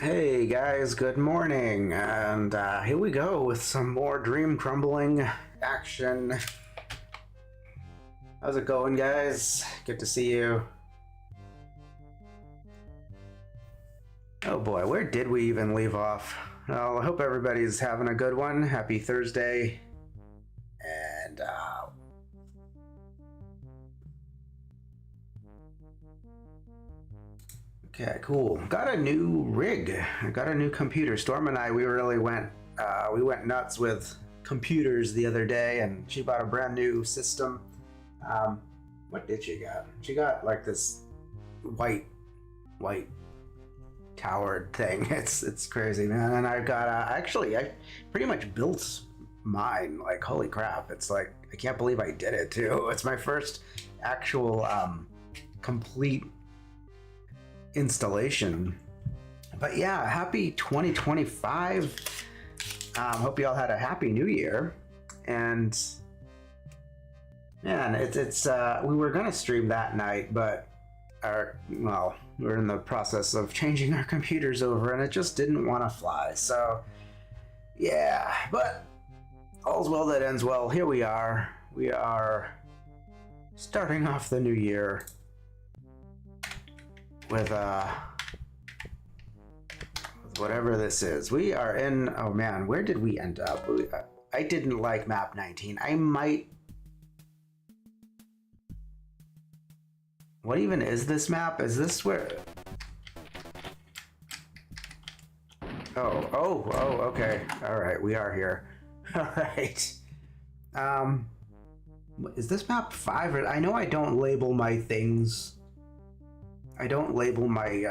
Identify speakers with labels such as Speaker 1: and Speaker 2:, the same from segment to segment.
Speaker 1: Hey guys, good morning, and here we go with some more dream crumbling action. How's it going, guys? Good to see you. Oh boy, where did we even leave off? Well, I hope everybody's having a good one. Happy Thursday. And okay, cool. Got a new rig. I got a new computer. Storm and I, we really went nuts with computers the other day, and she bought a brand new system. What did she got? She got like this white towered thing. It's crazy, man. And I got actually I pretty much built mine. Like, holy crap! It's like I can't believe I did it too. It's my first actual complete installation. But yeah, happy 2025. Hope you all had a happy new year. And man, it's we were gonna stream that night, but we're in the process of changing our computers over, and it just didn't want to fly. So yeah, but all's well that ends well. Here we are. We are starting off the new year with whatever this is. We are in, oh man, where did we end up? I didn't like map 19. I might, what even is this map? Is this where, oh, okay. All right, we are here. All right. Is this map 5? I know I don't label my things. I don't label my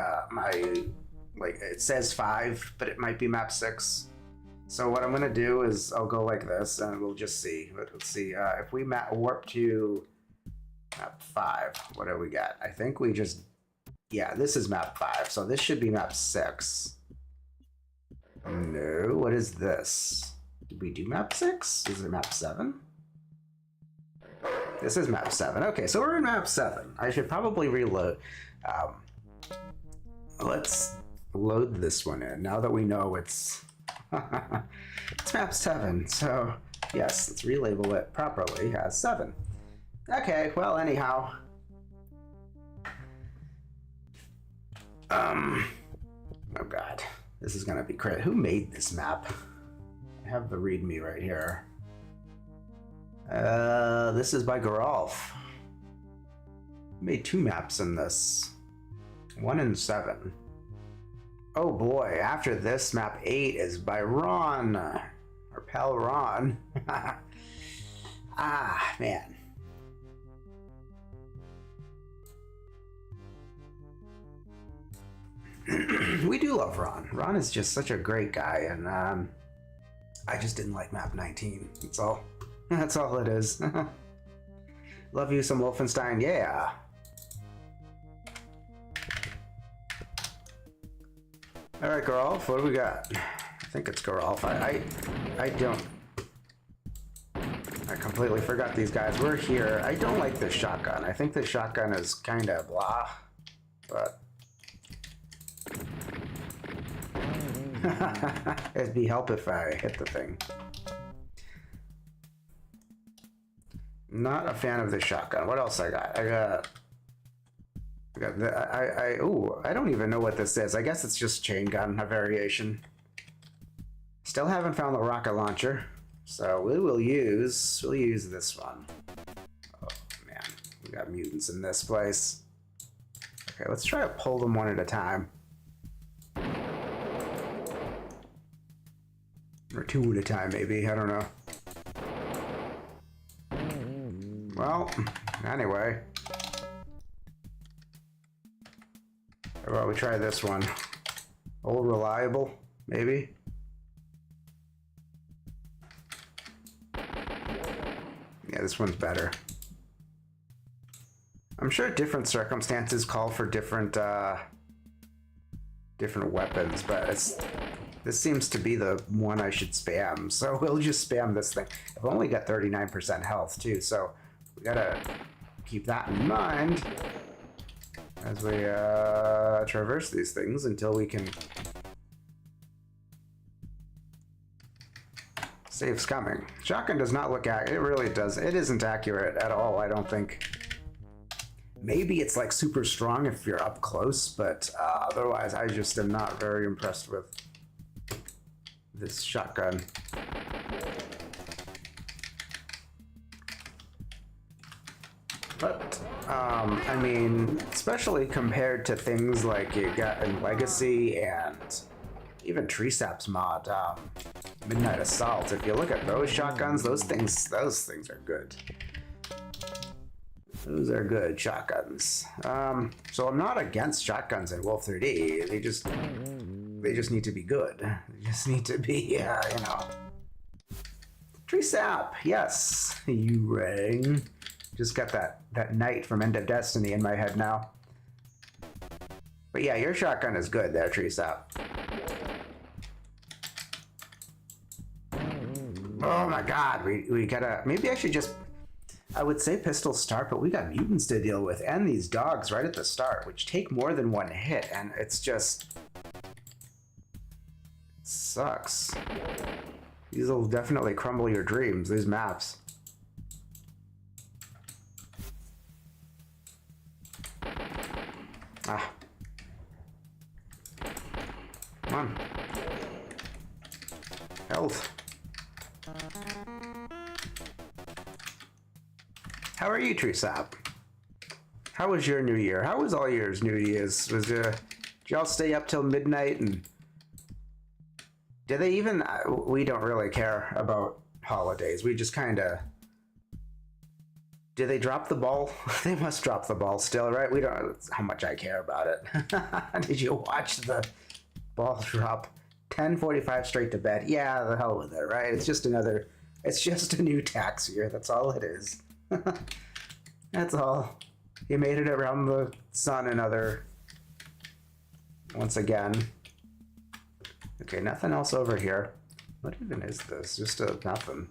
Speaker 1: like, it says 5, but it might be map 6. So what I'm gonna do is I'll go like this, and we'll just see. Let's see if we warp to map 5. What do we got? I think we just, yeah, this is map 5, so this should be map 6. No, what is this? Did we do map 6? Is it map 7? This is map 7. Okay, so we're in map 7. I should probably reload. Let's load this one in now that we know it's it's map 7. So yes, let's relabel it properly as 7. Okay, well, anyhow, oh god, this is gonna be crazy. Who made this map? I have the readme right here. This is by Geralf. Made 2 maps in this. 1 and 7. Oh boy, after this, map 8 is by Ron. Our pal Ron. Ah, man. We do love Ron. Ron is just such a great guy, and I just didn't like map 19. That's all. That's all it is. Love you some Wolfenstein, yeah. All right, Geralf, what do we got? I think it's Geralf. I don't. I completely forgot these guys. We're here. I don't like this shotgun. I think this shotgun is kind of blah, but it'd be help if I hit the thing. Not a fan of this shotgun. What else I got? I don't even know what this is. I guess it's just chain gun, a variation. Still haven't found the rocket launcher, so we'll use this one. Oh man, we got mutants in this place. Okay, let's try to pull them one at a time. 2 at a time, maybe. I don't know. Well, anyway. How about we try this one? Old Reliable, maybe? Yeah, this one's better. I'm sure different circumstances call for different weapons, but this seems to be the one I should spam, so we'll just spam this thing. I've only got 39% health too, so we gotta keep that in mind as we traverse these things until we can save's coming. Shotgun does not look accurate. It really does. It isn't accurate at all, I don't think. Maybe it's like super strong if you're up close, but otherwise I just am not very impressed with this shotgun. But, I mean, especially compared to things like you got in Legacy and even Tree Sap's mod, Midnight Assault, if you look at those shotguns, those things are good. Those are good shotguns. So I'm not against shotguns in Wolf 3D. They just need to be good. They just need to be, you know. Tree Sap, yes, you rang. Just got that knight from End of Destiny in my head now. But yeah, your shotgun is good there, Tree Sap. Oh my god, we gotta, maybe I should just, I would say pistol start, but we got mutants to deal with and these dogs right at the start, which take more than one hit, and it's just sucks. These will definitely crumble your dreams, these maps. Ah. Come on. Health. How are you, Tree Sap? How was your New Year? How was all yours New Year's? Did y'all stay up till midnight? And did they even? We don't really care about holidays. We just kind of. Did they drop the ball? They must drop the ball still, right? We don't. How much I care about it. Did you watch the ball drop? 10:45 straight to bed. Yeah, the hell with it, right? It's just another. It's just a new tax year. That's all it is. That's all. You made it around the sun another. Once again. Okay, nothing else over here. What even is this? Just a nothing.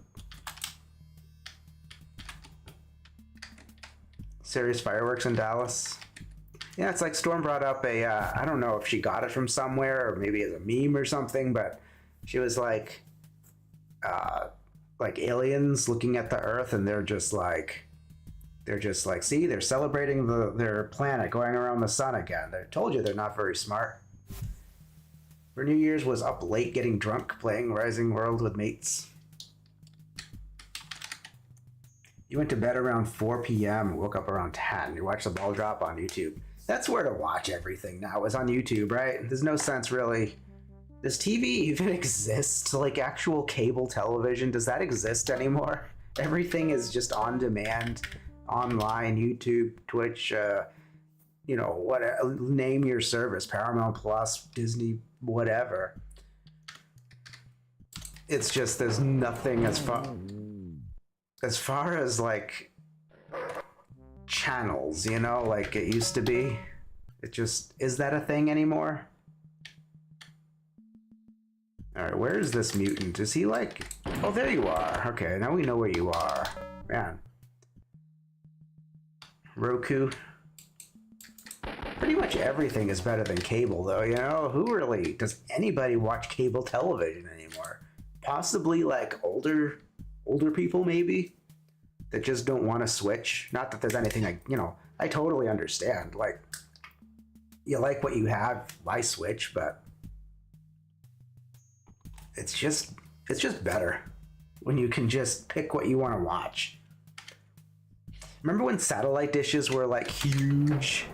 Speaker 1: Serious fireworks in Dallas. Yeah, it's like Storm brought up a, I don't know if she got it from somewhere or maybe as a meme or something, but she was like aliens looking at the Earth and they're just like, see, they're celebrating their planet going around the sun again. I told you they're not very smart. For New Year's was up late getting drunk playing Rising World with mates. You went to bed around 4 p.m. and woke up around 10. You watched the ball drop on YouTube. That's where to watch everything now, is on YouTube, right? There's no sense really. Does TV even exist? Like actual cable television, does that exist anymore? Everything is just on demand, online, YouTube, Twitch, you know, what, name your service, Paramount Plus, Disney, whatever. It's just, there's nothing as far as like channels, you know, like it used to be. It just, is that a thing anymore? All right, where is this mutant? Is he like, oh, there you are. Okay, now we know where you are. Man. Roku. Pretty much everything is better than cable though, you know? Who really, does anybody watch cable television anymore? Possibly like older people maybe, that just don't want to switch. Not that there's anything I totally understand. Like, you like what you have, why switch? But it's just better when you can just pick what you want to watch. Remember when satellite dishes were like huge?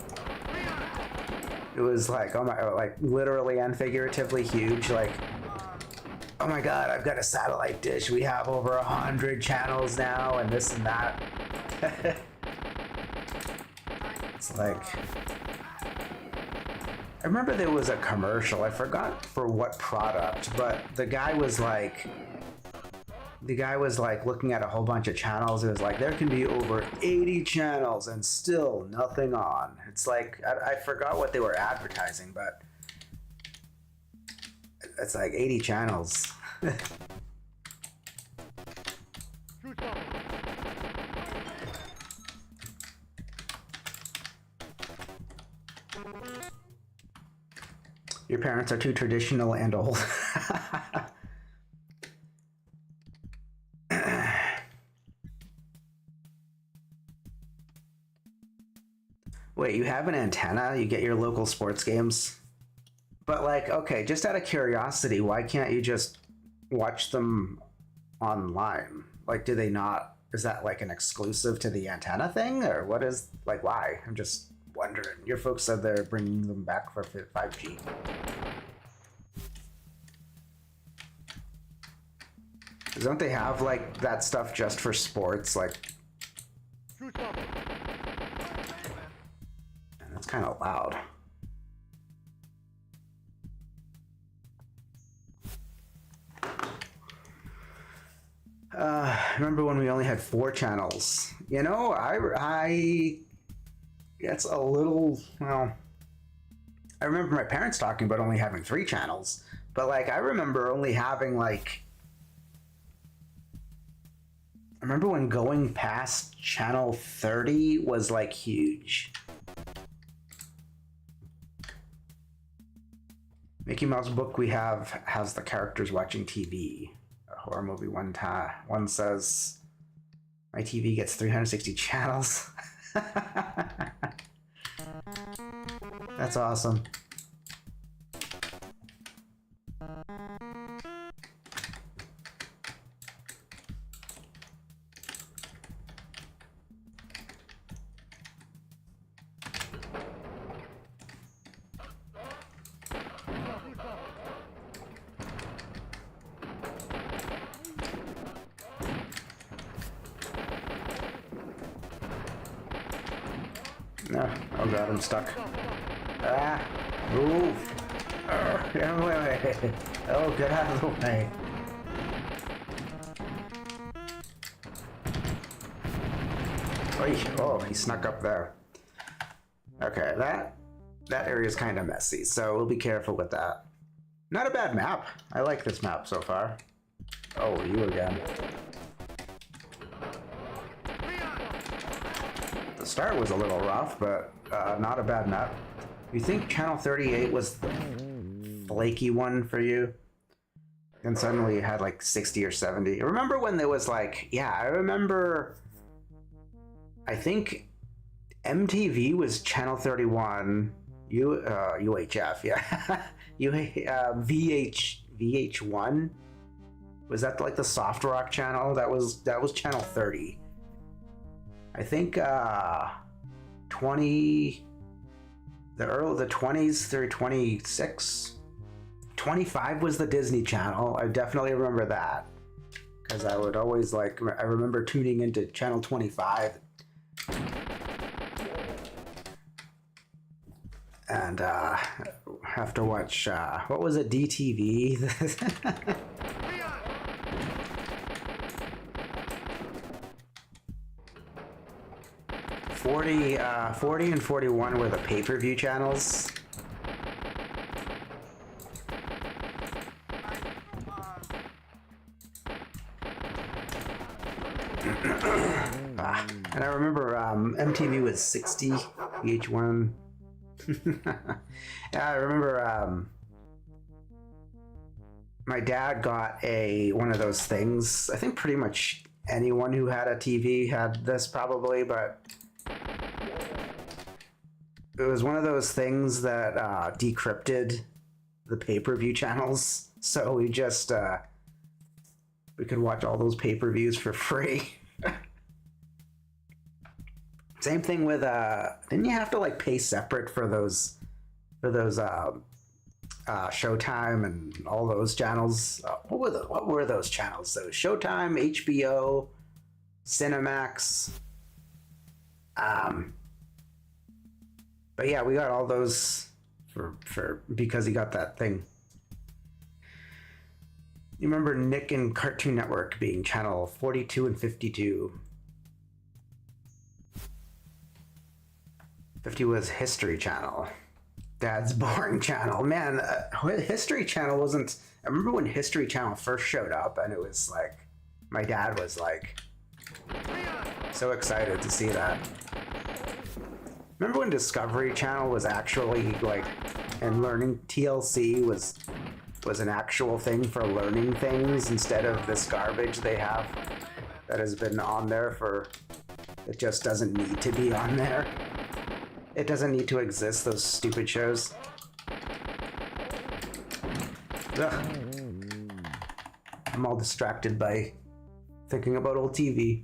Speaker 1: It was like, oh my, like literally and figuratively huge. Like, oh my god, I've got a satellite dish. We have over 100 channels now, and this and that. It's like, I remember there was a commercial. I forgot for what product, but the guy was like looking at a whole bunch of channels. It was like, there can be over 80 channels and still nothing on. It's like, I forgot what they were advertising, but it's like 80 channels. Your parents are too traditional and old. Wait, you have an antenna? You get your local sports games? But like, okay, just out of curiosity, why can't you just watch them online? Like, do they not, is that like an exclusive to the antenna thing? Or what is, like, why? I'm just wondering. Your folks said they're bringing them back for 5G. Don't they have like that stuff just for sports? Like, that's kind of loud. Remember when we only had 4 channels? You know, I it's a little, well, I remember my parents talking about only having 3 channels, but like I remember only having like, I remember when going past channel 30 was like huge. Mickey Mouse book we have has the characters watching TV. A horror movie one says, my TV gets 360 channels. That's awesome. No. Oh god, I'm stuck. Ah! Move! Get out of the way! Oh, get out of the way! Oh, he snuck up there. Okay, that area is kind of messy, so we'll be careful with that. Not a bad map. I like this map so far. Oh, you again. The start was a little rough, but not a bad map. You think channel 38 was the flaky one for you? And suddenly you had like 60 or 70. Remember when there was like, yeah, I remember, I think MTV was channel 31, UHF, yeah. VH1? Was that like the soft rock channel? That was channel 30. I think 20, the 20s through 26. 25 was the Disney Channel. I definitely remember that, because I would always like, I remember tuning into channel 25 and have to watch, what was it, DTV? 40 and 41 were the pay-per-view channels. And I remember MTV was 60, VH1. Yeah, I remember my dad got one of those things. I think pretty much anyone who had a TV had this probably, but it was one of those things that decrypted the pay-per-view channels. So we just, we could watch all those pay-per-views for free. Same thing with, didn't you have to like pay separate for those Showtime and all those channels. What were those channels? Those Showtime, HBO, Cinemax. But yeah, we got all those for because he got that thing. You remember Nick and Cartoon Network being channel 42 and 52. 50 was History Channel. Dad's boring channel. Man, History Channel wasn't... I remember when History Channel first showed up and it was like... My dad was like... so excited to see that. Remember when Discovery Channel was actually like... and learning TLC was an actual thing for learning things instead of this garbage they have that has been on there for... It just doesn't need to be on there. It doesn't need to exist, those stupid shows. Ugh. I'm all distracted by thinking about old TV.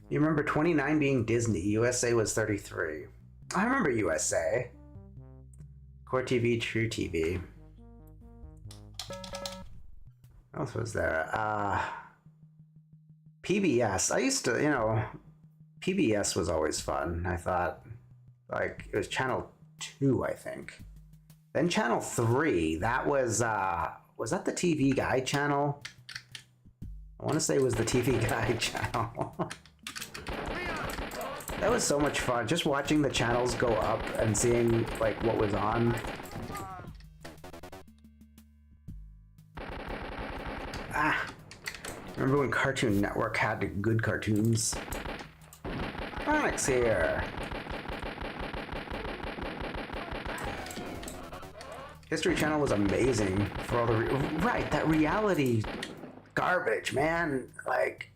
Speaker 1: You remember 29 being Disney, USA was 33. I remember USA. Core TV, True TV. What else was there? PBS. I used to, PBS was always fun, I thought. Like, it was channel 2, I think. Then channel 3, that was that the TV Guide channel? I want to say it was the TV Guide channel. That was so much fun, just watching the channels go up and seeing, like, what was on. Remember when Cartoon Network had good cartoons? Onyx here. History Channel was amazing for all the right, that reality garbage, man. Like,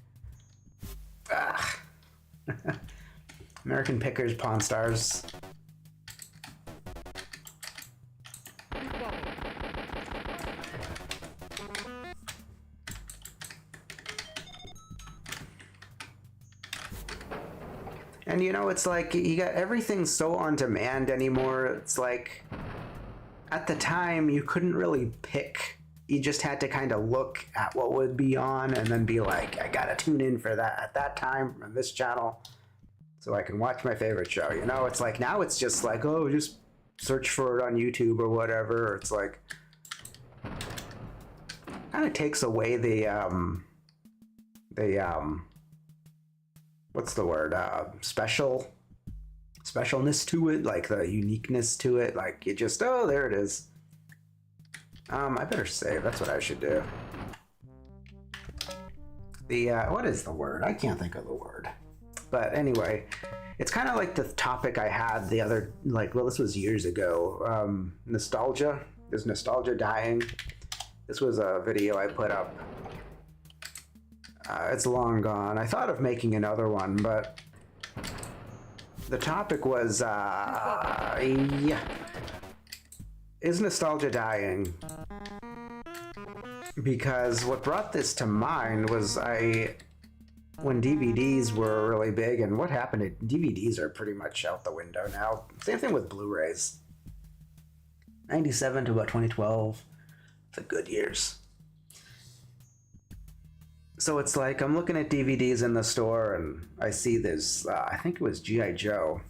Speaker 1: American Pickers, Pawn Stars. And it's like you got everything so on demand anymore. It's like at the time you couldn't really pick. You just had to kind of look at what would be on and then be like, I gotta tune in for that at that time on this channel so I can watch my favorite show. It's like now it's just like, oh, just search for it on YouTube or whatever. It's like kind of takes away the what's the word? Specialness to it, like the uniqueness to it. Like you just, oh, there it is. I better save. That's what I should do. The what is the word? I can't think of the word. But anyway, it's kind of like the topic I had the other, this was years ago. Nostalgia. Is nostalgia dying? This was a video I put up. It's long gone. I thought of making another one, but the topic was, is nostalgia dying? Because what brought this to mind was when DVDs were really big, and what happened, DVDs are pretty much out the window now. Same thing with Blu-rays. 97 to about 2012, the good years. So it's like I'm looking at DVDs in the store and I see this, I think it was G.I. Joe.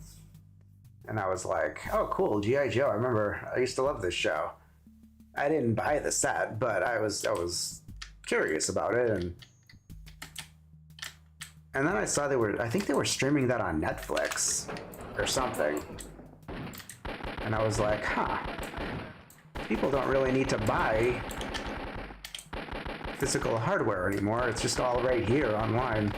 Speaker 1: And I was like, oh, cool, G.I. Joe. I remember I used to love this show. I didn't buy the set, but I was curious about it. And then I saw I think they were streaming that on Netflix or something. And I was like, people don't really need to buy physical hardware anymore. It's just all right here online.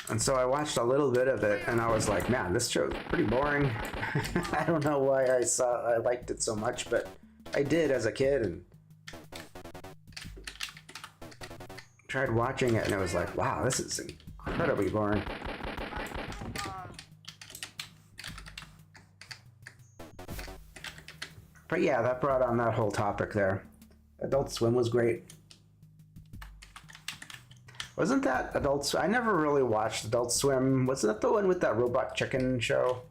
Speaker 1: And so I watched a little bit of it and I was like, man, this show's pretty boring. I don't know why I liked it so much, but I did as a kid and tried watching it and it was like, wow, this is incredibly boring. But yeah, that brought on that whole topic there. Adult Swim was great. Wasn't that Adult Swim? I never really watched Adult Swim. Wasn't that the one with that robot chicken show?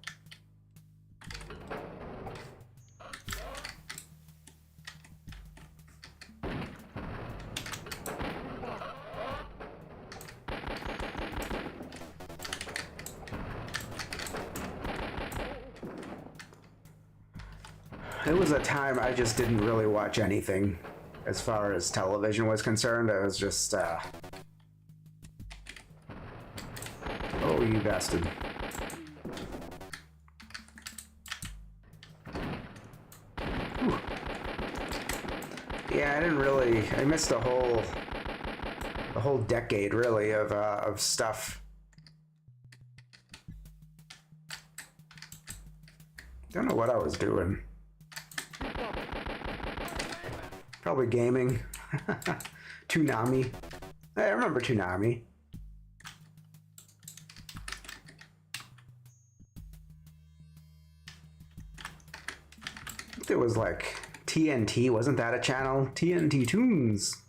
Speaker 1: It was a time I just didn't really watch anything as far as television was concerned. I was just, oh, you bastard. Whew. Yeah, I didn't really, I missed a whole decade, really, of stuff. Don't know what I was doing. Probably gaming. Toonami. I remember Toonami. There was like TNT, wasn't that a channel? TNT Toons.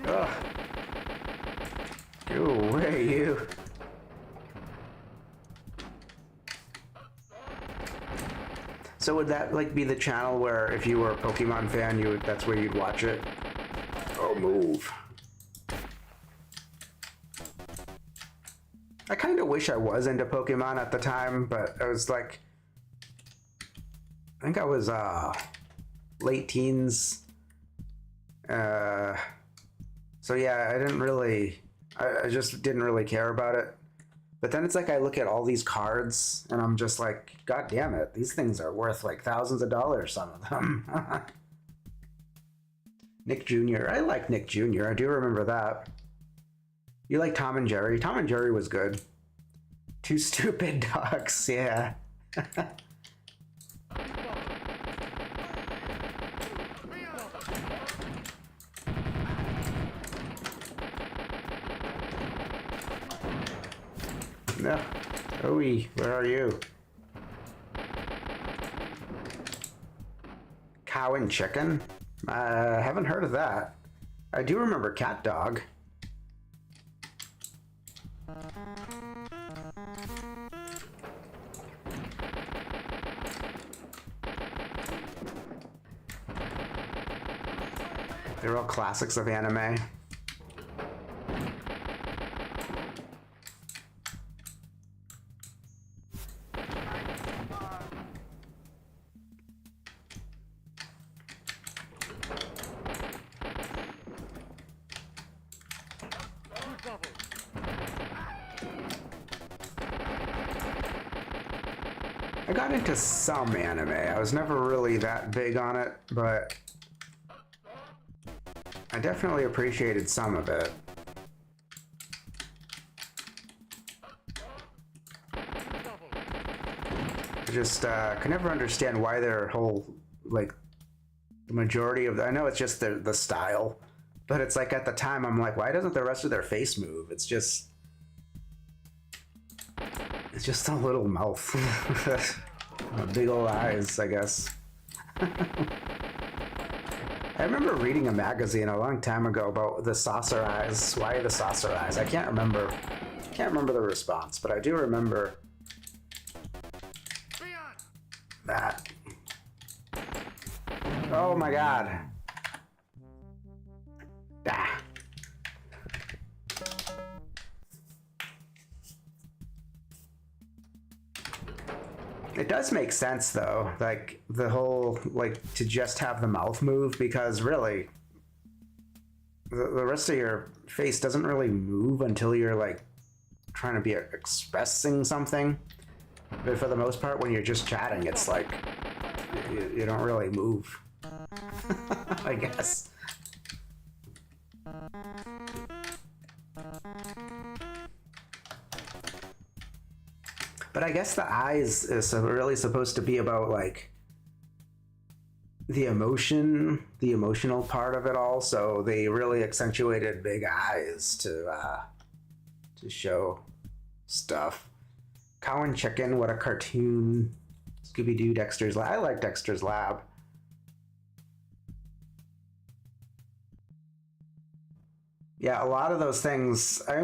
Speaker 1: Ugh. Go away, you. So would that like be the channel where if you were a Pokemon fan, that's where you'd watch it? Oh, move. I kind of wish I was into Pokemon at the time, but I was like, I think I was late teens. So yeah, I just didn't really care about it. But then it's like I look at all these cards and I'm just like, God damn it, these things are worth like thousands of dollars, some of them. Nick Jr. I like Nick Jr. I do remember that. You like Tom and Jerry? Tom and Jerry was good. Two stupid dogs, yeah. No. Owie, where are you? Cow and chicken? Haven't heard of that. I do remember cat dog. They're all classics of anime. I got into some anime. I was never really that big on it, but I definitely appreciated some of it. I just can never understand why their whole, like, the majority of I know it's just the style, but it's like at the time I'm like, why doesn't the rest of their face move? It's just a little mouth. Big old eyes, I guess. I remember reading a magazine a long time ago about the saucer eyes. Why the saucer eyes? I can't remember the response, but I do remember that. Oh my god. Ah. It does make sense though, like the whole, like, to just have the mouth move, because really the rest of your face doesn't really move until you're like trying to be expressing something. But for the most part, when you're just chatting, it's like you don't really move. I guess. But I guess the eyes is really supposed to be about like the emotional part of it all. So they really accentuated big eyes to show stuff. Cow and Chicken, what a cartoon. Scooby-Doo, Dexter's Lab. I like Dexter's Lab. Yeah, a lot of those things, a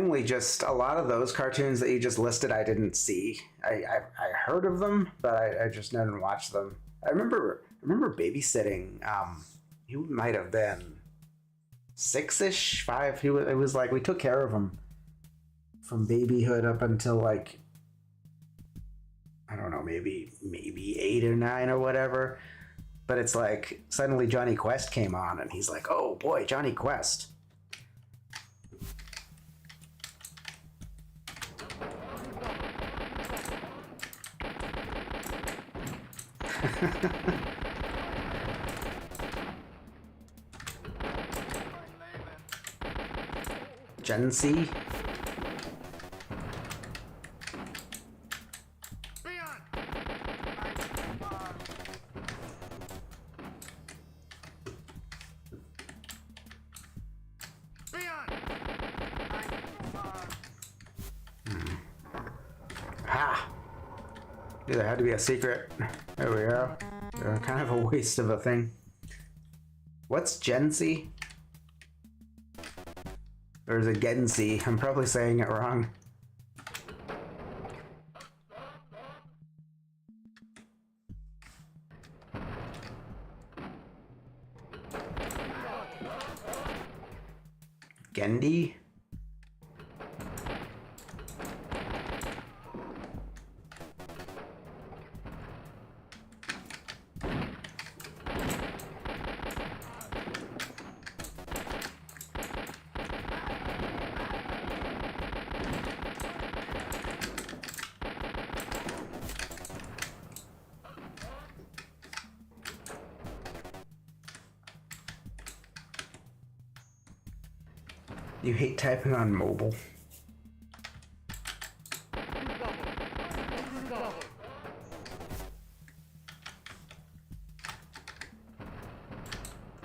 Speaker 1: lot of those cartoons that you just listed, I didn't see. I heard of them, but I just didn't watch them. I remember babysitting. He might have been 6-ish, 5. It was like we took care of him from babyhood up until like I don't know, maybe 8 or 9 or whatever. But it's like suddenly Johnny Quest came on, and he's like, "Oh boy, Johnny Quest." Gen C. Ha! There had to be a secret. There we go. Kind of a waste of a thing. What's Gensi? Or is it Gensi? I'm probably saying it wrong. Gendy? You hate typing on mobile.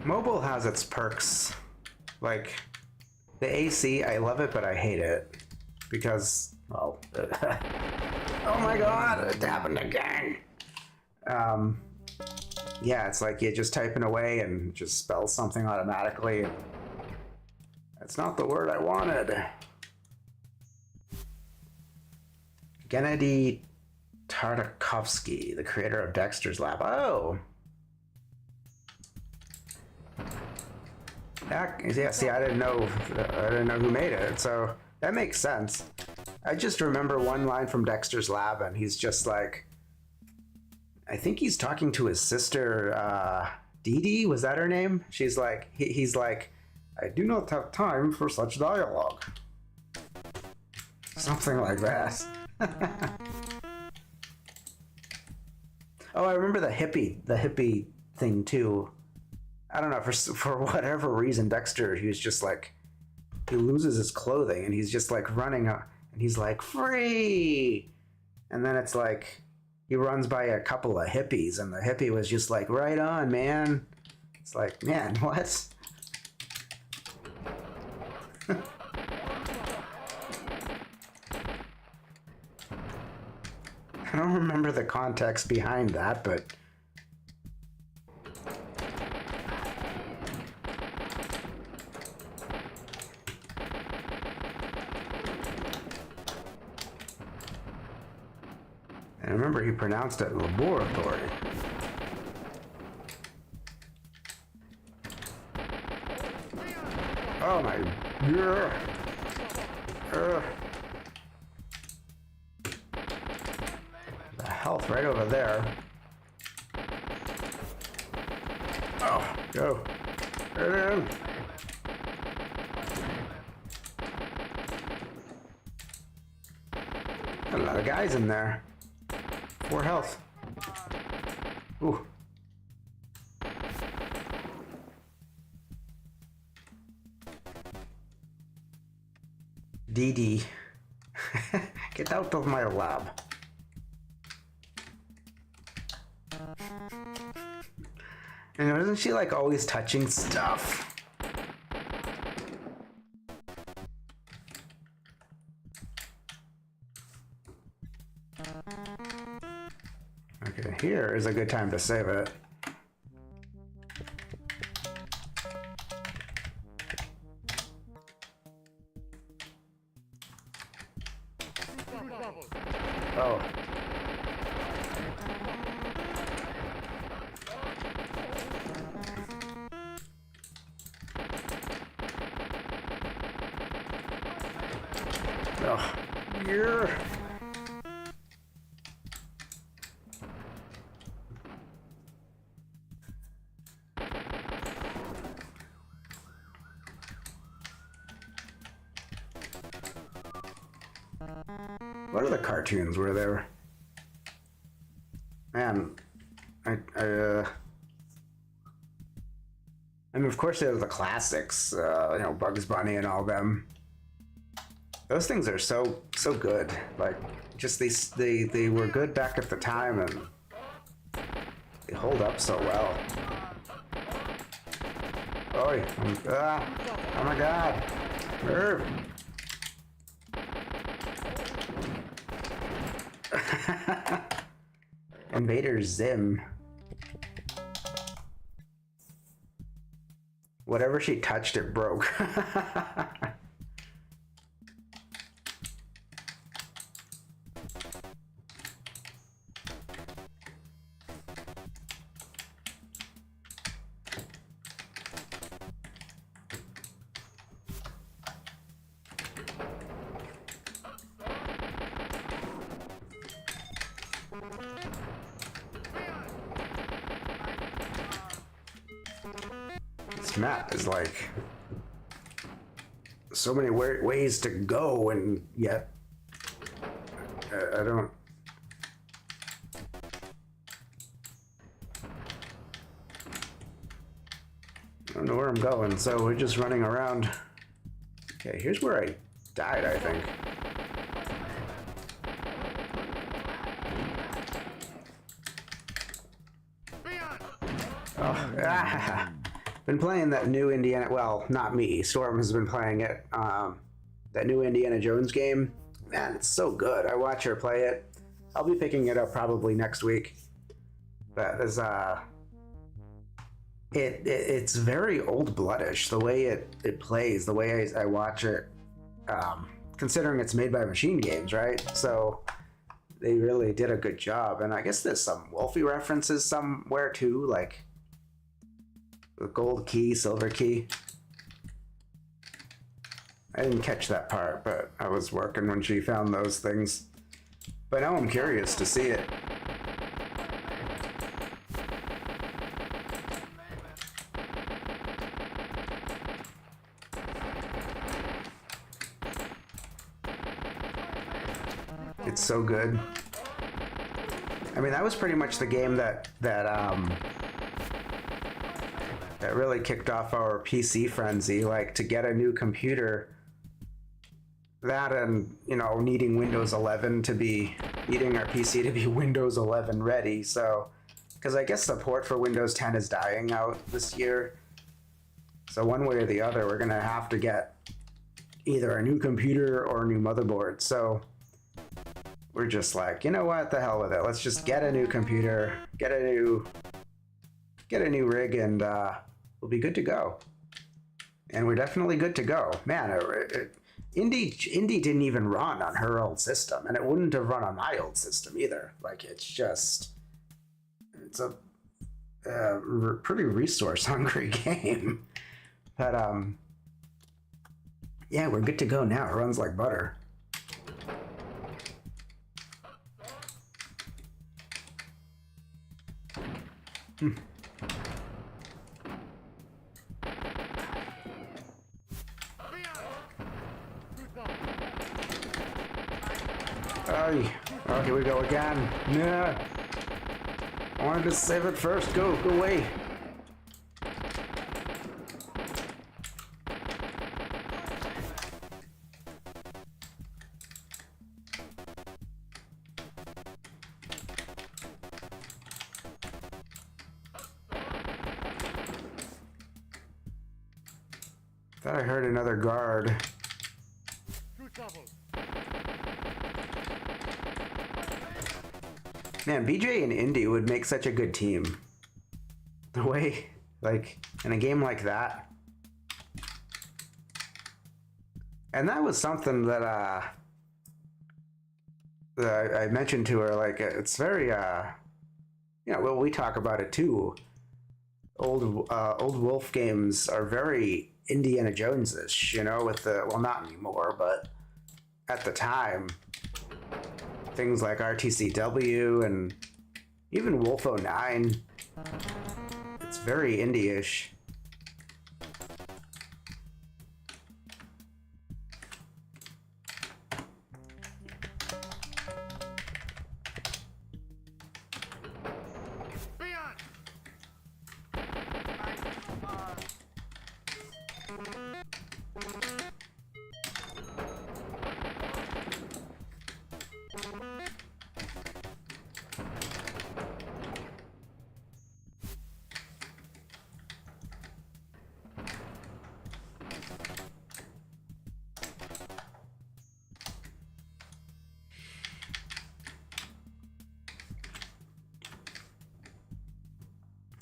Speaker 1: Mobile has its perks. Like, the AC, I love it, but I hate it. Because, well, oh my god, it happened again. Yeah, it's like you're just typing away and it just spells something automatically. And that's not the word I wanted. Gennady Tartakovsky, the creator of Dexter's Lab. Oh! Yeah, see, I didn't know who made it, so that makes sense. I just remember one line from Dexter's Lab, and he's just like, I think he's talking to his sister, Dee Dee, was that her name? She's like, he's like, I do not have time for such dialogue. Something like that. Oh, I remember the hippie thing too. I don't know, for whatever reason, Dexter, he was just like, he loses his clothing and he's just like running and he's like, free! And then it's like, he runs by a couple of hippies and the hippie was just like, right on, man. It's like, man, what? I don't remember the context behind that, but I remember he pronounced it laboratory. Oh my, the health right over there. Oh, go. Get in. A lot of guys in there. 4 health. Ooh. Dee Dee. Get out of my lab. And isn't she like always touching stuff? Okay, here is a good time to save it. Oh. Oh, yeah. What are the cartoons were there? Man, I mean, of course, there's the classics, you know, Bugs Bunny and all them. Those things are so good. Like, just they were good back at the time, and they hold up so well. Oh my God! Nerve. Invader Zim. Whatever she touched, it broke. This map is like so many ways to go, and yet I don't know where I'm going, so we're just running around. Okay, here's where I died, I think. Oh, been playing that new Indiana, well, not me, Storm has been playing it, that new Indiana Jones game. Man, it's so good. I watch her play it. I'll be picking it up probably next week. But there's, it's very old bloodish, the way it plays, the way I watch it, considering it's made by Machine Games, right? So they really did a good job. And I guess there's some Wolfie references somewhere too, like the gold key, silver key. I didn't catch that part, but I was working when she found those things. But now I'm curious to see it. It's so good. I mean, that was pretty much the game that really kicked off our PC frenzy. Like, to get a new computer, that and, you know, needing Windows 11 to be, needing our PC to be Windows 11 ready. So, because I guess support for Windows 10 is dying out this year. So one way or the other, we're gonna have to get either a new computer or a new motherboard. So we're just like, you know what, the hell with it. Let's just get a new computer, get a new rig, and we'll be good to go. And we're definitely good to go. Man, Indy didn't even run on her old system, and it wouldn't have run on my old system either. Like, it's a pretty resource hungry game. But yeah, we're good to go now. It runs like butter. Oh, here we go again. Yeah. I wanted to save it first. Go away. Thought I heard another guard. Man, BJ and Indy would make such a good team. The way, like, in a game like that. And that was something that I mentioned to her, like, it's very, you know, well, we talk about it too. Old Wolf games are very Indiana Jones-ish, you know, with the, well, not anymore, but at the time. Things like RTCW and even Wolf 09. It's very indie-ish.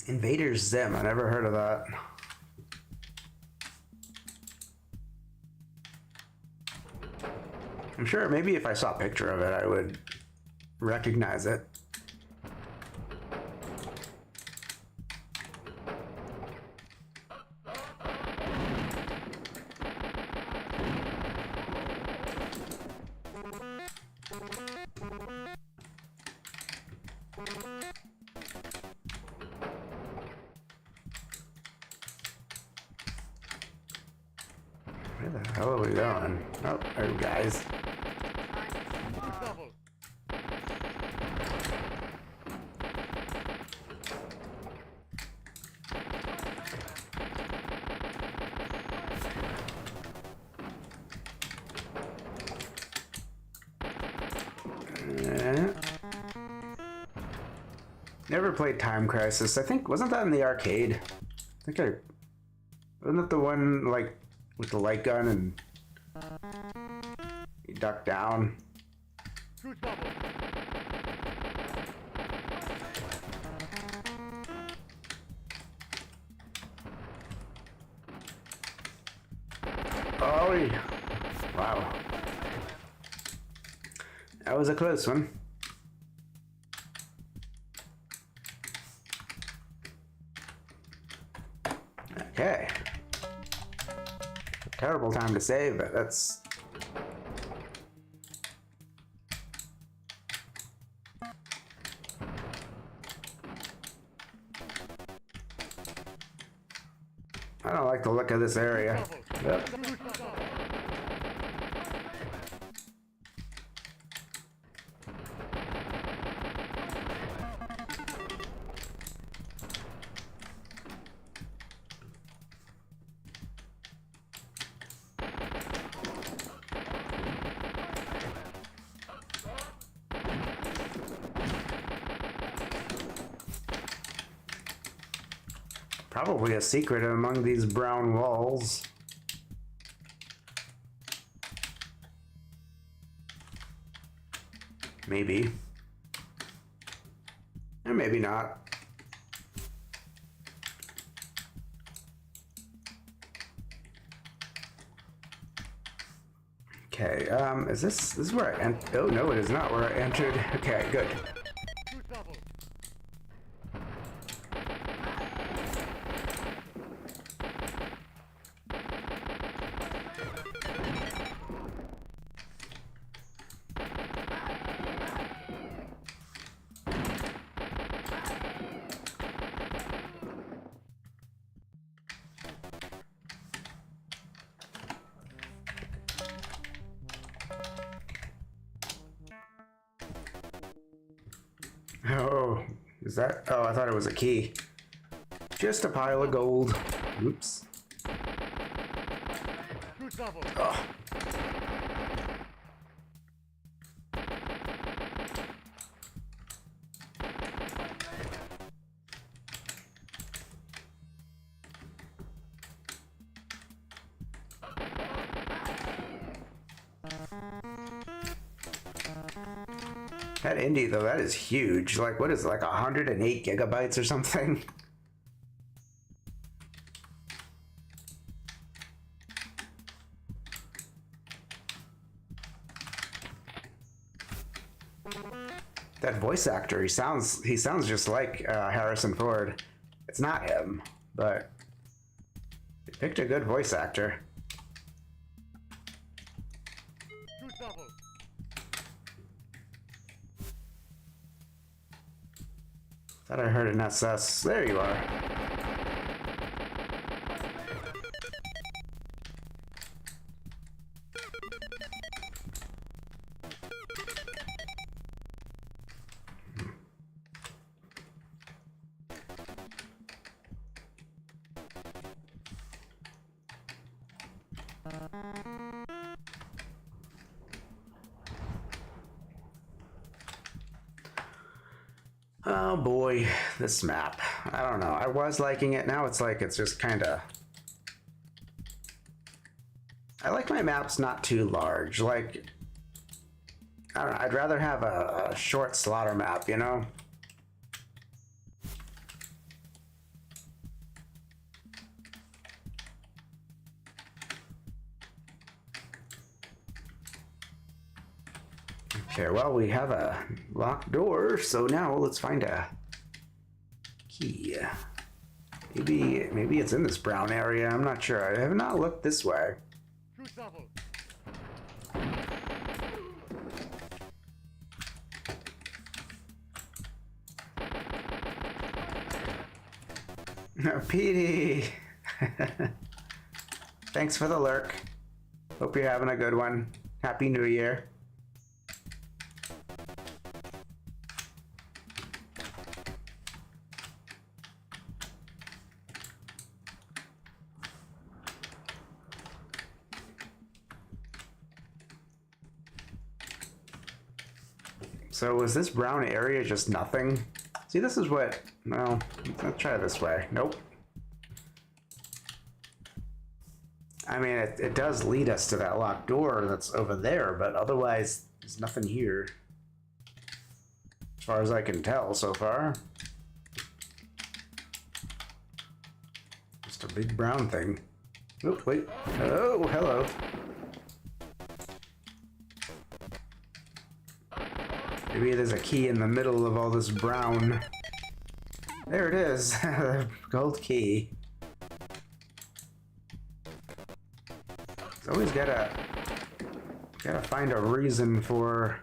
Speaker 1: Invader's Zim, I never heard of that. I'm sure maybe if I saw a picture of it, I would recognize it. Where the hell are we going? Oh, there you guys. Never played Time Crisis. I think, wasn't that in the arcade? Wasn't that the one, like, with the light gun and you duck down? Oh, yeah. Wow. That was a close one. Okay. Terrible time to save, but that's... I don't like the look of this area. Yep. Probably a secret among these brown walls. Maybe. Or maybe not. Okay, is this is where I oh no, it is not where I entered. Okay, good. Oh, is that? Oh, I thought it was a key. Just a pile of gold. Oops. Oh. That indie though, that is huge. Like, what is it, like 108 gigabytes or something? That voice actor, he sounds just like Harrison Ford. It's not him, but they picked a good voice actor. Thought I heard an SS. There you are. Oh boy, this map. I don't know. I was liking it. Now it's like it's just kind of... I like my maps not too large. Like, I don't know. I'd rather have a short slaughter map, you know? Okay, well, we have a locked door, so now let's find a key. Maybe it's in this brown area. I'm not sure. I have not looked this way. Petey! Thanks for the lurk. Hope you're having a good one. Happy New Year. So was this brown area just nothing? See, this is what... Well, let's try this way. Nope. I mean, it does lead us to that locked door that's over there, but otherwise, there's nothing here. As far as I can tell so far. Just a big brown thing. Oh, wait. Oh, hello. Maybe there's a key in the middle of all this brown. There it is. Gold key. It's always gotta find a reason for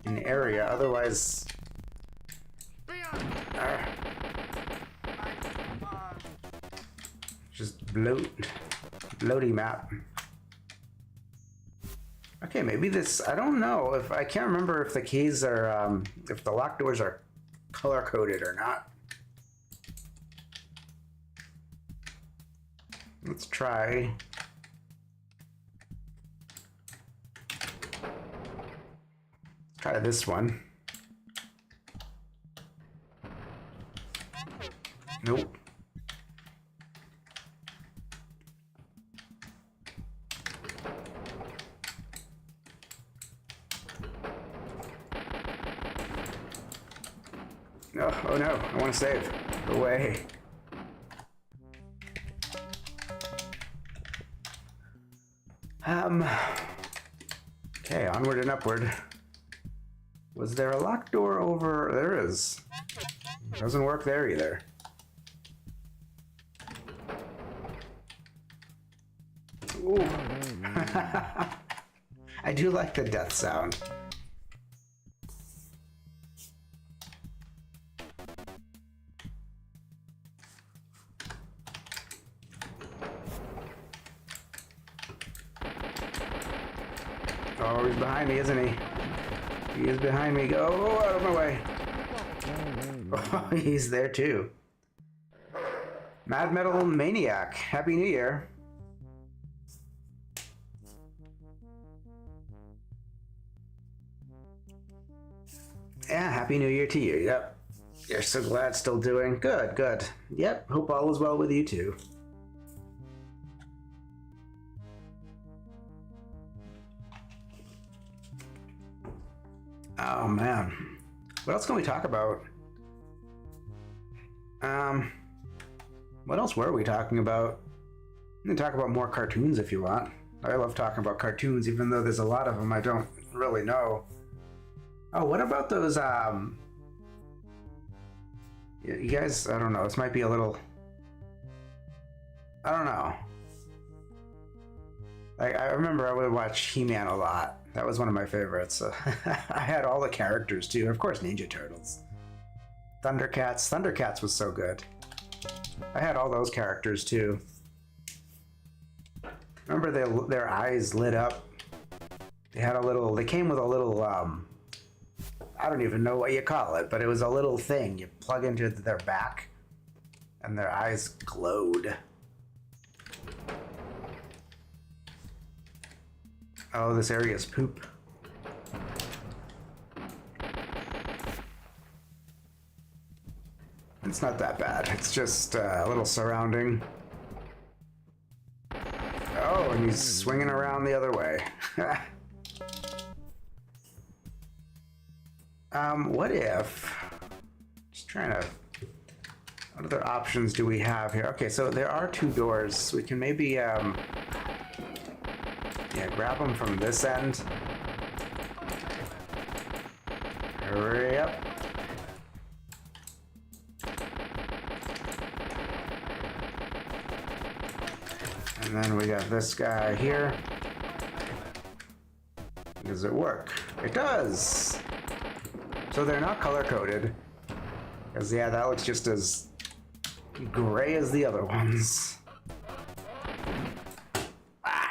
Speaker 1: an area, otherwise... just bloaty map. Okay, maybe this, I don't know, if I can't remember if the keys are, if the locked doors are color-coded or not. Let's try. Let's try this one. Nope. Oh no, I want to save. Go away. Okay, onward and upward. Was there a locked door over? There is. Doesn't work there either. Ooh. I do like the death sound. Oh, he's behind me, isn't he? He is behind me. Go out of my way. Oh, he's there too. Mad Metal Maniac. Happy New Year. Yeah, Happy New Year to you. Yep. You're so glad still doing. Good, good. Yep, hope all is well with you too. Oh man, what else can we talk about? What else were we talking about? We can talk about more cartoons if you want. I love talking about cartoons, even though there's a lot of them I don't really know. Oh, what about those, you guys, I don't know, this might be a little, I don't know. I remember I would watch He-Man a lot. That was one of my favorites. I had all the characters too. Of course, Ninja Turtles. Thundercats. Thundercats was so good. I had all those characters too. Remember their eyes lit up? They had a little, they came with a little, I don't even know what you call it, but it was a little thing you plug into their back and their eyes glowed. Oh, this area is poop. It's not that bad. It's just a little surrounding. Oh, and he's swinging around the other way. What if... Just trying to... What other options do we have here? Okay, so there are 2 doors. We can maybe, yeah, grab them from this end. Hurry up. And then we got this guy here. Does it work? It does! So they're not color-coded. Because, yeah, that looks just as gray as the other ones. Ah.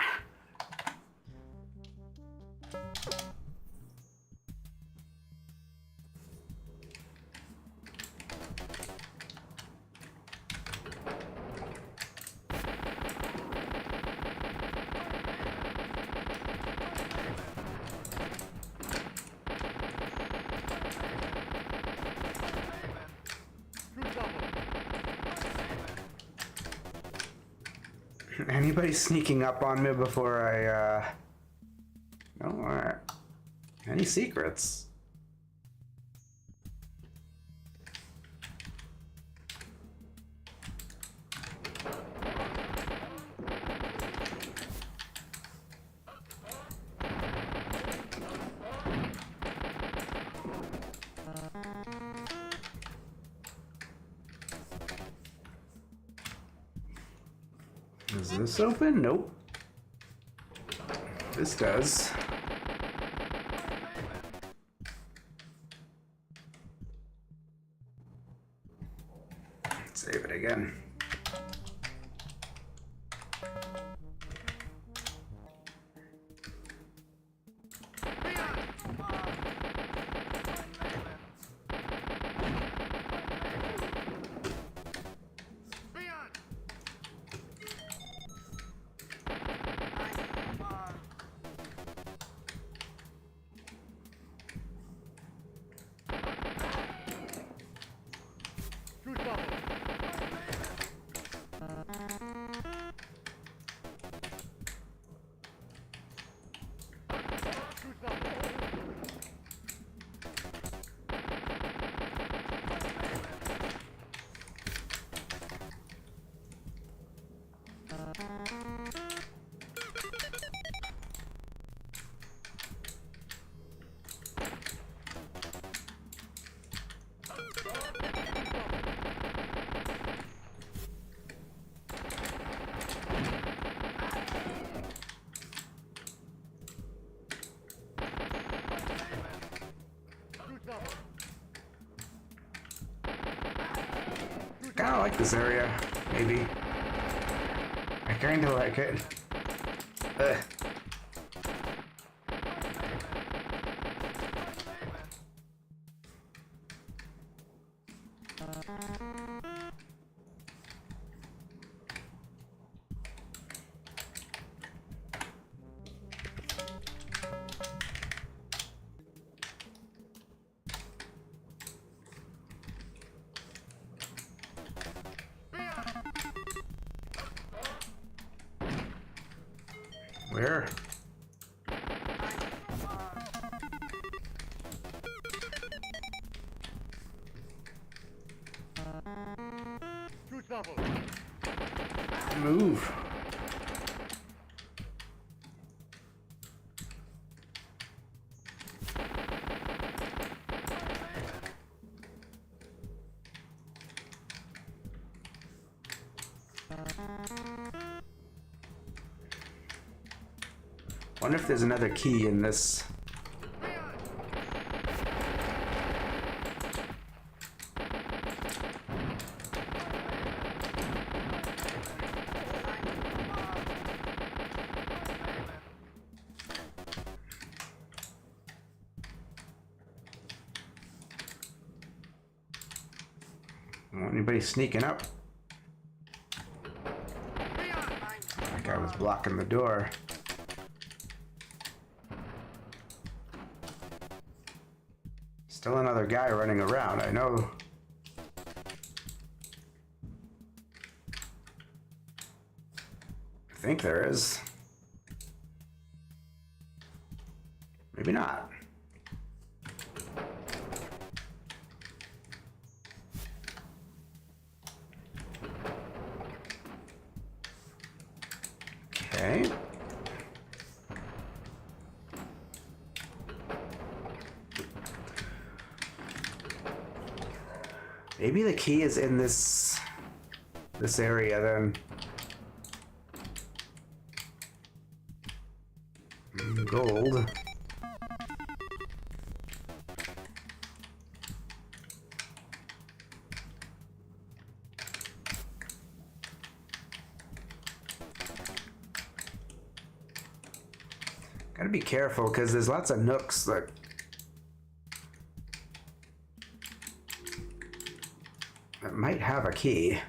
Speaker 1: Anybody sneaking up on me before I, no, alright. Any secrets? Is this open? Nope. This does. Save it again. I kinda like this area, maybe. I kinda like it. Ugh. Where? Move. Wonder if there's another key in this. Anybody sneaking up? That guy was blocking the door. Still another guy running around, I know. I think there is. Maybe not. Okay. Maybe the key is in this area then. Gold. Gotta be careful because there's lots of nooks that might have a key.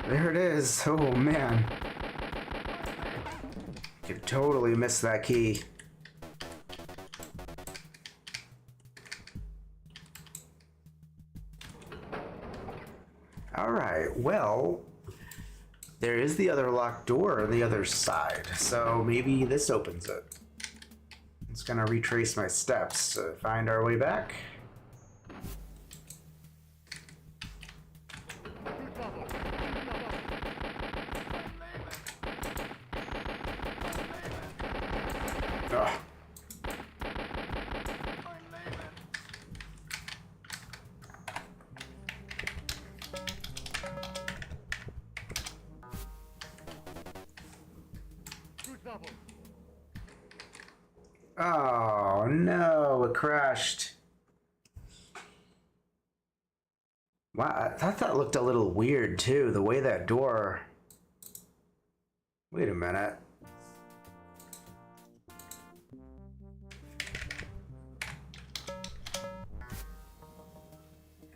Speaker 1: There it is. Oh man. Could totally miss that key. Alright, well, there is the other locked door on the other side, so maybe this opens it. It's gonna retrace my steps to find our way back. Ugh. Oh no, it crashed. Wow, I thought that looked a little weird too, the way that door... Wait a minute.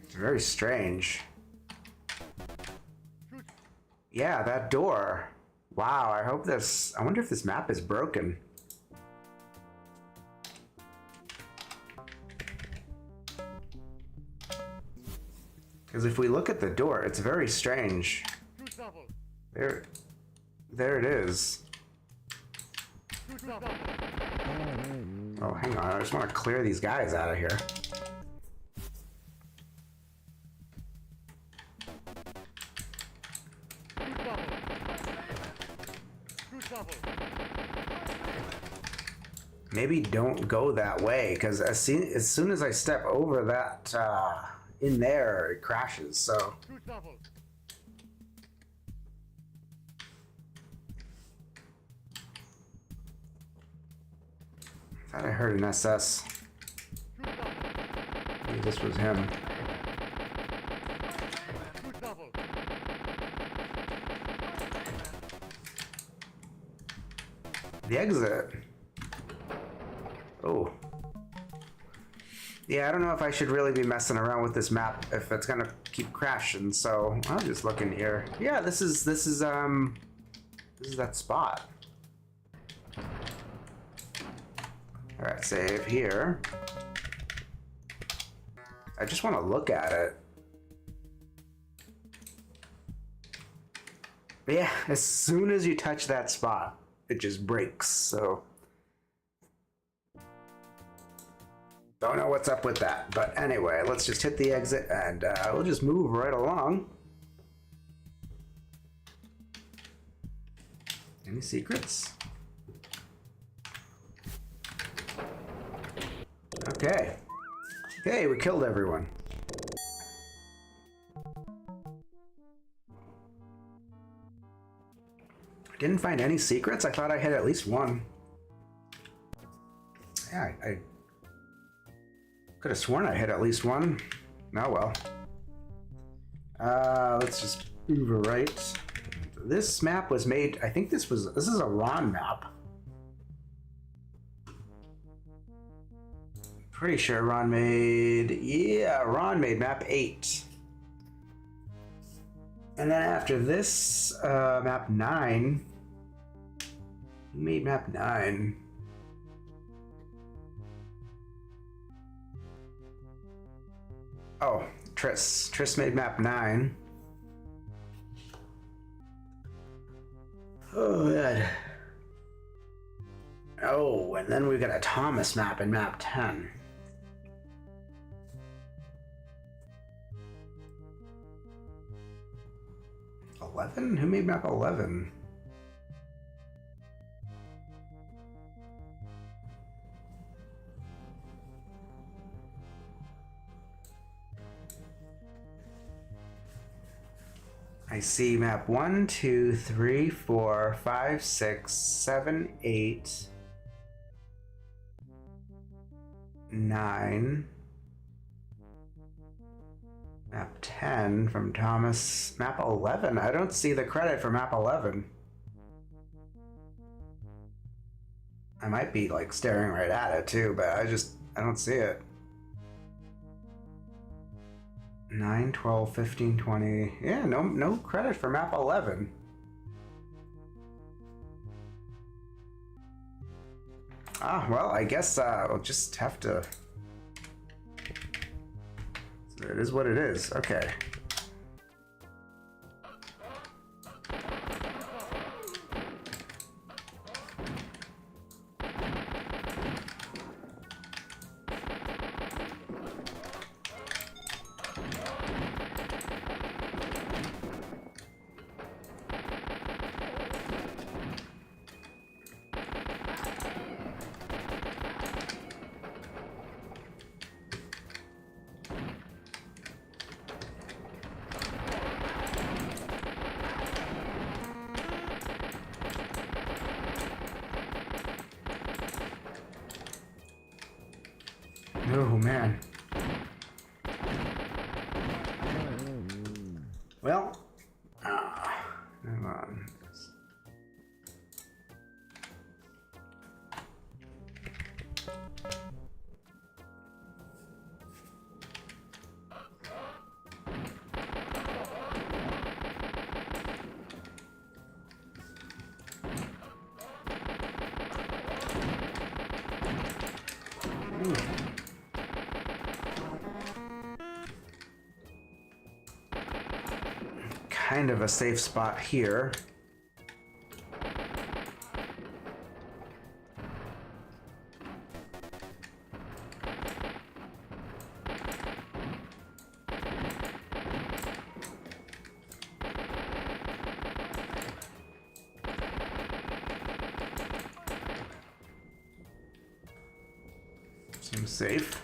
Speaker 1: It's very strange. Yeah, that door. Wow, I hope this... I wonder if this map is broken. Because if we look at the door, it's very strange. There it is. Oh, hang on, I just want to clear these guys out of here. Maybe don't go that way, because as soon as I step over that, in there, it crashes, so... I thought I heard an SS. Maybe this was him. The exit. Oh. Yeah, I don't know if I should really be messing around with this map if it's gonna keep crashing, so I'll just look in here. Yeah, this is that spot. Alright, save here. I just want to look at it. But yeah, as soon as you touch that spot, it just breaks, so... Don't know what's up with that, but anyway, let's just hit the exit and we'll just move right along. Any secrets? Okay. Hey, we killed everyone. I didn't find any secrets. I thought I had at least one. Yeah, I could have sworn I had at least one. Oh well. Let's just move right. This map was made, I think this is a Ron map. Pretty sure Ron made... Yeah, Ron made map 8. And then after this, map 9... Who made map 9? Oh, Triss. Triss made map 9. Oh, God. Oh, and then we got a Thomas map in map 10. Who made map 11? I see map 1, 2, 3, 4, 5, 6, 7, 8, 9. Map 10 from Thomas. Map 11. I don't see the credit for map 11. I might be like staring right at it too, but I don't see it. 9, 12, 15, 20. Yeah, no credit for map 11. Ah, well, I guess we'll just have to... It is what it is. Okay. Oh, man. Well, hang on. Kind of a safe spot here. Seems safe.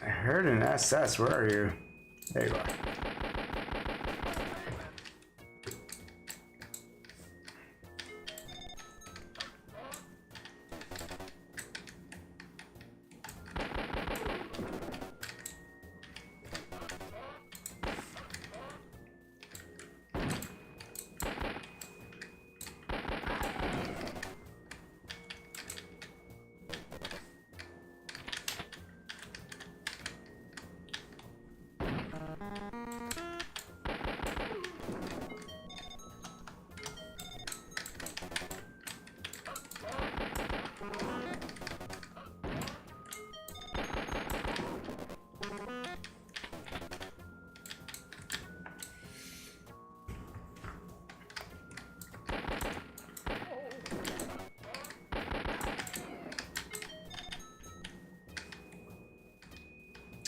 Speaker 1: I heard an SS. Where are you? There you are.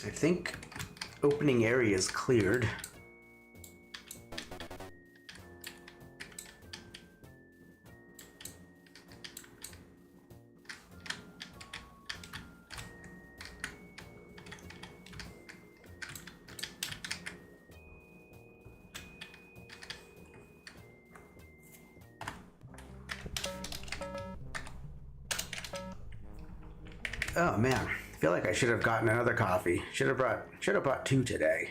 Speaker 1: I think opening area is cleared. Oh man, I feel like I should have gotten another coffee. Should have brought two today.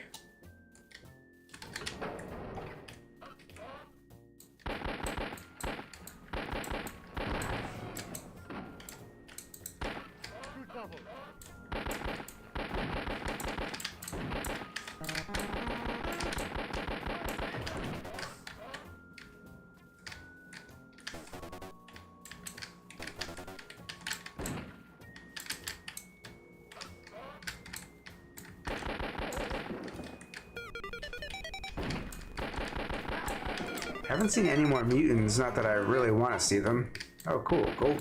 Speaker 1: I haven't seen any more mutants, not that I really want to see them. Oh, cool, gold.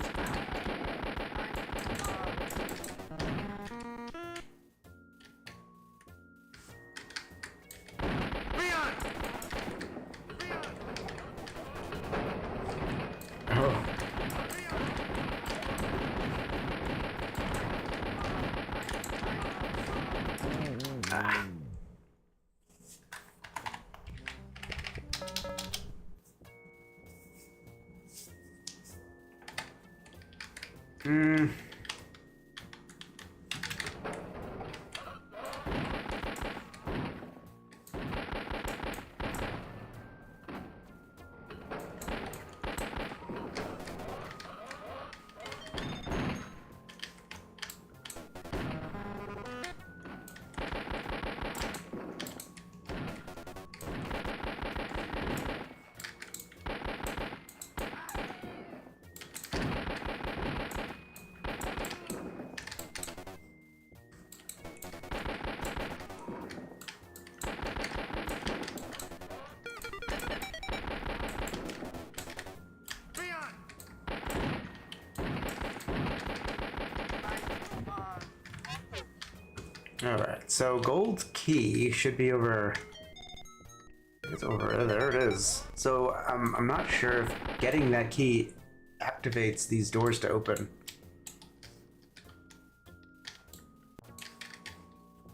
Speaker 1: Oh. Ah. Alright, so gold key should be over... It's over there, it is. So I'm not sure if getting that key activates these doors to open.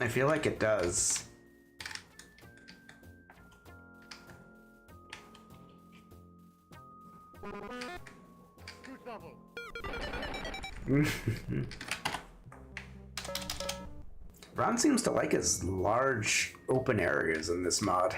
Speaker 1: I feel like it does. Ron seems to like his large open areas in this mod.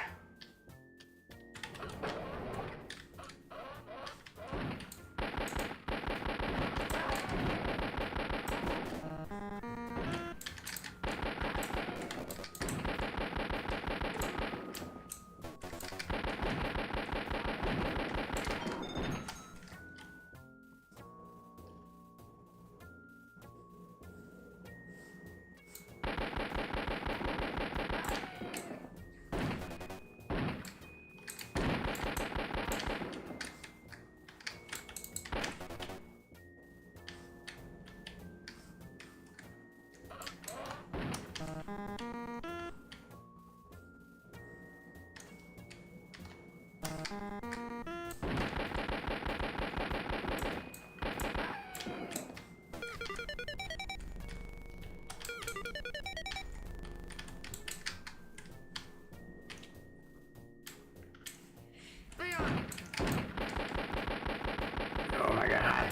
Speaker 1: Oh my god.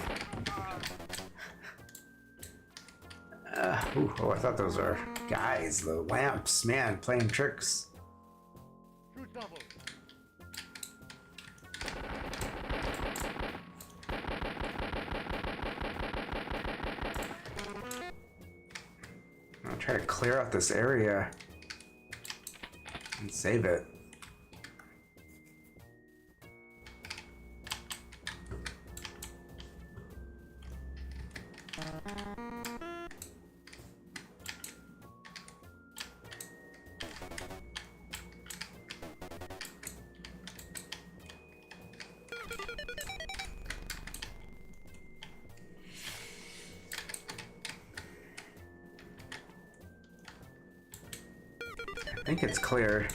Speaker 1: Oh, I thought those were guys. The lamps, man, playing tricks. I'll try to clear out this area and save it. I think it's clear.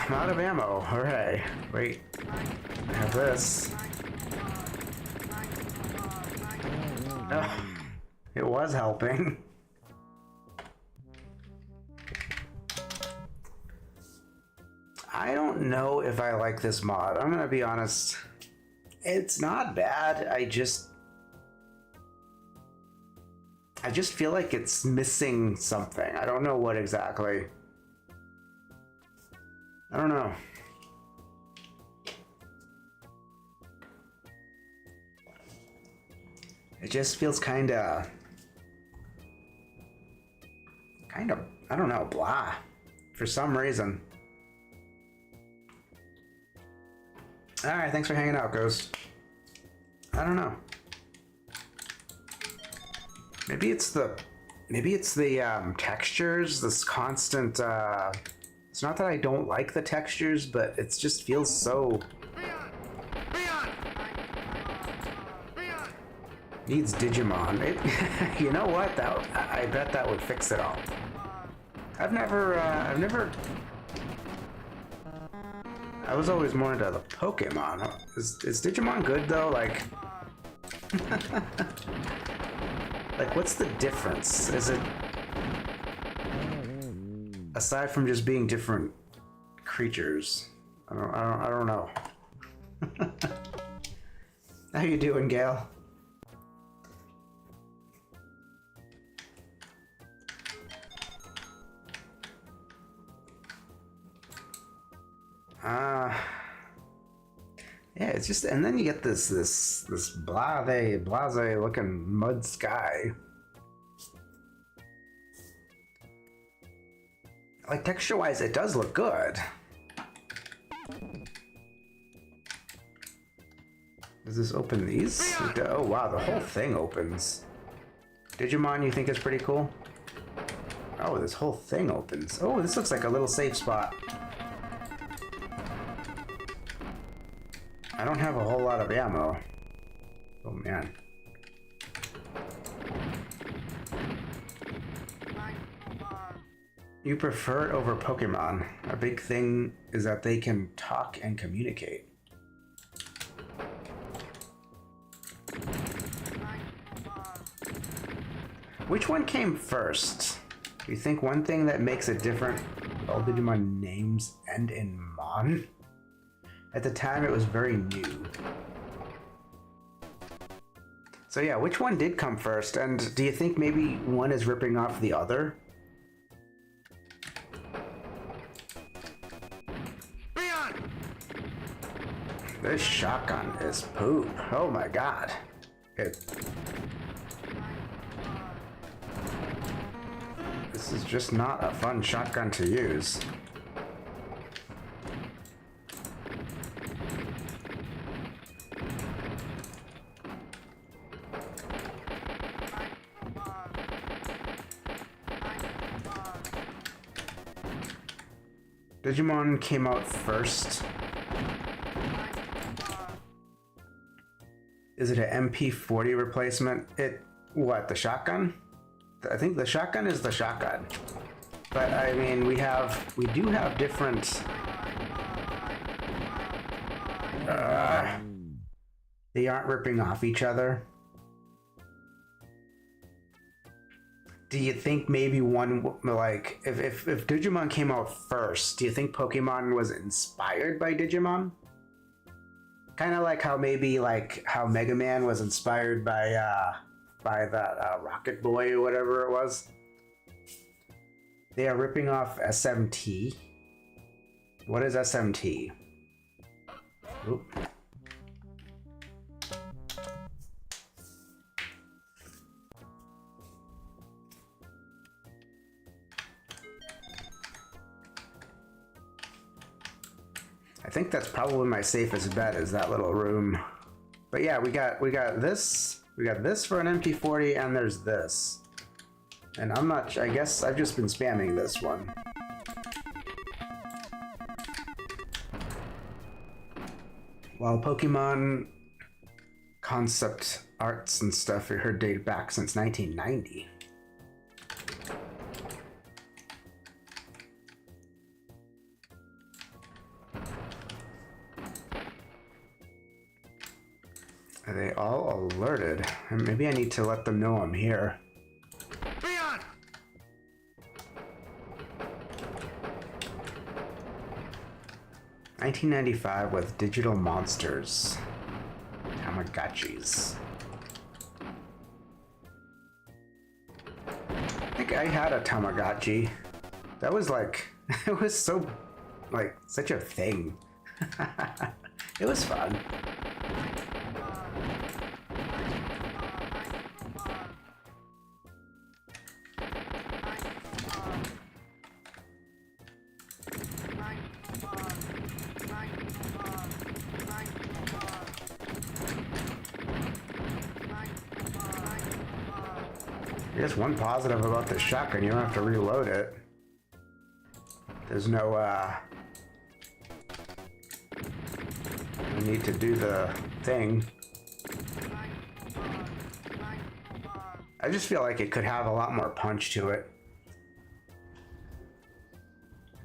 Speaker 1: I'm out of ammo. Hooray. Wait. I have this. Oh, it was helping. I don't know if I like this mod. I'm gonna be honest. It's not bad. I just feel like it's missing something. I don't know what exactly. I don't know. It just feels kind of, I don't know, blah, for some reason. All right, thanks for hanging out, Ghost. I don't know. Maybe it's the textures, this constant, it's not that I don't like the textures, but it just feels so... Needs Digimon. You know what? I bet that would fix it all. I've never... I was always more into the Pokemon. Is Digimon good though? Like... like, what's the difference? Is it... aside from just being different creatures? I don't know. How you doing, Gail? Yeah, it's just, and then you get this blase looking mud sky. Like, texture-wise, it does look good. Does this open these? Oh wow, the whole thing opens. Digimon, you think is pretty cool? Oh, this whole thing opens. Oh, this looks like a little safe spot. I don't have a whole lot of ammo. Oh man. You prefer it over Pokemon. A big thing is that they can talk and communicate. Which one came first? Do you think one thing that makes it different? All Digimon names end in Mon? At the time, it was very new. So yeah, which one did come first? And do you think maybe one is ripping off the other? This shotgun is poop. Oh my god. This is just not a fun shotgun to use. Digimon came out first. Is it an MP40 replacement? What, the shotgun? I think the shotgun is the shotgun. But I mean, we do have different... they aren't ripping off each other. Do you think maybe one, like, if Digimon came out first, do you think Pokemon was inspired by Digimon? Kind of like how maybe, like, how Mega Man was inspired by that Rocket Boy or whatever it was. They are ripping off SMT. What is SMT? Oop. I think that's probably my safest bet, is that little room. But yeah, we got this. We got this for an MP40, and there's this. And I'm not, I guess I've just been spamming this one. While Pokemon concept arts and stuff, I heard date back since 1990. And maybe I need to let them know I'm here. 1995 with digital monsters. Tamagotchis. I think I had a Tamagotchi. That was like, it was so, like, such a thing. It was fun. I guess one positive about this shotgun, you don't have to reload it. There's no, you need to do the thing. I just feel like it could have a lot more punch to it.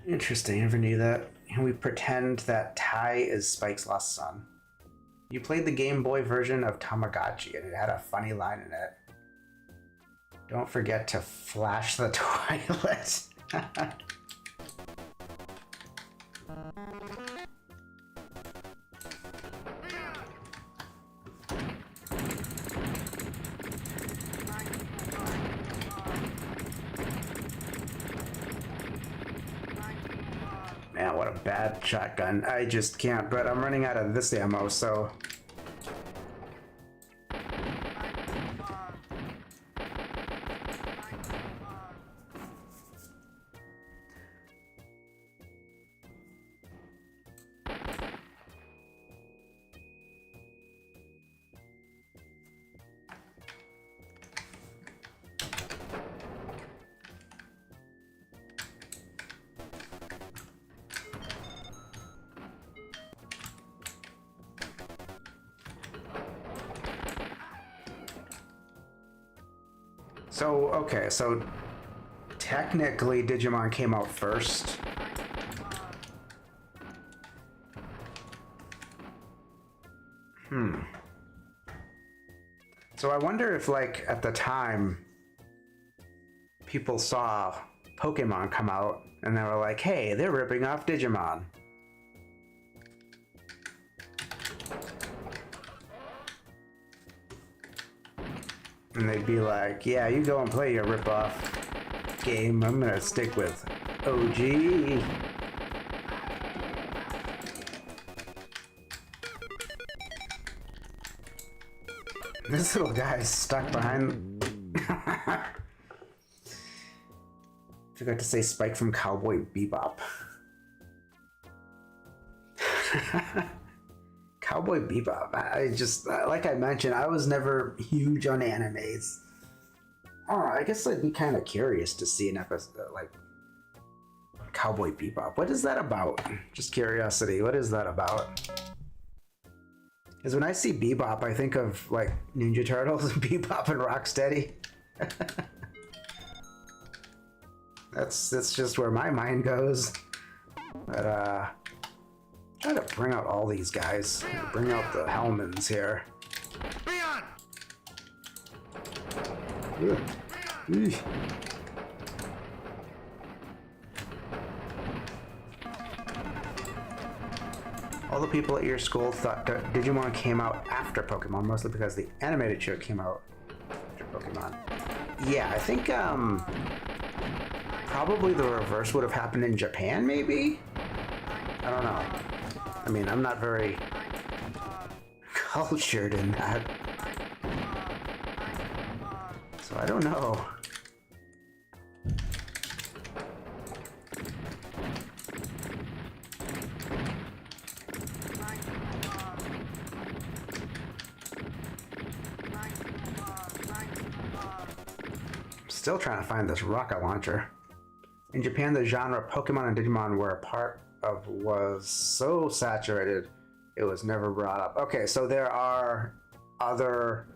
Speaker 1: Interesting, never knew that. And we pretend that Ty is Spike's lost son. You played the Game Boy version of Tamagotchi and it had a funny line in it. Don't forget to flash the toilet. Man, what a bad shotgun. I just can't, but I'm running out of this ammo, so... So, okay, so technically Digimon came out first. So I wonder if, like, at the time, people saw Pokemon come out and they were like, hey, they're ripping off Digimon. And they'd be like, yeah, you go and play your rip-off game. I'm gonna stick with OG. This little guy's stuck behind... Forgot to say Spike from Cowboy Bebop. Cowboy Bebop. I just, like I mentioned, I was never huge on animes. Oh, I guess I'd be kind of curious to see an episode like Cowboy Bebop. What is that about? Just curiosity. What is that about? Because when I see Bebop, I think of like Ninja Turtles, Bebop and Rocksteady. That's just where my mind goes. But try to bring out all these guys. Bring out the Hellmans here. All the people at your school thought Digimon came out after Pokemon, mostly because the animated show came out after Pokemon. Yeah, I think probably the reverse would have happened in Japan, maybe? I don't know. I mean, I'm not very cultured in that. So I don't know. Still trying to find this rocket launcher. In Japan, the genre Pokemon and Digimon were a part of was so saturated it was never brought up. Okay, so there are other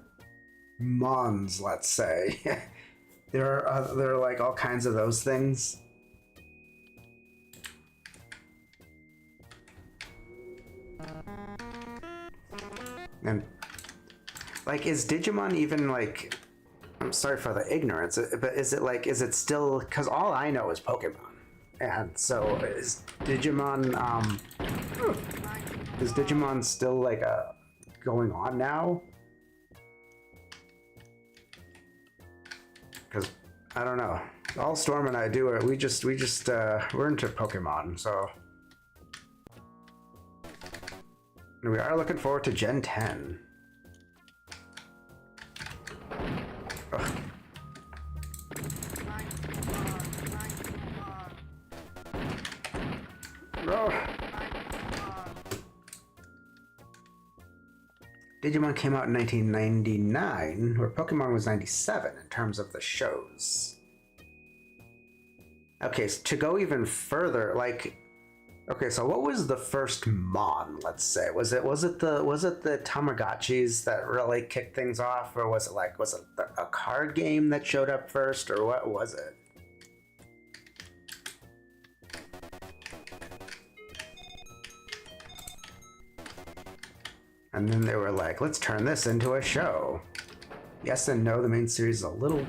Speaker 1: mons, let's say. there are like all kinds of those things. And Like, is Digimon even like? I'm sorry for the ignorance, but is it like? Is it still? Because all I know is Pokemon, and so is Digimon. Is Digimon still like going on now? Because I don't know. All Storm and I do it. We're into Pokemon, so we are looking forward to Gen 10. Ugh. Oh. Digimon came out in 1999, where Pokemon was 97 in terms of the shows. Okay, so to go even further, like, okay, so what was the first Mon? Let's say was it the Tamagotchis that really kicked things off, or was it a card game that showed up first, or what was it? And then they were like, let's turn this into a show. Yes and no, the main series is a little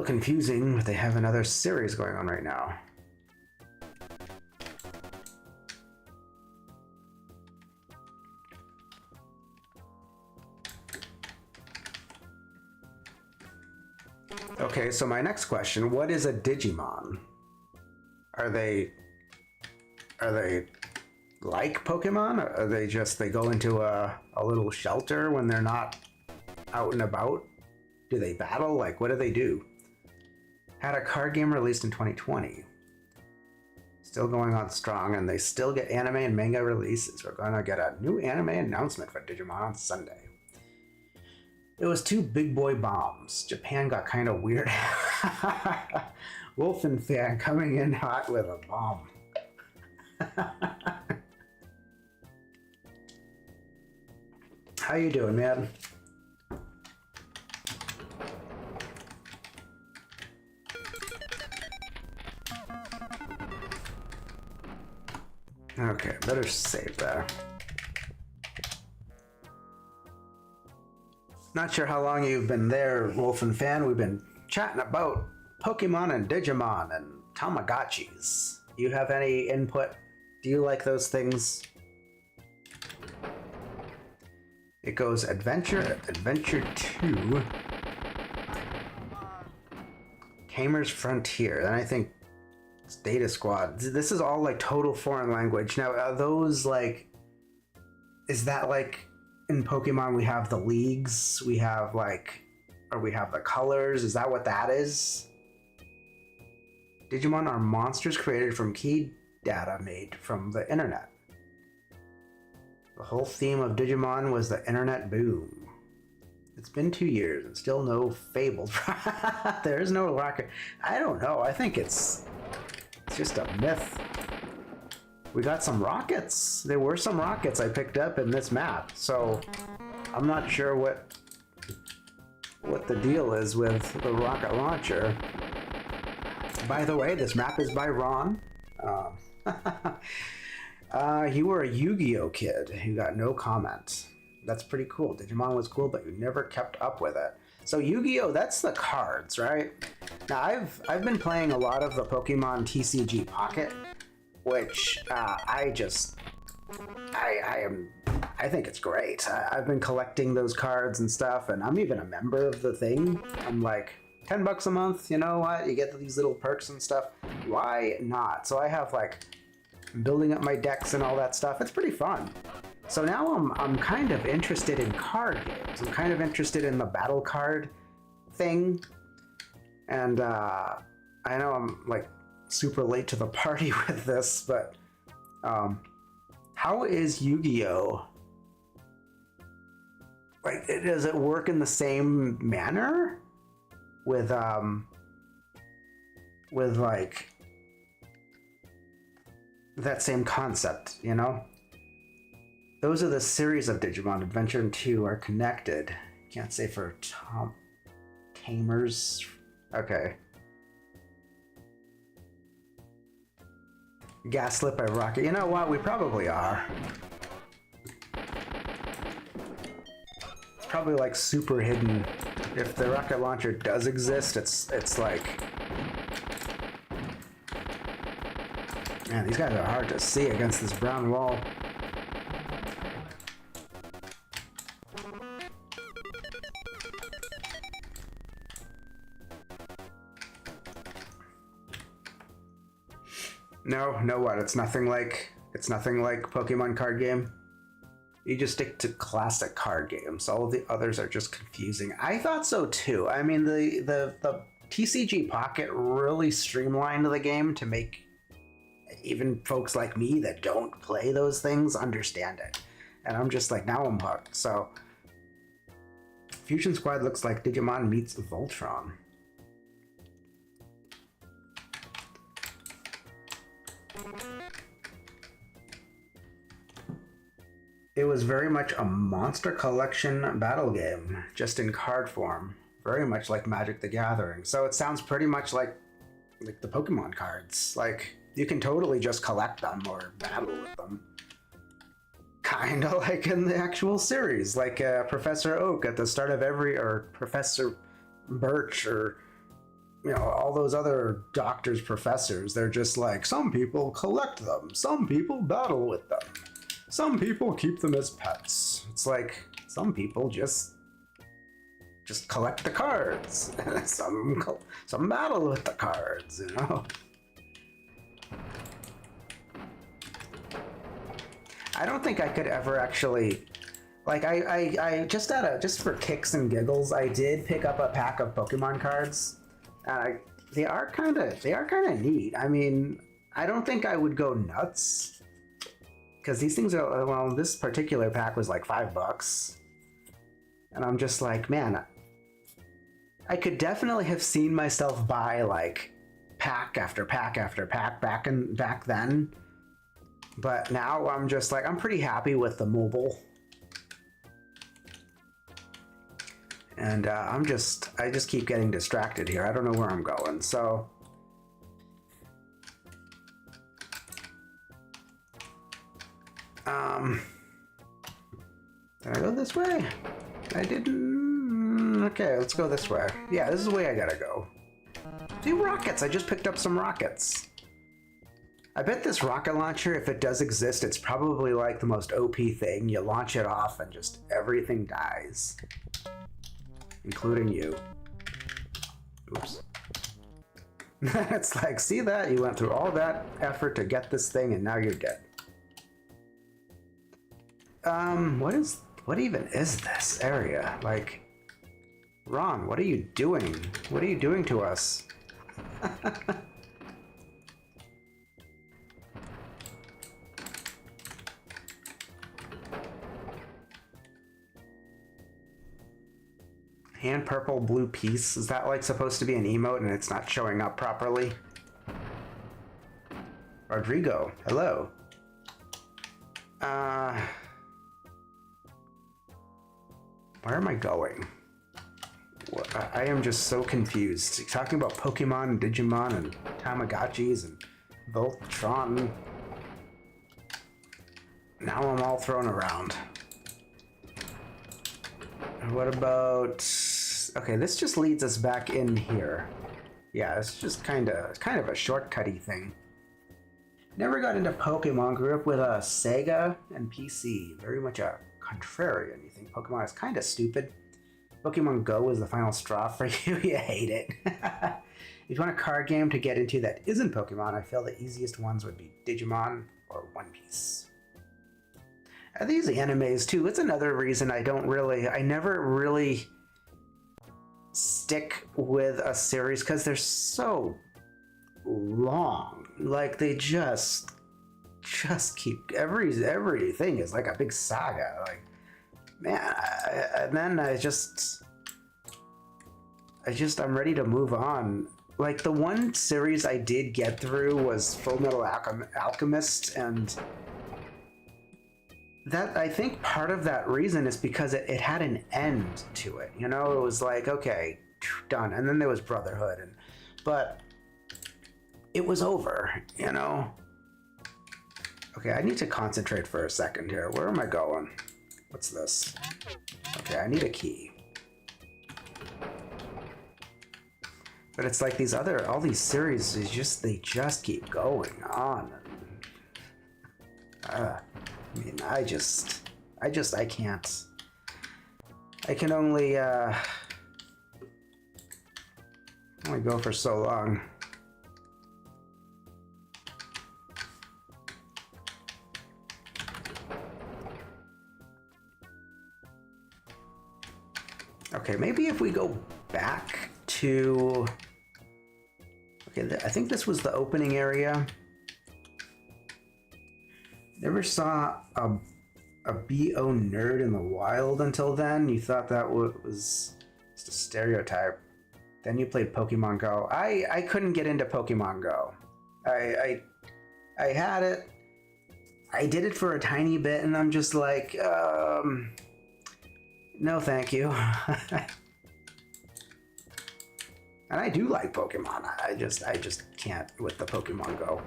Speaker 1: confusing, but they have another series going on right now. Okay, so my next question, what is a Digimon? Are they like Pokemon? Or are they go into a little shelter when they're not out and about? Do they battle? Like, what do they do? Had a card game released in 2020. Still going on strong, and they still get anime and manga releases. We're gonna get a new anime announcement for Digimon on Sunday. It was 2 big boy bombs. Japan got kind of weird. Wolfen fan coming in hot with a bomb. How you doing, man? Okay, better save that. Not sure how long you've been there, Wolfen fan. We've been chatting about Pokemon and Digimon and Tamagotchis. You have any input? Do you like those things? It goes Adventure 2, Tamer's Frontier, then I think it's Data Squad. This is all like total foreign language. Now, are those like, is that like in Pokemon we have the leagues, we have like, or we have the colors? Is that what that is? Digimon are monsters created from key data made from the internet. The whole theme of Digimon was the internet boom. It's been 2 years and still no fabled. There is no rocket. I don't know. I think it's just a myth. We got some rockets. There were some rockets I picked up in this map, so I'm not sure what the deal is with the rocket launcher. By the way, this map is by Ron. You were a Yu-Gi-Oh kid who got no comment. That's pretty cool. Digimon was cool, but you never kept up with it. So Yu-Gi-Oh, that's the cards, right? Now I've been playing a lot of the Pokemon TCG Pocket, which I think it's great. I've been collecting those cards and stuff, and I'm even a member of the thing. I'm like, $10 a month, you know what? You get these little perks and stuff. Why not? So I have like, I'm building up my decks and all that stuff. It's pretty fun. So now I'm kind of interested in card games. I'm kind of interested in the battle card thing. And I know I'm like super late to the party with this, but how is Yu-Gi-Oh? Like, does it work in the same manner with like that same concept, you know? Those are the series of Digimon. Adventure and 2 are connected. Can't say for Tamers. Okay. Gaslit by Rocket. You know what? We probably are. probably like super hidden. If the rocket launcher does exist, it's like, man, these guys are hard to see against this brown wall. No what? It's nothing like Pokemon card game. You just stick to classic card games. All of the others are just confusing. I thought so too. I mean, the TCG Pocket really streamlined the game to make even folks like me that don't play those things understand it. And I'm just like, now I'm hooked. So Fusion Squad looks like Digimon meets Voltron. It was very much a monster collection battle game, just in card form. Very much like Magic the Gathering. So it sounds pretty much like the Pokemon cards. Like, you can totally just collect them or battle with them. Kinda like in the actual series, like Professor Oak at the start of every, or Professor Birch, or, you know, all those other doctors, professors. They're just like, some people collect them, some people battle with them. Some people keep them as pets. It's like, some people just collect the cards. some battle with the cards, you know? I don't think I could ever actually, like, I just for kicks and giggles, I did pick up a pack of Pokemon cards. They are kind of neat. I mean, I don't think I would go nuts. Because these things are, well, this particular pack was like $5. And I'm just like, man, I could definitely have seen myself buy like pack after pack after pack back then. But now I'm just like, I'm pretty happy with the mobile. And I just keep getting distracted here. I don't know where I'm going, so. Did I go this way? I didn't. Okay, let's go this way. Yeah, this is the way I gotta go. See, rockets! I just picked up some rockets. I bet this rocket launcher, if it does exist, it's probably like the most OP thing. You launch it off and just everything dies. Including you. Oops. It's like, see that? You went through all that effort to get this thing and now you're dead. What even is this area? Like, Ron, what are you doing? What are you doing to us? Hand purple blue piece. Is that like supposed to be an emote and it's not showing up properly? Rodrigo, hello. Where am I going? I am just so confused. Talking about Pokemon and Digimon and Tamagotchis and Voltron. Now I'm all thrown around. What about... Okay, this just leads us back in here. Yeah, it's just kind of a shortcutty thing. Never got into Pokemon. Grew up with a Sega and PC. Very much a contrarian. You think Pokemon is kind of stupid. Pokemon Go is the final straw for you. You hate it. If you want a card game to get into that isn't Pokemon, I feel the easiest ones would be Digimon or One Piece. These animes too. It's another reason I never really stick with a series because they're so long. Like they just keep everything is like a big saga. Like, man, and then I'm ready to move on. Like the one series I did get through was Full Metal Alchemist, and that, I think part of that reason is because it had an end to it. You know, it was like, okay, done. And then there was Brotherhood, but it was over, you know? Okay, I need to concentrate for a second here. Where am I going? What's this? Okay, I need a key. But it's like these all these series they just keep going on. I mean, I can't. I can only go for so long. Okay, maybe if we go back to... Okay, I think this was the opening area. Never saw a BO nerd in the wild until then. You thought that was just a stereotype. Then you played Pokemon Go. I couldn't get into Pokemon Go. I had it. I did it for a tiny bit, and I'm just like, no, thank you. And I do like Pokemon. I just can't with the Pokemon Go.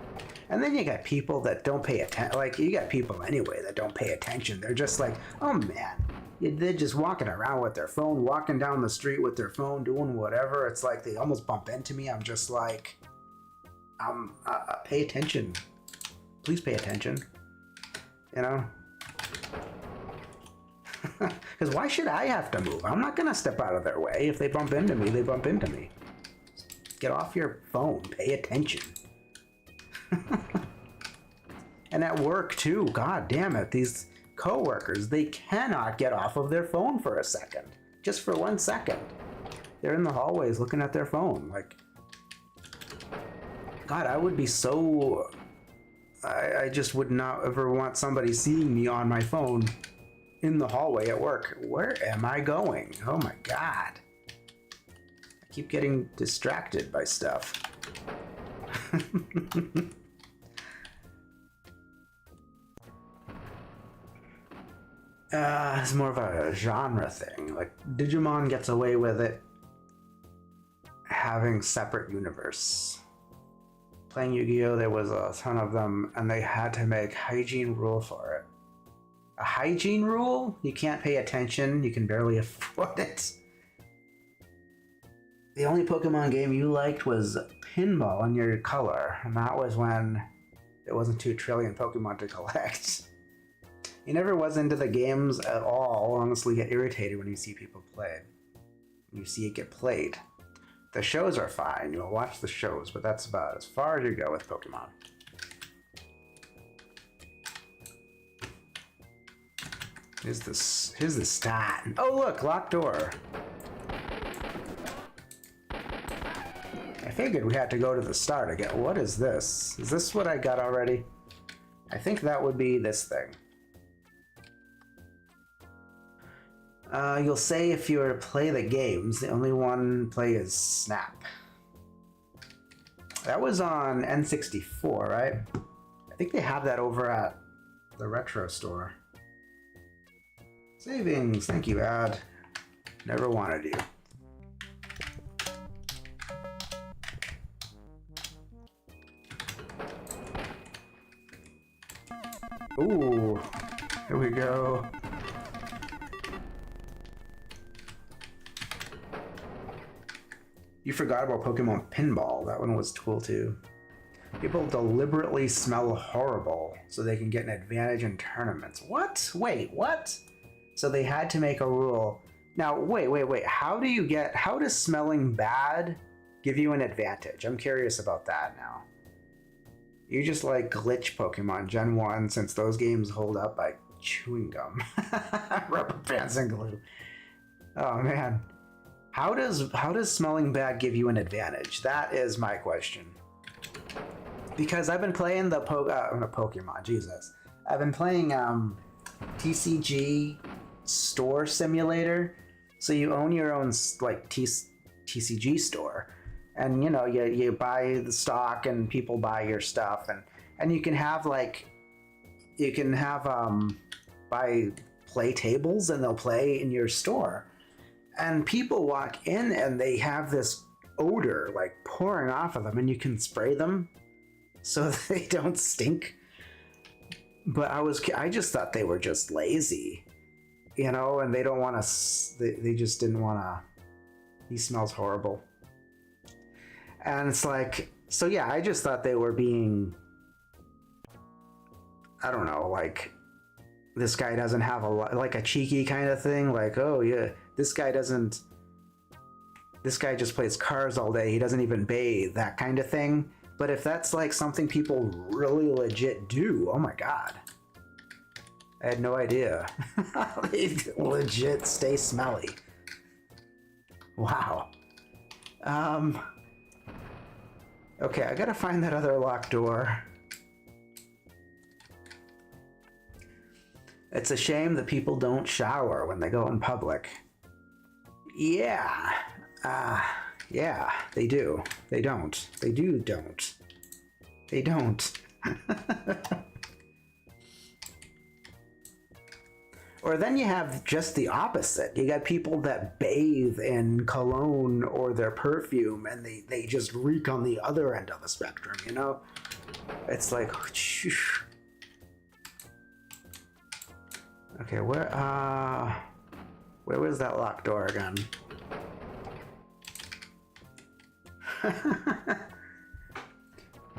Speaker 1: And then you got people that don't pay attention. Like, you got people anyway that don't pay attention. They're just like, oh man, they're just walking around with their phone, walking down the street with their phone, doing whatever. It's like they almost bump into me. I'm just like, pay attention. Please pay attention. You know? Because why should I have to move? I'm not going to step out of their way. If they bump into me, they bump into me. Get off your phone. Pay attention. And at work, too. God damn it. These coworkers, they cannot get off of their phone for a second. Just for 1 second. They're in the hallways looking at their phone. Like, God, I would be so... I just would not ever want somebody seeing me on my phone in the hallway at work. Where am I going? Oh my God. I keep getting distracted by stuff. It's more of a genre thing. Like, Digimon gets away with it having separate universe. Playing Yu-Gi-Oh! There was a ton of them, and they had to make hygiene rule for it. A hygiene rule? You can't pay attention, you can barely afford it. The only Pokemon game you liked was Pinball in your color, and that was when there wasn't 2 trillion Pokemon to collect. You never was into the games at all. Honestly, get irritated when you see people play. When you see it get played. The shows are fine, you'll watch the shows, but that's about as far as you go with Pokemon. Here's the stat. Oh look, locked door. I figured we had to go to the start again. What is this? Is this what I got already? I think that would be this thing. You'll say if you were to play the games, the only one play is Snap. That was on N64, right? I think they have that over at the Retro store. Savings, thank you, ad. Never wanted you. Ooh, here we go. You forgot about Pokemon Pinball. That one was cool too. People deliberately smell horrible so they can get an advantage in tournaments. What? Wait, what? So they had to make a rule. Now, wait. How does smelling bad give you an advantage? I'm curious about that now. You just like glitch Pokemon Gen 1 since those games hold up by chewing gum. Rubber bands and glue. Oh man. How does smelling bad give you an advantage? That is my question. Because I've been playing the Pokemon, Jesus. I've been playing TCG Store Simulator. So you own your own like TCG store. And you know, you buy the stock and people buy your stuff, and you can have buy play tables and they'll play in your store. And people walk in and they have this odor like pouring off of them, and you can spray them so they don't stink. But I just thought they were just lazy. you know, and they don't want to, they just didn't want to, he smells horrible. And it's like, so yeah, I just thought they were being, I don't know, like, this guy doesn't have like a cheeky kind of thing, like, oh yeah, this guy just plays cars all day, he doesn't even bathe, that kind of thing. But if that's like something people really legit do, oh my god. I had no idea. They legit stay smelly. Wow. Okay, I gotta find that other locked door. It's a shame that people don't shower when they go in public. Yeah. Yeah, they do. They don't. They don't. They don't. Or then you have just the opposite. You got people that bathe in cologne or their perfume and they just reek on the other end of the spectrum, you know? It's like, okay, where was that locked door again?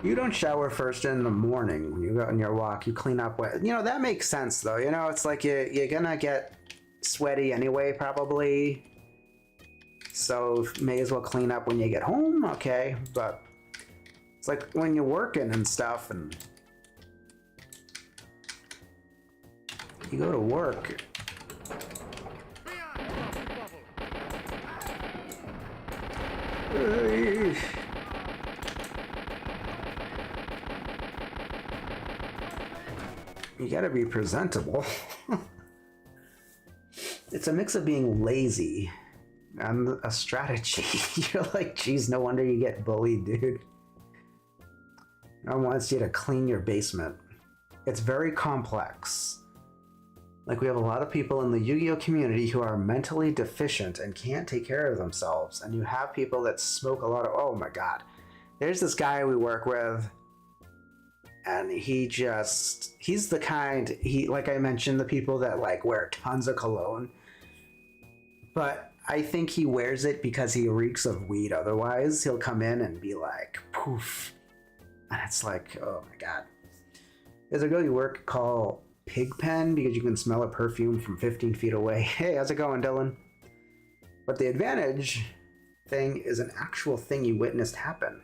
Speaker 1: You don't shower first in the morning when you go on your walk. You clean up wet. You know, that makes sense, though. You know, it's like you're gonna get sweaty anyway, probably. So may as well clean up when you get home, okay? But it's like when you're working and stuff and you go to work. You gotta be presentable. It's a mix of being lazy and a strategy. You're like, geez, no wonder you get bullied, dude. No one wants you to clean your basement. It's very complex. Like, we have a lot of people in the Yu-Gi-Oh community who are mentally deficient and can't take care of themselves. And you have people that smoke a lot of, oh my God. There's this guy we work with, and he's the kind, like I mentioned, the people that like wear tons of cologne. But I think he wears it because he reeks of weed. Otherwise, he'll come in and be like, poof. And it's like, oh my God. There's a girl you work called Pigpen because you can smell a perfume from 15 feet away. Hey, how's it going, Dylan? But the advantage thing is an actual thing you witnessed happen.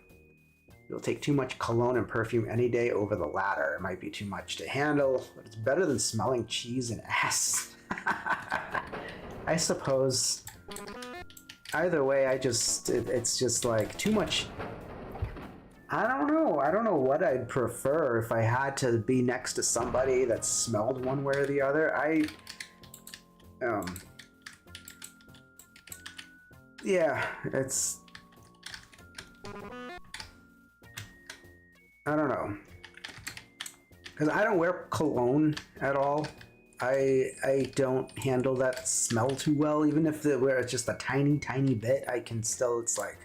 Speaker 1: You'll take too much cologne and perfume any day over the latter. It might be too much to handle, but it's better than smelling cheese and ass. I suppose. Either way, it's just like too much. I don't know what I'd prefer if I had to be next to somebody that smelled one way or the other. Yeah, it's, I don't know, because I don't wear cologne at all. I don't handle that smell too well, even if it's just a tiny bit. I can still, it's like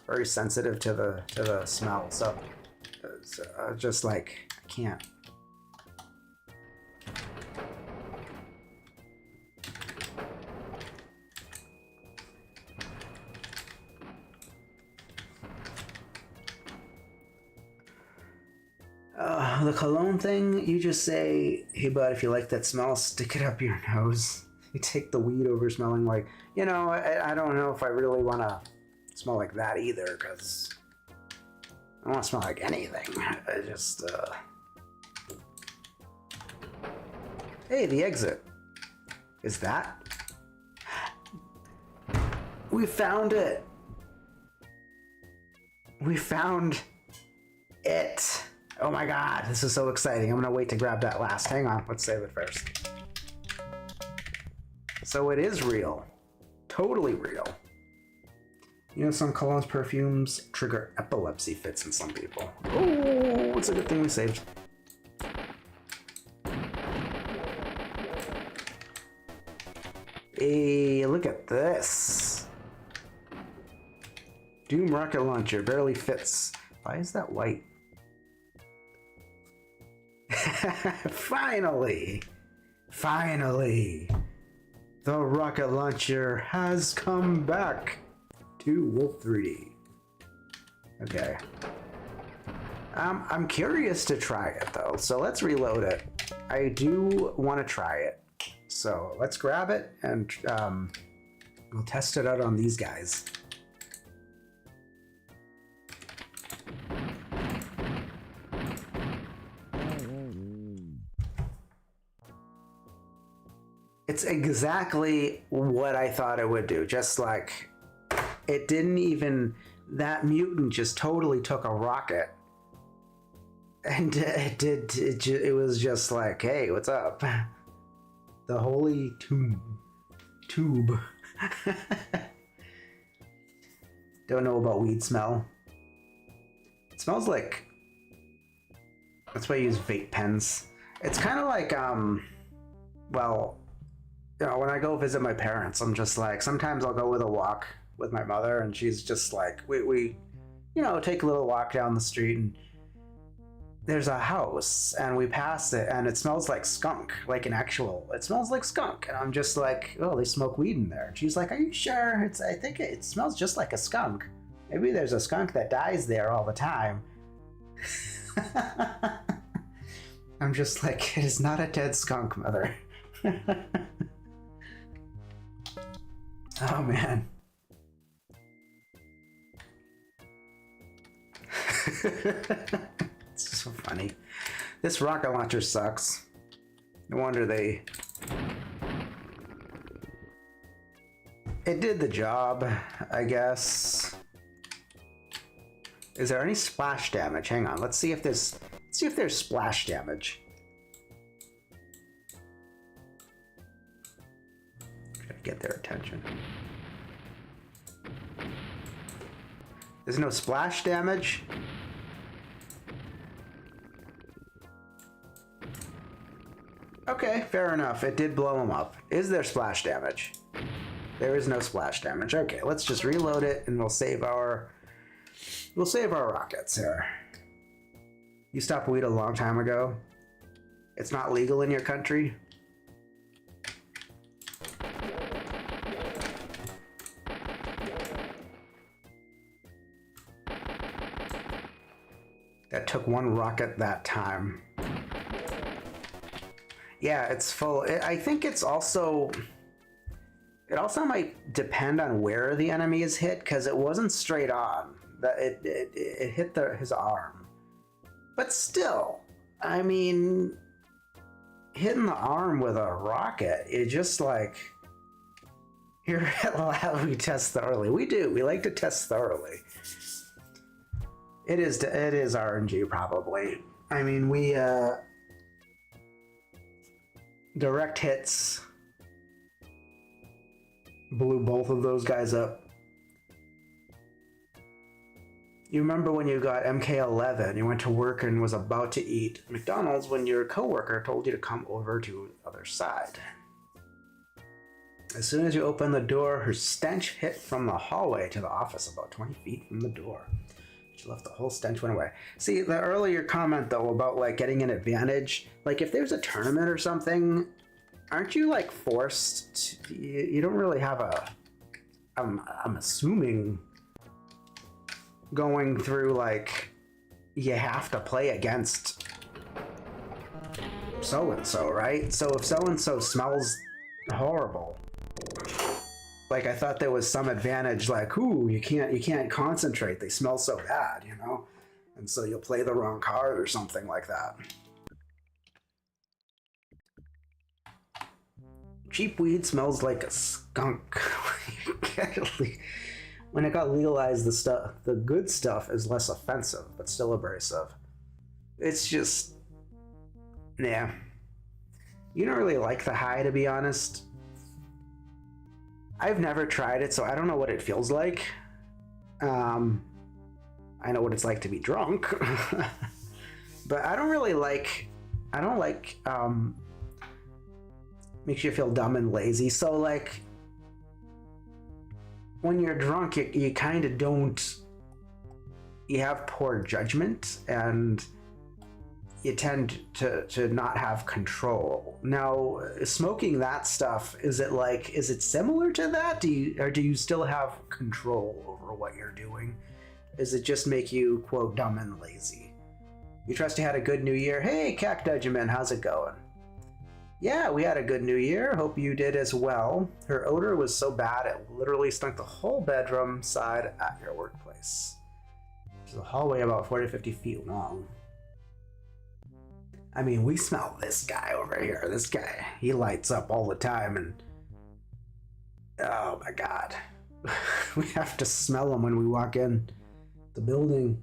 Speaker 1: very sensitive to the smell. So just like I can't. The cologne thing, you just say, hey bud, if you like that smell, stick it up your nose. You take the weed over smelling like, you know, I don't know if I really want to smell like that either, because I don't want to smell like anything. I just, Hey, the exit. Is that? We found it. We found it. Oh my God, this is so exciting. I'm gonna wait to grab that last. Hang on, let's save it first. So it is real. Totally real. You know, some colognes, perfumes trigger epilepsy fits in some people. Oh, it's a good thing we saved. Hey, look at this. Doom rocket launcher barely fits. Why is that white? Finally! Finally! The rocket launcher has come back to Wolf 3D. Okay. I'm curious to try it though, so let's reload it. I do want to try it. So let's grab it and we'll test it out on these guys. It's exactly what I thought it would do. Just like it didn't even, that mutant just totally took a rocket. And it was just like, hey, what's up? The holy tube. Don't know about weed smell. It smells like, that's why I use vape pens. It's kind of like, well, you know, when I go visit my parents, I'm just like, sometimes I'll go with a walk with my mother and she's just like, we you know, take a little walk down the street and there's a house and we pass it and it smells like skunk, like an actual, it smells like skunk. And I'm just like, oh, they smoke weed in there. And she's like, are you sure? I think it smells just like a skunk. Maybe there's a skunk that dies there all the time. I'm just like, it is not a dead skunk, mother. Oh man. It's so funny. This rocket launcher sucks. No wonder they... It did the job, I guess. Is there any splash damage? Hang on, let's see if there's splash damage. Try to get their attention. There's no splash damage. Okay, fair enough. It did blow him up. Is there splash damage? There is no splash damage. Okay, let's just reload it and we'll save our rockets here. You stopped weed a long time ago. It's not legal in your country. That took one rocket that time. Yeah, it's full. I think it's also... It also might depend on where the enemy is hit, because it wasn't straight on. It hit his arm. But still, I mean, hitting the arm with a rocket, it just like... Here at Lab, we test thoroughly. We do. We like to test thoroughly. It is RNG, probably. I mean, we... direct hits blew both of those guys up. You remember when you got MK11, you went to work and was about to eat McDonald's when your coworker told you to come over to the other side. As soon as you opened the door, her stench hit from the hallway to the office about 20 feet from the door. She left, the whole stench went away. See, the earlier comment though about like getting an advantage, like if there's a tournament or something, aren't you like forced to, you don't really have a, I'm assuming going through like, you have to play against so-and-so, right? So if so-and-so smells horrible, like I thought there was some advantage, like, ooh, you can't concentrate, they smell so bad, you know? And so you'll play the wrong card or something like that. Cheap weed smells like a skunk. When it got legalized, the good stuff is less offensive, but still abrasive. It's just, yeah. You don't really like the high, to be honest. I've never tried it, so I don't know what it feels like. I know what it's like to be drunk, but I don't really like, makes you feel dumb and lazy. So like, when you're drunk, you kind of don't, you have poor judgment and you tend to not have control. Now, smoking that stuff, is it similar to that? Do you still have control over what you're doing? Does it just make you, quote, dumb and lazy? You trust you had a good new year? Hey, Cactujiman, how's it going? Yeah, we had a good new year. Hope you did as well. Her odor was so bad it literally stunk the whole bedroom side at your workplace. There's a hallway about 40 to 50 feet long. I mean, we smell this guy over here. This guy, he lights up all the time, and oh my god. We have to smell him when we walk in the building.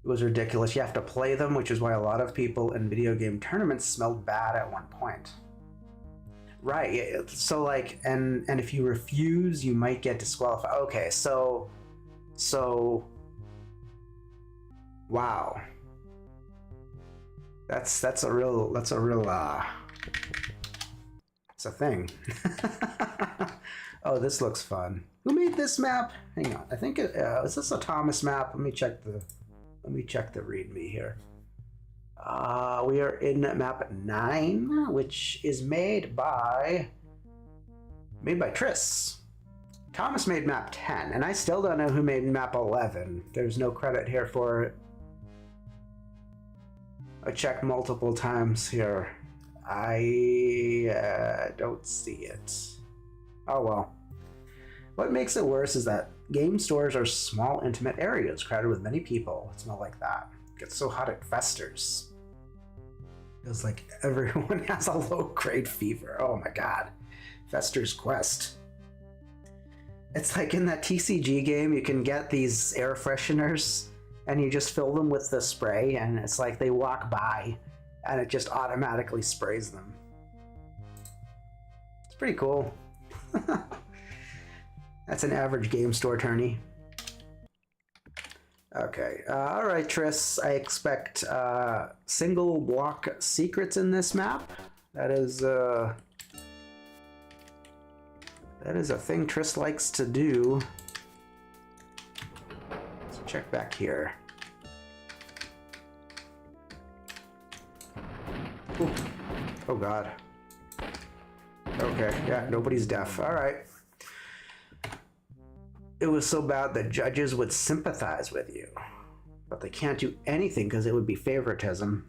Speaker 1: It was ridiculous. You have to play them, which is why a lot of people in video game tournaments smelled bad at one point. Right. So like, and if you refuse, you might get disqualified. Okay, so wow. That's a real it's a thing. Oh, this looks fun. Who made this map? Hang on. I think is this a Thomas map? Let me check the README here. We are in map 9, which is made by Triss. Thomas made map 10, and I still don't know who made map 11. There's no credit here for it. I checked multiple times here. I don't see it. Oh well. What makes it worse is that game stores are small, intimate areas crowded with many people. It smells like that. It gets so hot it festers. Feels like everyone has a low-grade fever. Oh my god. Fester's Quest. It's like in that TCG game, you can get these air fresheners and you just fill them with the spray, and it's like they walk by and it just automatically sprays them. It's pretty cool. That's an average game store tourney. Okay, all right, Triss. I expect single block secrets in this map. That is a thing Triss likes to do. Let's check back here. Ooh. Oh God. Okay, yeah, nobody's deaf. All right. It was so bad that judges would sympathize with you, but they can't do anything because it would be favoritism.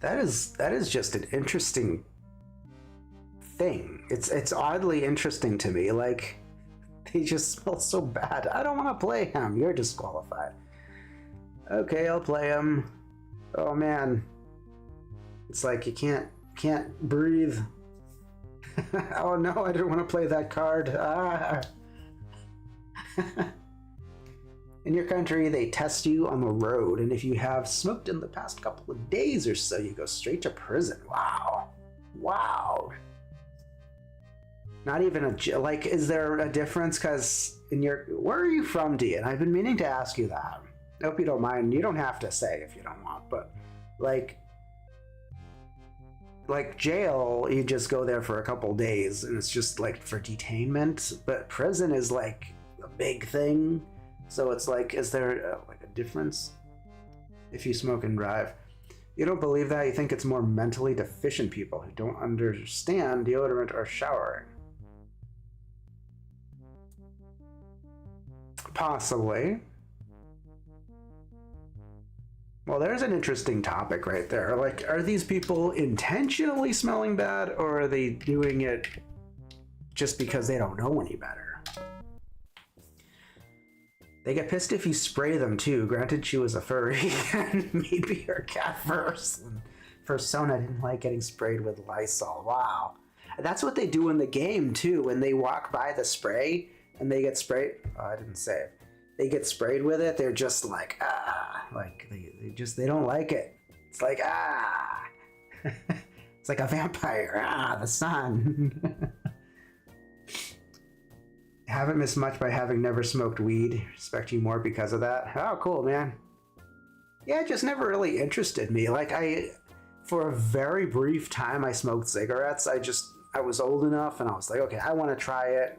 Speaker 1: That is just an interesting thing. It's oddly interesting to me. Like, they just smell so bad. I don't want to play him. You're disqualified. Okay, I'll play him. Oh man, it's like you can't breathe. Oh no, I didn't want to play that card. Ah. In your country, they test you on the road, and if you have smoked in the past couple of days or so, you go straight to prison. Wow. Wow. Not even like, is there a difference? Because where are you from, Dean? I've been meaning to ask you that. I hope you don't mind. You don't have to say if you don't want, but like jail, you just go there for a couple days and it's just like for detainment, but prison is like a big thing. So it's like, is there like a difference if you smoke and drive? You don't believe that? You think it's more mentally deficient people who don't understand deodorant or showering? Possibly. Well, there's an interesting topic right there. Like, are these people intentionally smelling bad, or are they doing it just because they don't know any better? They get pissed if you spray them too. Granted, she was a furry, and maybe her cat Persona didn't like getting sprayed with Lysol. Wow. That's what they do in the game too. When they walk by the spray and they get sprayed. Oh, I didn't save. They get sprayed with it, they're just like, ah, like they don't like it. It's like, ah. It's like a vampire. Ah, the sun. Haven't missed much by having never smoked weed. Respect you more because of that. Oh, cool, man. Yeah, it just never really interested me. Like, for a very brief time, I smoked cigarettes. I was old enough and I was like, okay, I want to try it.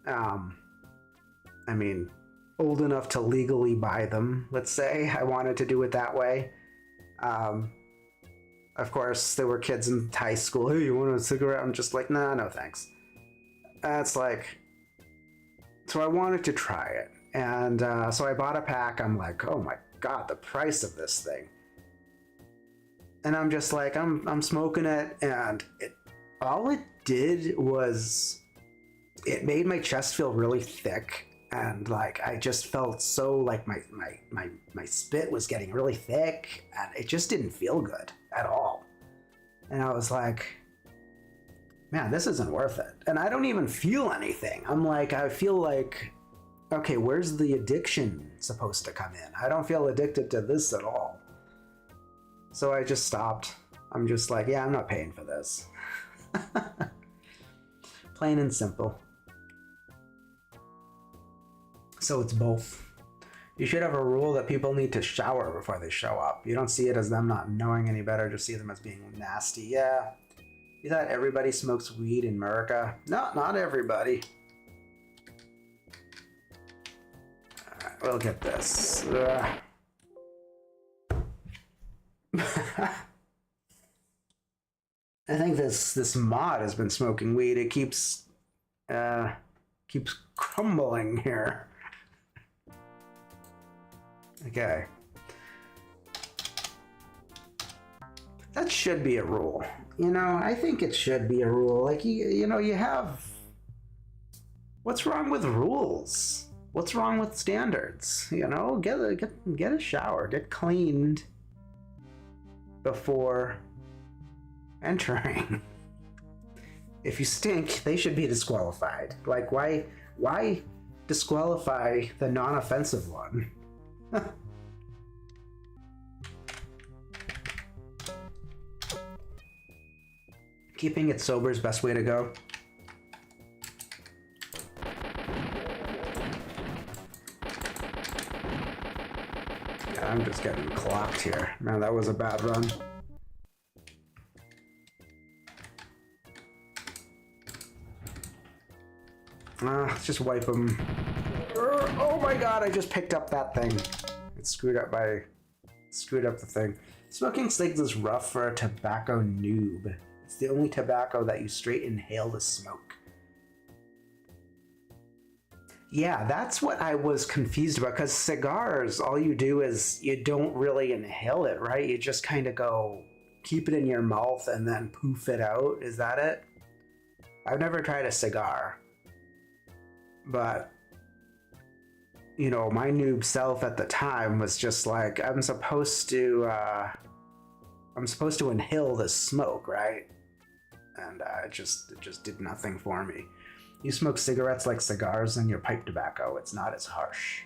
Speaker 1: I mean, old enough to legally buy them, let's say. I wanted to do it that way. Of course, there were kids in high school. Hey, you want a cigarette? I'm just like, nah, no thanks. It's like, so I wanted to try it. And so I bought a pack. I'm like, oh my God, the price of this thing. And I'm just like, I'm smoking it. And all it did was, it made my chest feel really thick. And like, I just felt so like my spit was getting really thick. And it just didn't feel good at all. And I was like, man, this isn't worth it. And I don't even feel anything. I'm like, I feel like, okay, where's the addiction supposed to come in? I don't feel addicted to this at all. So I just stopped. I'm just like, yeah, I'm not paying for this. Plain and simple. So it's both. You should have a rule that people need to shower before they show up. You don't see it as them not knowing any better, just see them as being nasty. Yeah. You thought everybody smokes weed in America? No, not everybody. Alright, we'll get this. I think this mod has been smoking weed. It keeps crumbling here. Okay. That should be a rule. You know, I think it should be a rule. Like, you know, you have... What's wrong with rules? What's wrong with standards? You know, get a shower, get cleaned before entering. If you stink, they should be disqualified. Like, why disqualify the non-offensive one? Keeping it sober is best way to go. Yeah, I'm just getting clocked here. Man, that was a bad run. Let's just wipe them. Oh my God, I just picked up that thing. It screwed up the thing. Smoking cigs is rough for a tobacco noob. It's the only tobacco that you straight inhale to smoke. Yeah, that's what I was confused about, because cigars, all you do is you don't really inhale it, right? You just kind of go, keep it in your mouth and then poof it out. Is that it? I've never tried a cigar, but you know, my noob self at the time was just like, I'm supposed to inhale the smoke, right? And it just did nothing for me. You smoke cigarettes like cigars and your pipe tobacco. It's not as harsh.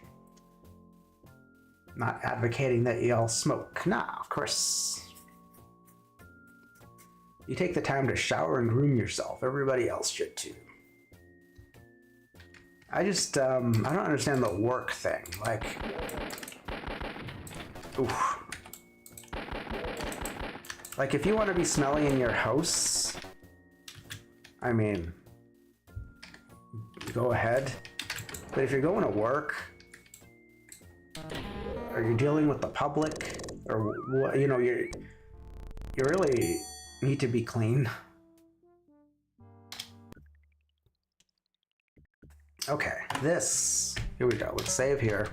Speaker 1: Not advocating that you all smoke. Nah, of course. You take the time to shower and groom yourself. Everybody else should too. I just, I don't understand the work thing. Like, oof. Like, if you want to be smelly in your house, I mean, go ahead. But if you're going to work, or you're dealing with the public, or what, you know, you really need to be clean. Okay, this, here we go, let's save here.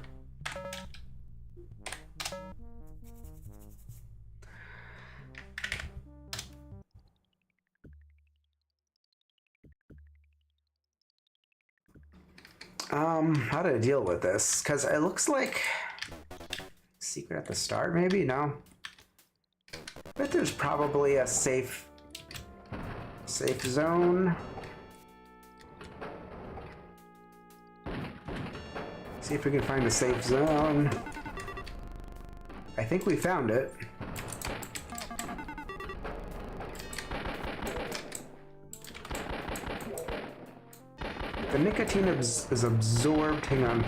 Speaker 1: How to deal with this? Because it looks like secret at the start, maybe? No. But there's probably a safe zone. See if we can find a safe zone. I think we found it. The nicotine is absorbed. Hang on.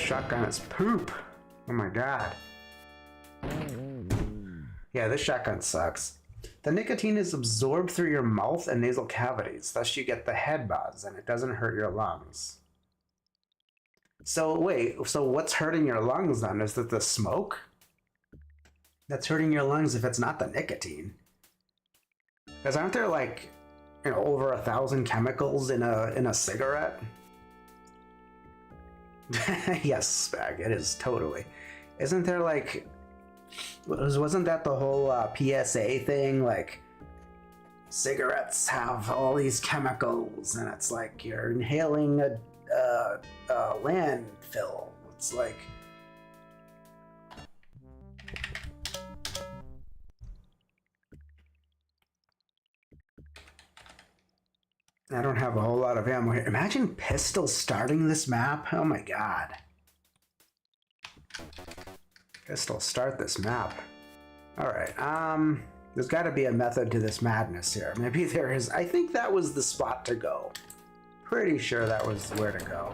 Speaker 1: shotgun is poop. Oh my god. Yeah, this shotgun sucks. The nicotine is absorbed through your mouth and nasal cavities, thus you get the head buzz, and it doesn't hurt your lungs. So wait, so what's hurting your lungs then? Is it the smoke? That's hurting your lungs if it's not the nicotine. Because aren't there like, you know, over 1,000 chemicals in a cigarette? Yes, Spag, it is totally. Isn't there like, wasn't that the whole PSA thing? Like, cigarettes have all these chemicals, and it's like you're inhaling a landfill. It's like, I don't have a whole lot of ammo here. Imagine Pistol starting this map. Oh my god. Pistol, start this map. Alright, there's got to be a method to this madness here. Maybe there is. I think that was the spot to go. Pretty sure that was where to go.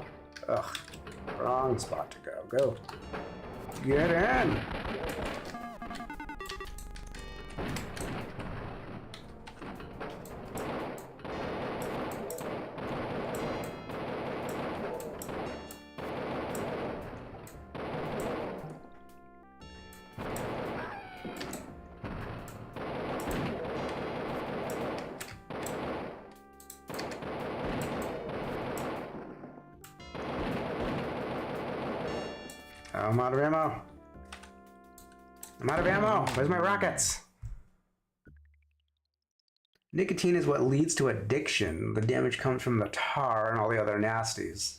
Speaker 1: Ugh, wrong spot to go. Go. Get in! I'm out of ammo. I'm out of ammo. Where's my rockets? Nicotine is what leads to addiction. The damage comes from the tar and all the other nasties.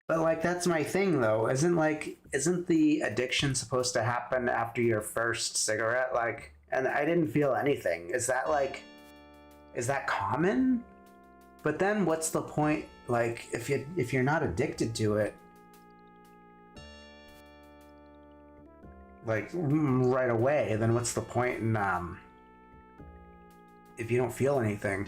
Speaker 1: But like, that's my thing though. Isn't the addiction supposed to happen after your first cigarette? Like, and I didn't feel anything. Is that common? But then what's the point? Like, if you're not addicted to it, like right away, then what's the point in if you don't feel anything?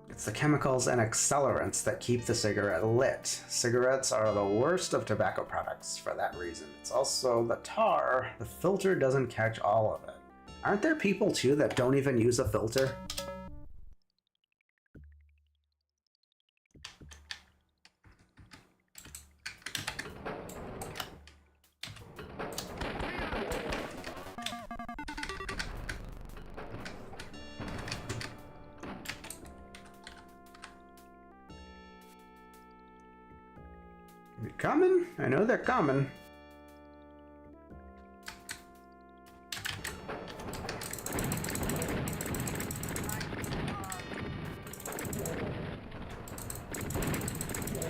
Speaker 1: It's the chemicals and accelerants that keep the cigarette lit. Cigarettes are the worst of tobacco products for that reason. It's also the tar. The filter doesn't catch all of it. Aren't there people too that don't even use a filter? They're coming? I know they're coming.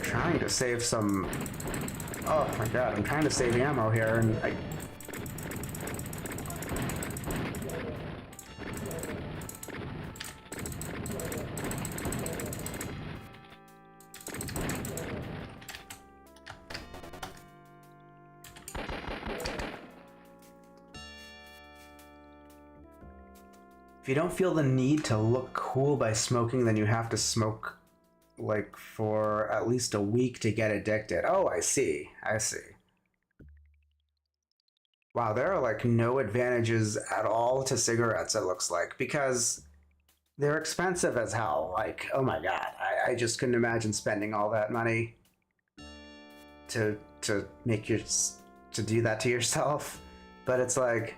Speaker 1: Trying to save some... Oh my god, I'm trying to save ammo here and I... If you don't feel the need to look cool by smoking, then you have to smoke like for at least a week to get addicted. Oh, I see. I see. Wow, there are like no advantages at all to cigarettes, it looks like, because they're expensive as hell. Like, oh my god, I just couldn't imagine spending all that money to make your to do that to yourself. But it's like,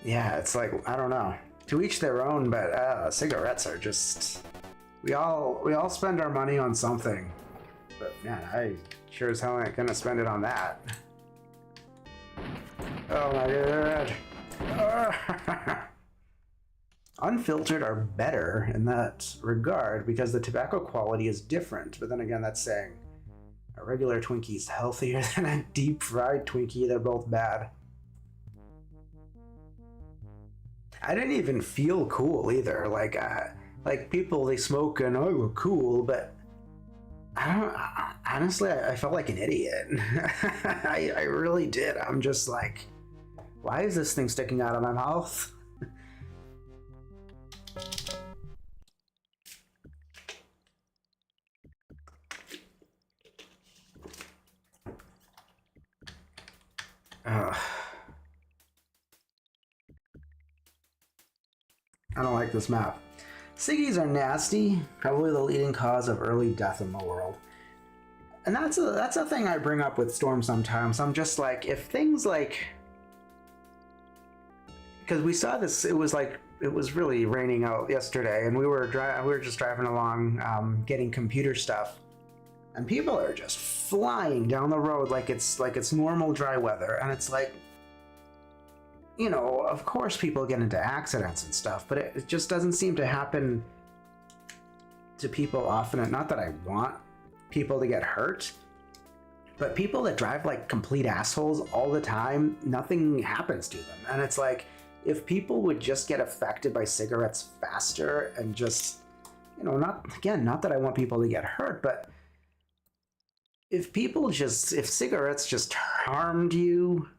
Speaker 1: yeah, it's like, I don't know. To each their own, but cigarettes are just... We all spend our money on something. But man, I sure as hell ain't gonna spend it on that. Oh my god. Unfiltered are better in that regard because the tobacco quality is different. But then again, that's saying a regular Twinkie is healthier than a deep fried Twinkie. They're both bad. I didn't even feel cool either. Like people, they smoke and I look cool, but I don't. Honestly, I felt like an idiot. I really did. I'm just like, why is this thing sticking out of my mouth? I don't like this map. Ciggies are nasty, probably the leading cause of early death in the world. And that's a thing I bring up with Storm sometimes. I'm just like, if things like... Because we saw this, it was really raining out yesterday, and we were just driving along, getting computer stuff, and people are just flying down the road like it's normal dry weather, and it's like, you know, of course people get into accidents and stuff, but it just doesn't seem to happen to people often. And not that I want people to get hurt, but people that drive like complete assholes all the time, nothing happens to them. And it's like, if people would just get affected by cigarettes faster and just, you know, not that I want people to get hurt, but if cigarettes just harmed you,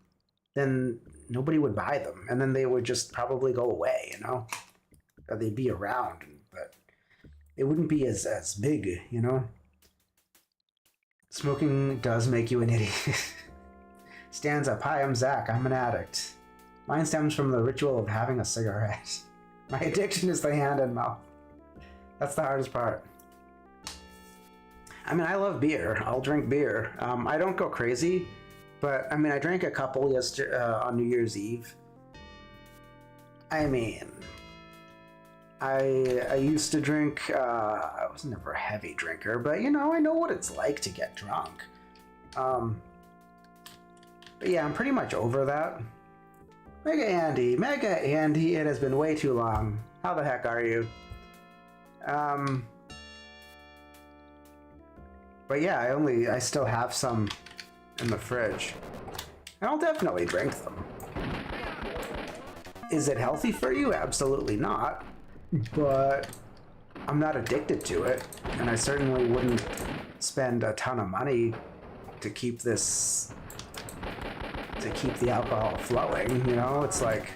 Speaker 1: then nobody would buy them, and then they would just probably go away, you know? Or they'd be around, but it wouldn't be as big, you know? Smoking does make you an idiot. Stands up. Hi, I'm Zach. I'm an addict. Mine stems from the ritual of having a cigarette. My addiction is the hand and mouth. That's the hardest part. I mean, I love beer. I'll drink beer. I don't go crazy, but I mean, I drank a couple yesterday on New Year's Eve. I mean, I used to drink. I was never a heavy drinker, but you know, I know what it's like to get drunk. But yeah, I'm pretty much over that. Mega Andy, it has been way too long. How the heck are you? But yeah, I still have some in the fridge. And I'll definitely drink them. Is it healthy for you? Absolutely not. But I'm not addicted to it, and I certainly wouldn't spend a ton of money to keep the alcohol flowing, you know? It's like,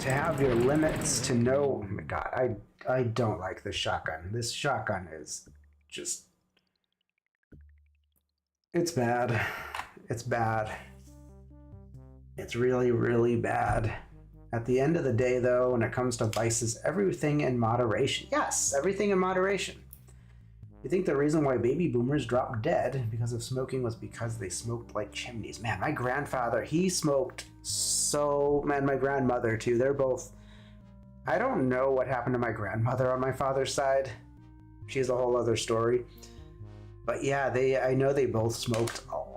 Speaker 1: to have your limits, to know. Oh my god, I don't like this shotgun. This shotgun is just, it's bad. It's bad. It's really, really bad. At the end of the day, though, when it comes to vices, everything in moderation. Yes, everything in moderation. You think the reason why baby boomers dropped dead because of smoking was because they smoked like chimneys? Man, my grandfather, he smoked so... Man, my grandmother, too. They're both... I don't know what happened to my grandmother on my father's side. She's a whole other story. But yeah, I know they both smoked a lot.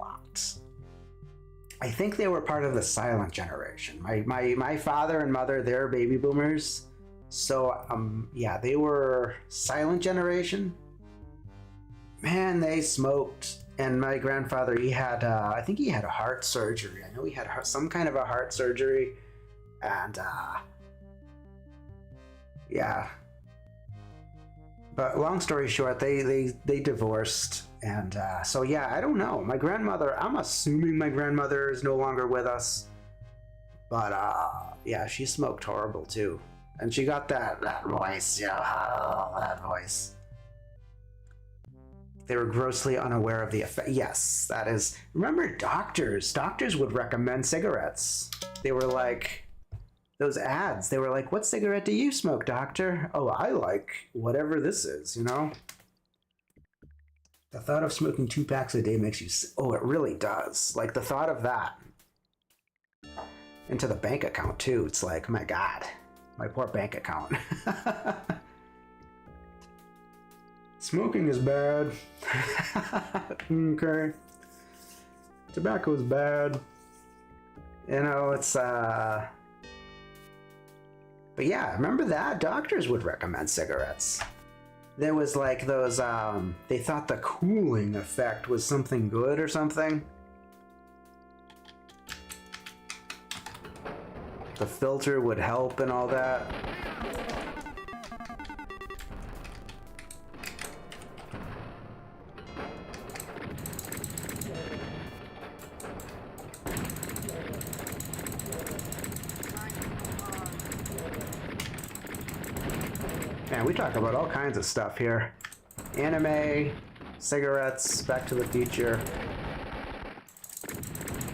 Speaker 1: I think they were part of the silent generation. My father and mother, they're baby boomers. So, yeah, they were silent generation. Man, they smoked. And my grandfather, he had, I think he had a heart surgery. I know he had some kind of a heart surgery. And, yeah. But long story short, they divorced. And so, yeah, I don't know. My grandmother, I'm assuming my grandmother is no longer with us. But, yeah, she smoked horrible, too. And she got that voice, you know, that voice. They were grossly unaware of the effect. Yes, that is. Remember doctors? Doctors would recommend cigarettes. They were like, those ads, they were like, what cigarette do you smoke, doctor? Oh, I like whatever this is, you know? The thought of smoking 2 packs a day makes you... Oh, it really does. Like, the thought of that. Into the bank account, too. It's like, my God, my poor bank account. Smoking is bad. Okay. Tobacco is bad. You know, it's, But yeah, remember that? Doctors would recommend cigarettes. There was like those, they thought the cooling effect was something good or something. The filter would help and all that. Man, we talk about all kinds of stuff here. Anime, cigarettes, Back to the Future.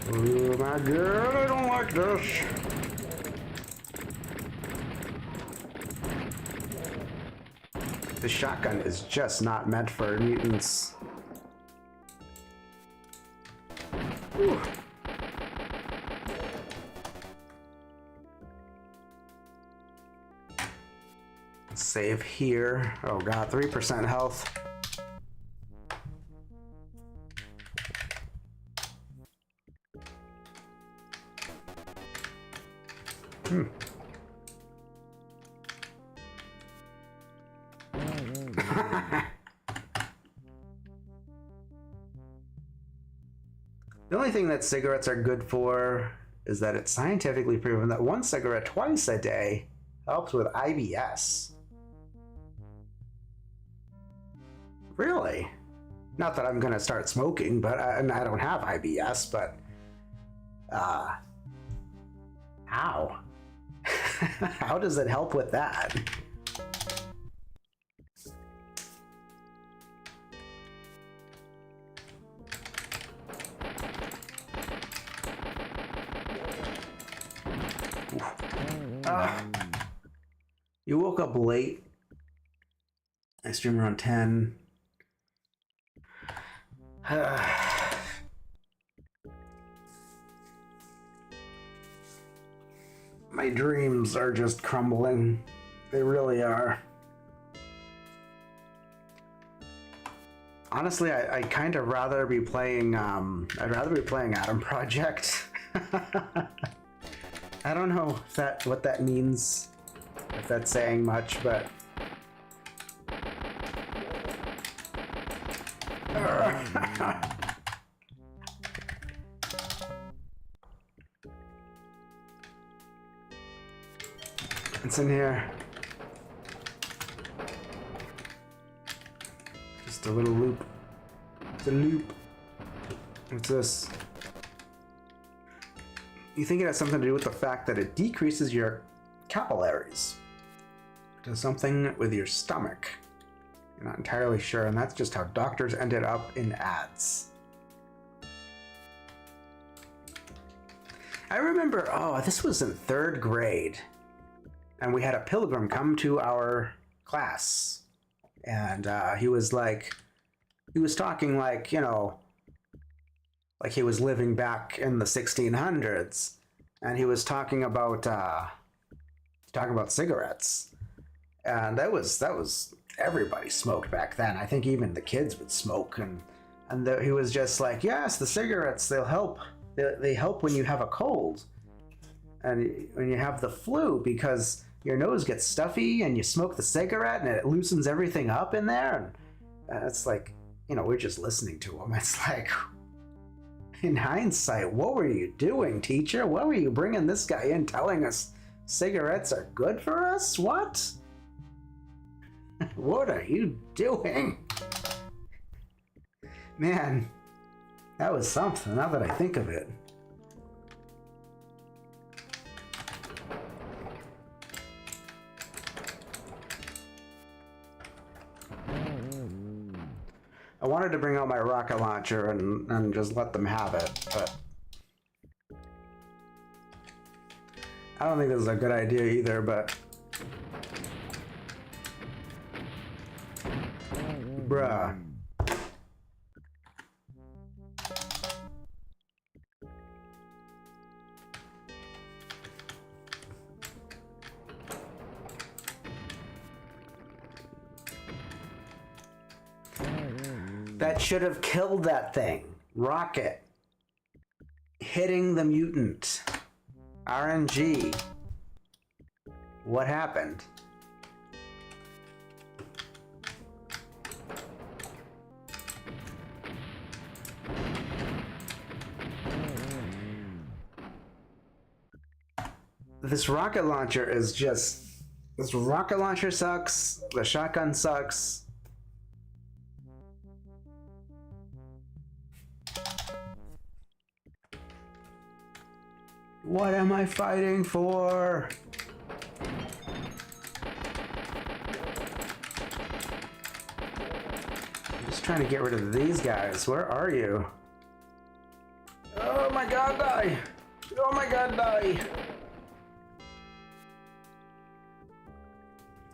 Speaker 1: Oh my god, I don't like this. The shotgun is just not meant for mutants. Whew. Save here. Oh god, 3% health. The only thing that cigarettes are good for is that it's scientifically proven that one cigarette twice a day helps with IBS. Really? Not that I'm gonna start smoking, but I don't have IBS, but how? How does it help with that? You woke up late. I stream around 10. My dreams are just crumbling. They really are. Honestly, I kind of rather be playing, I'd rather be playing Atom Project. I don't know if what that means, if that's saying much, but... It's in here. Just a little loop. It's a loop. What's this? You think it has something to do with the fact that it decreases your capillaries? It does something with your stomach. You're not entirely sure, and that's just how doctors ended up in ads. I remember, this was in 3rd grade, and we had a pilgrim come to our class, and he was talking like, you know, like he was living back in the 1600s, and he was talking about cigarettes, and that was everybody smoked back then. I think even the kids would smoke, and he was just like, yes, the cigarettes, they'll help. They help when you have a cold, and when you have the flu, because your nose gets stuffy, and you smoke the cigarette, and it loosens everything up in there, and it's like, you know, we're just listening to him. It's like, in hindsight, what were you doing, teacher? What were you bringing this guy in telling us cigarettes are good for us? What? What are you doing? Man, that was something, now that I think of it. I wanted to bring out my rocket launcher and just let them have it, but I don't think this is a good idea either, but bruh. That should have killed that thing. Rocket. Hitting the mutant. RNG. What happened? This rocket launcher is just... This rocket launcher sucks. The shotgun sucks. What am I fighting for? I'm just trying to get rid of these guys. Where are you? Oh my god, die! Oh my god, die!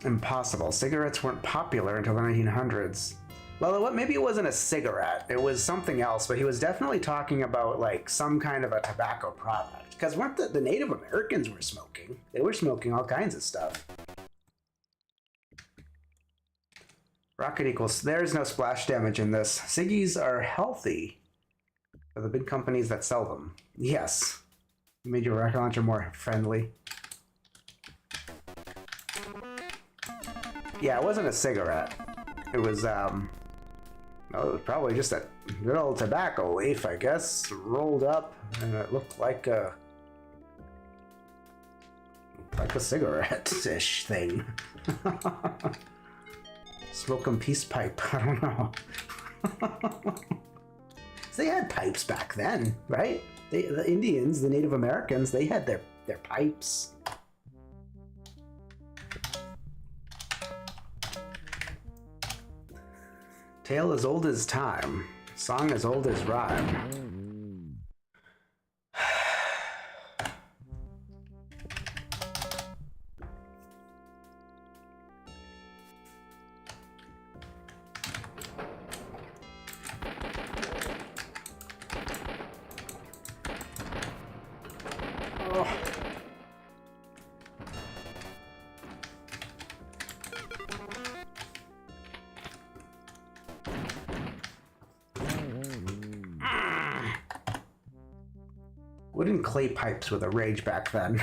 Speaker 1: Impossible. Cigarettes weren't popular until the 1900s. Well, maybe it wasn't a cigarette. It was something else, but he was definitely talking about like some kind of a tobacco product. Because weren't the Native Americans were smoking? They were smoking all kinds of stuff. Rocket equals. There's no splash damage in this. Ciggies are healthy for the big companies that sell them. Yes. You made your rocket launcher more friendly. Yeah, it wasn't a cigarette. It was, it was probably just a good old tobacco leaf, I guess, rolled up, and it looked like a cigarette-ish thing. Smoking peace pipe. I don't know. So they had pipes back then, right? The Indians, the Native Americans, they had their pipes. Tale as old as time, song as old as rhyme. Wooden clay pipes were the rage back then.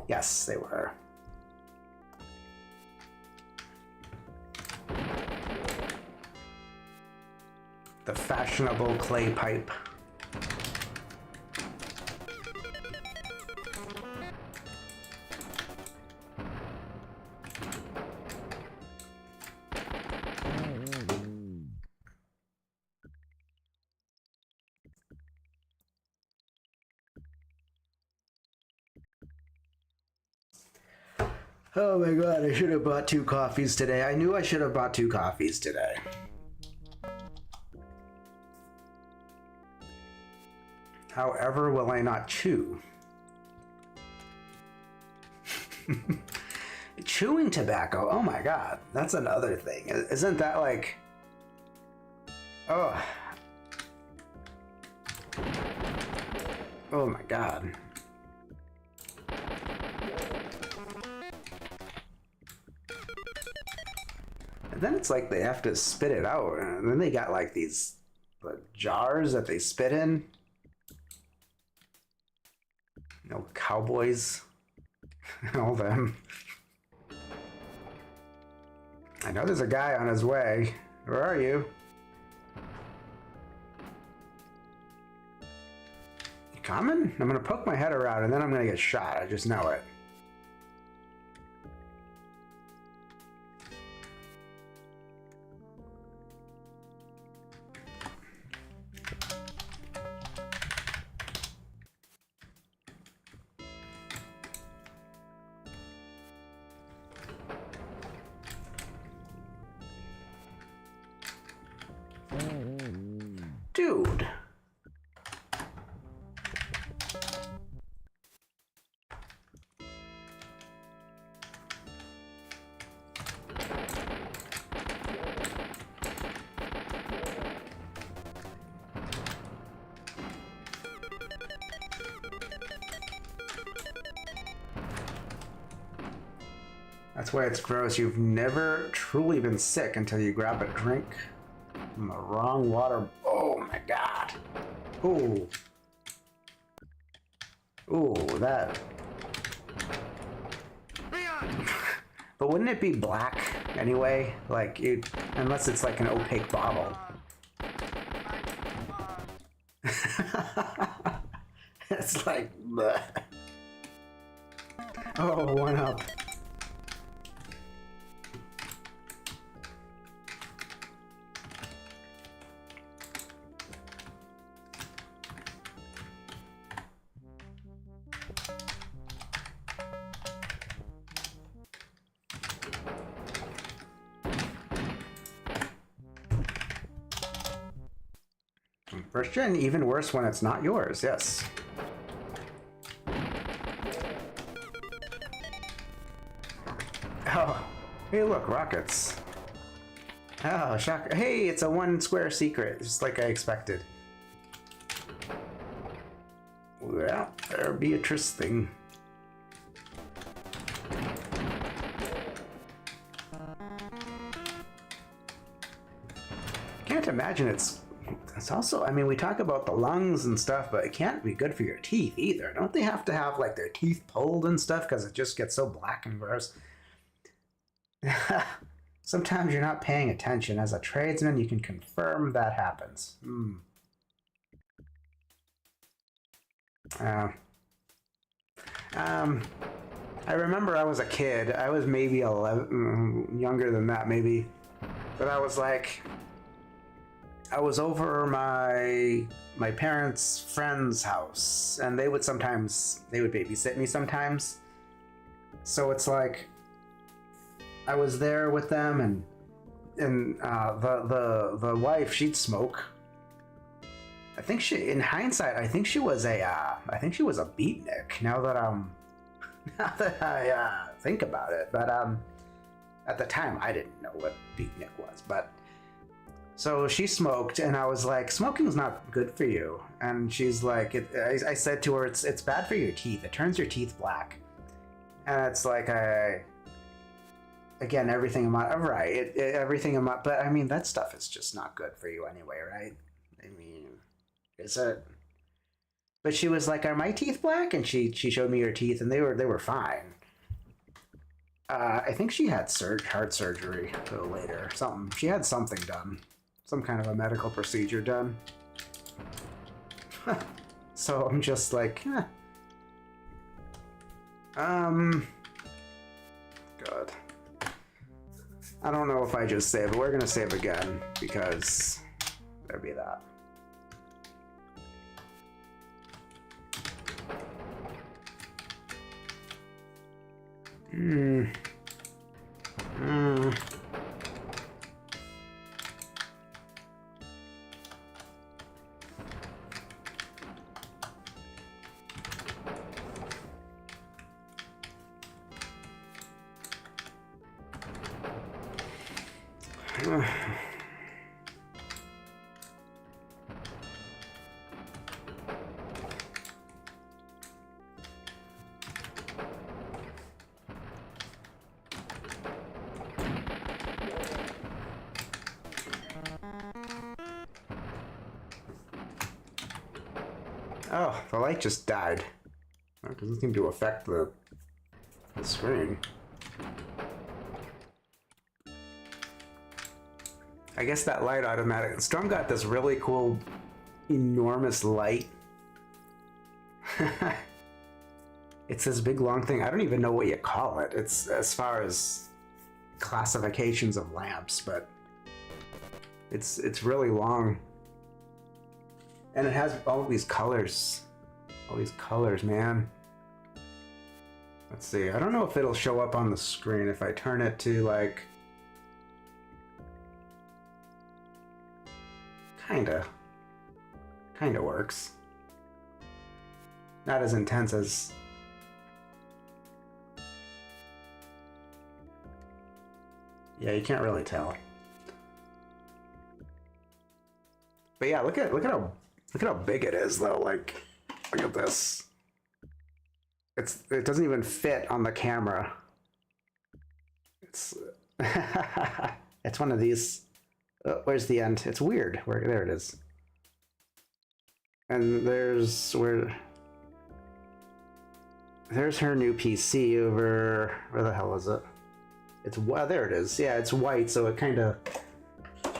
Speaker 1: Yes, they were. The fashionable clay pipe. Oh my god, I should have bought 2 coffees today. I knew I should have bought 2 coffees today. However, will I not chew? Chewing tobacco, oh my god, that's another thing. Isn't that like... Oh. Oh my god. And then it's like they have to spit it out, and then they got like these jars that they spit in. You know, cowboys. All them. I know there's a guy on his way. Where are you? You coming? I'm gonna poke my head around and then I'm gonna get shot. I just know it. Dude. That's why it's gross. You've never truly been sick until you grab a drink from the wrong water. Oh my god. Ooh. Ooh, that. But wouldn't it be black anyway? Like, unless it's like an opaque bottle. It's like, bleh. Oh, 1 up. First gen, even worse when it's not yours, yes. Oh, hey look, rockets. Oh, shock. Hey, it's a 1 square secret, just like I expected. Well, there Beatrice thing. Can't imagine it's also, I mean, we talk about the lungs and stuff, but it can't be good for your teeth either. Don't they have to have like their teeth pulled and stuff because it just gets so black and gross? Sometimes you're not paying attention. As a tradesman, you can confirm that happens. I remember I was a kid. I was maybe 11, younger than that maybe. But I was like, I was over my parents' friend's house, and they would babysit me sometimes. So it's like I was there with them, and the wife, she'd smoke. I think in hindsight, I think she was a beatnik. Now that I think about it, but at the time I didn't know what beatnik was, but. So she smoked, and I was like, smoking's not good for you. And she's like, I said to her, it's bad for your teeth. It turns your teeth black. And it's like, again, everything in my, right, everything in my, but I mean, that stuff is just not good for you anyway, right? I mean, is it? But she was like, are my teeth black? And she showed me her teeth, and they were fine. I think she had heart surgery later, something. She had something done. Some kind of a medical procedure done. So I'm just like, God. I don't know if I just save, but we're gonna save again because there'd be that. Oh, the light just died. That doesn't seem to affect the screen. I guess that light automatic. Storm got this really cool, enormous light. It's this big long thing. I don't even know what you call it. It's as far as classifications of lamps, but it's really long. And it has all these colors. All these colors, man. Let's see. I don't know if it'll show up on the screen if I turn it to like... Kinda works. Not as intense as... Yeah, you can't really tell. But yeah, look at how big it is though. Like, look at this. It doesn't even fit on the camera. It's it's one of these. Where's the end? It's weird. There it is. And there's her new PC over. Where the hell is it? There it is. Yeah, it's white, so it kind of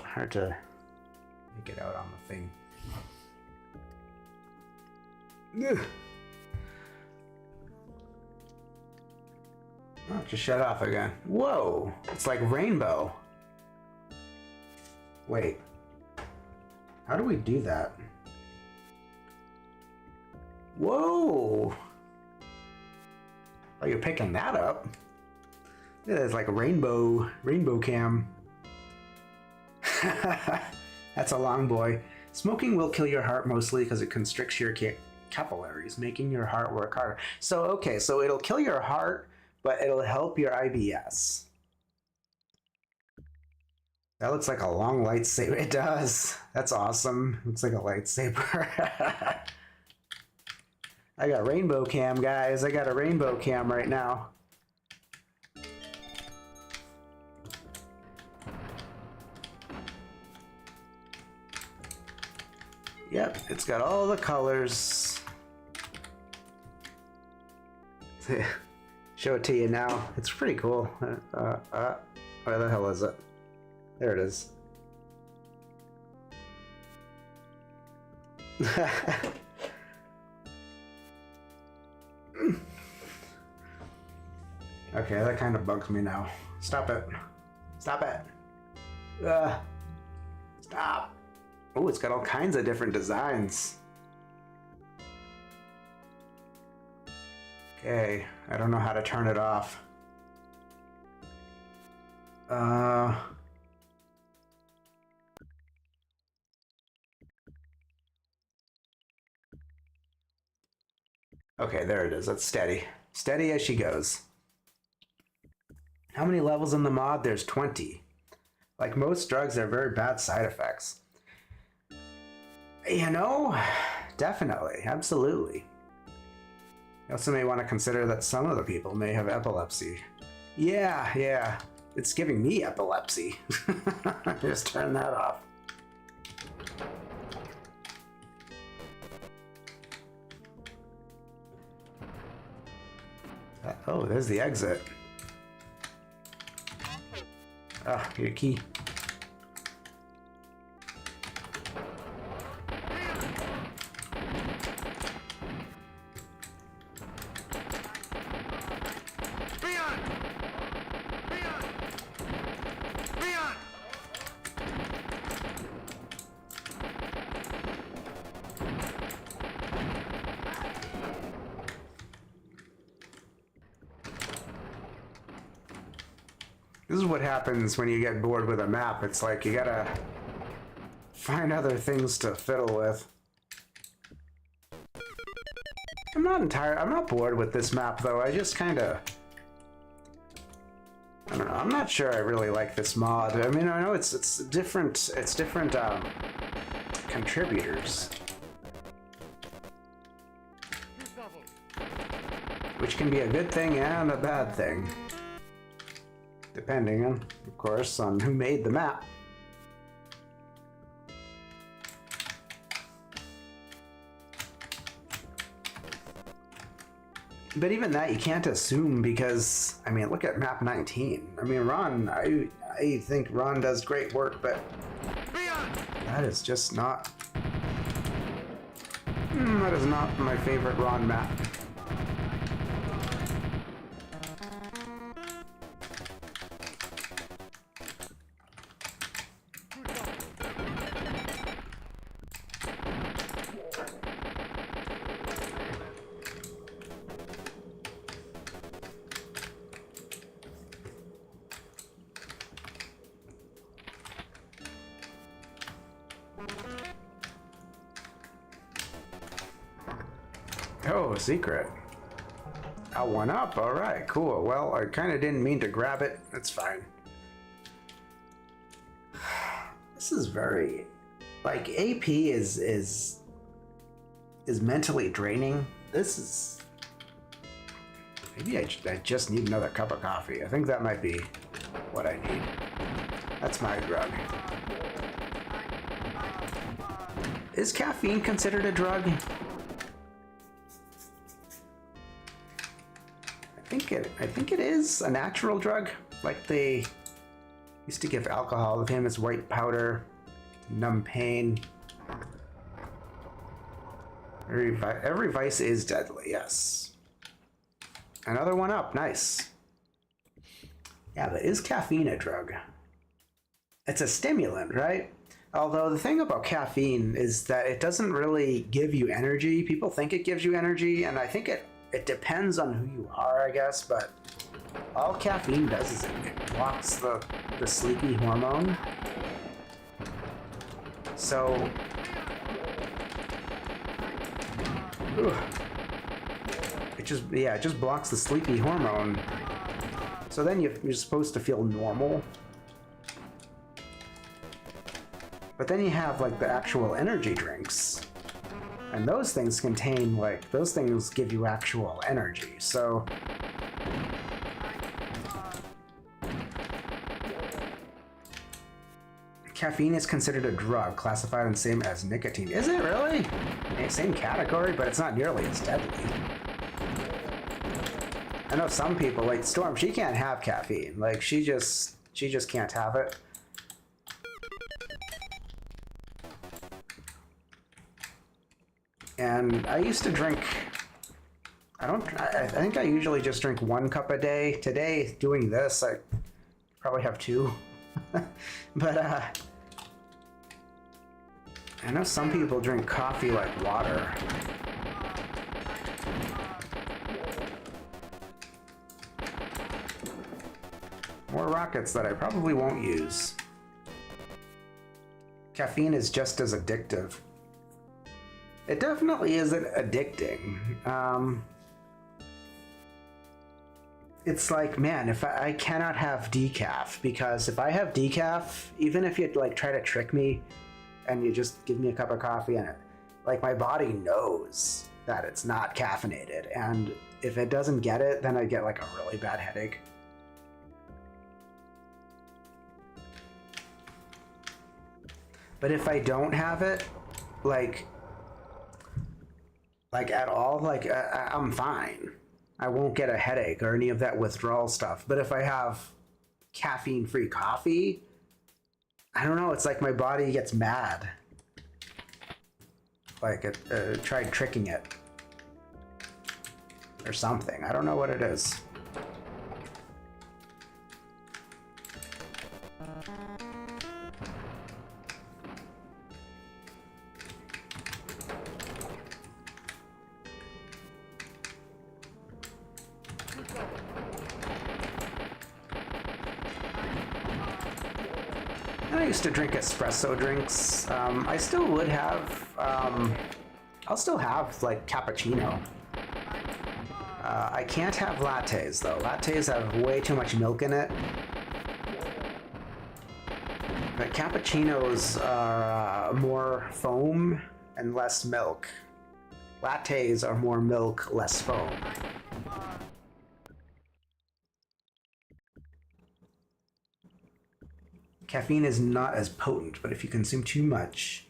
Speaker 1: hard to make it out on the thing. Oh, it just shut off again. Whoa! It's like rainbow. Wait. How do we do that? Whoa! Oh, you're picking that up. Yeah, it's like a rainbow cam. That's a long boy. Smoking will kill your heart mostly because it constricts your capillaries, making your heart work harder. So, okay, so it'll kill your heart, but it'll help your IBS. That looks like a long lightsaber. It does. That's awesome. Looks like a lightsaber. I got rainbow cam, guys. I got a rainbow cam right now. Yep, it's got all the colors. Show it to you now. It's pretty cool. Where the hell is it? There it is. Okay, that kind of bugs me now. Stop it. Stop it. Stop. Oh, it's got all kinds of different designs. Okay, I don't know how to turn it off. Okay, there it is. That's steady. Steady as she goes. How many levels in the mod? There's 20. Like most drugs, they're very bad side effects. You know, definitely, absolutely. You also may want to consider that some of the people may have epilepsy. Yeah, it's giving me epilepsy. Just turn that off. Oh, there's the exit. Ah, your key. This is what happens when you get bored with a map. It's like you gotta find other things to fiddle with. I'm not bored with this map though. I just kinda, I don't know. I'm not sure I really like this mod. I mean, I know it's different contributors, which can be a good thing and a bad thing. Depending on, of course, on who made the map. But even that you can't assume because, I mean, look at map 19. I mean, Ron, I think Ron does great work, but that is just not, that is not my favorite Ron map. Oh, a secret. A 1-up. All right, cool. Well, I kind of didn't mean to grab it. That's fine. This is very, like, AP is mentally draining. This is, maybe I just need another cup of coffee. I think that might be what I need. That's my drug. Is caffeine considered a drug? I think it is a natural drug. Like they used to give alcohol, the famous white powder, to numb pain. Every vice is deadly, yes. Another 1-up, nice. Yeah, but is caffeine a drug? It's a stimulant, right? Although the thing about caffeine is that it doesn't really give you energy. People think it gives you energy, and I think it depends on who you are, I guess, but all caffeine does is it blocks the sleepy hormone. So, it just blocks the sleepy hormone. So then you're supposed to feel normal. But then you have like the actual energy drinks. And those things contain, like, those things give you actual energy. So caffeine is considered a drug, classified in the same as nicotine. Is it really? Same category, but it's not nearly as deadly. I know some people, like Storm, she can't have caffeine. Like, she just can't have it. And I used to drink, I think I usually just drink 1 cup a day. Today, doing this, I probably have 2. But, I know some people drink coffee like water. More rockets that I probably won't use. Caffeine is just as addictive. It definitely isn't addicting. It's like, man, if I cannot have decaf, because if I have decaf, even if you like try to trick me and you just give me a cup of coffee and it, like, my body knows that it's not caffeinated, and if it doesn't get it, then I get like a really bad headache. But if I don't have it, like at all, like I'm fine. I won't get a headache or any of that withdrawal stuff. But if I have caffeine-free coffee, I don't know, it's like my body gets mad. Like it tried tricking it. Or something. I don't know what it is. I used to drink espresso drinks. I still would have, I'll still have like cappuccino. I can't have lattes though. Lattes have way too much milk in it. But cappuccinos are more foam and less milk. Lattes are more milk, less foam. Caffeine is not as potent, but if you consume too much,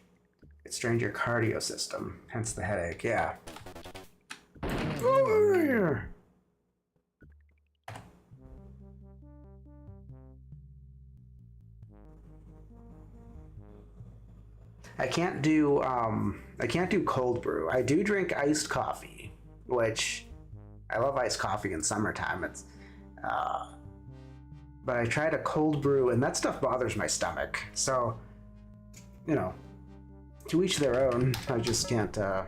Speaker 1: it strains your cardio system, hence the headache, yeah. I can't do cold brew. I do drink iced coffee, which I love iced coffee in summertime. It's but I tried a cold brew and that stuff bothers my stomach. So, you know, to each their own. I just can't, I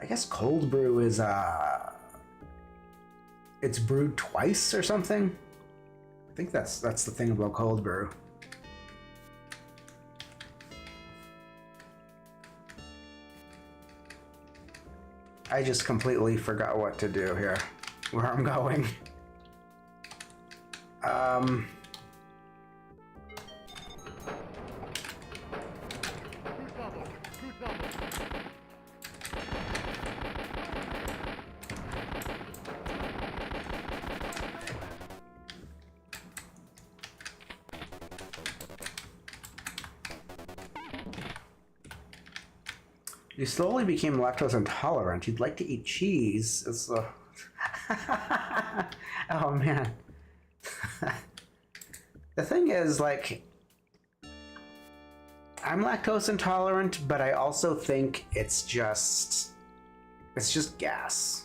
Speaker 1: guess cold brew is, it's brewed twice or something. I think that's the thing about cold brew. I just completely forgot what to do here, where I'm going. You slowly became lactose intolerant. You'd like to eat cheese. It's oh man. The thing is, like, I'm lactose intolerant, but I also think it's just gas.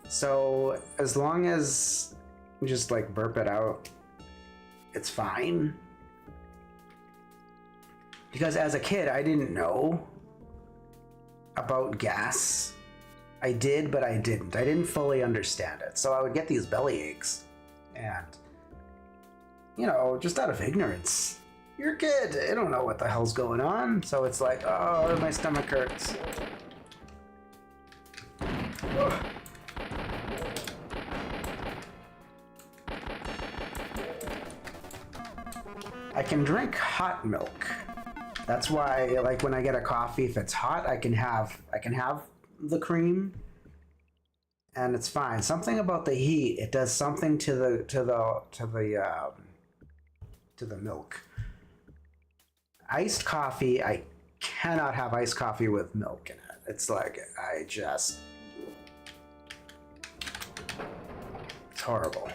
Speaker 1: So as long as you just like burp it out, it's fine. Because as a kid, I didn't know about gas. I did, but I didn't. I didn't fully understand it. So I would get these belly aches. And, you know, just out of ignorance. You're a kid. I don't know what the hell's going on. So it's like, oh, my stomach hurts. Ugh. I can drink hot milk. That's why, like, when I get a coffee, if it's hot, I can have the cream, and it's fine. Something about the heat, it does something to the milk. Iced coffee, I cannot have iced coffee with milk in it. It's like it's horrible.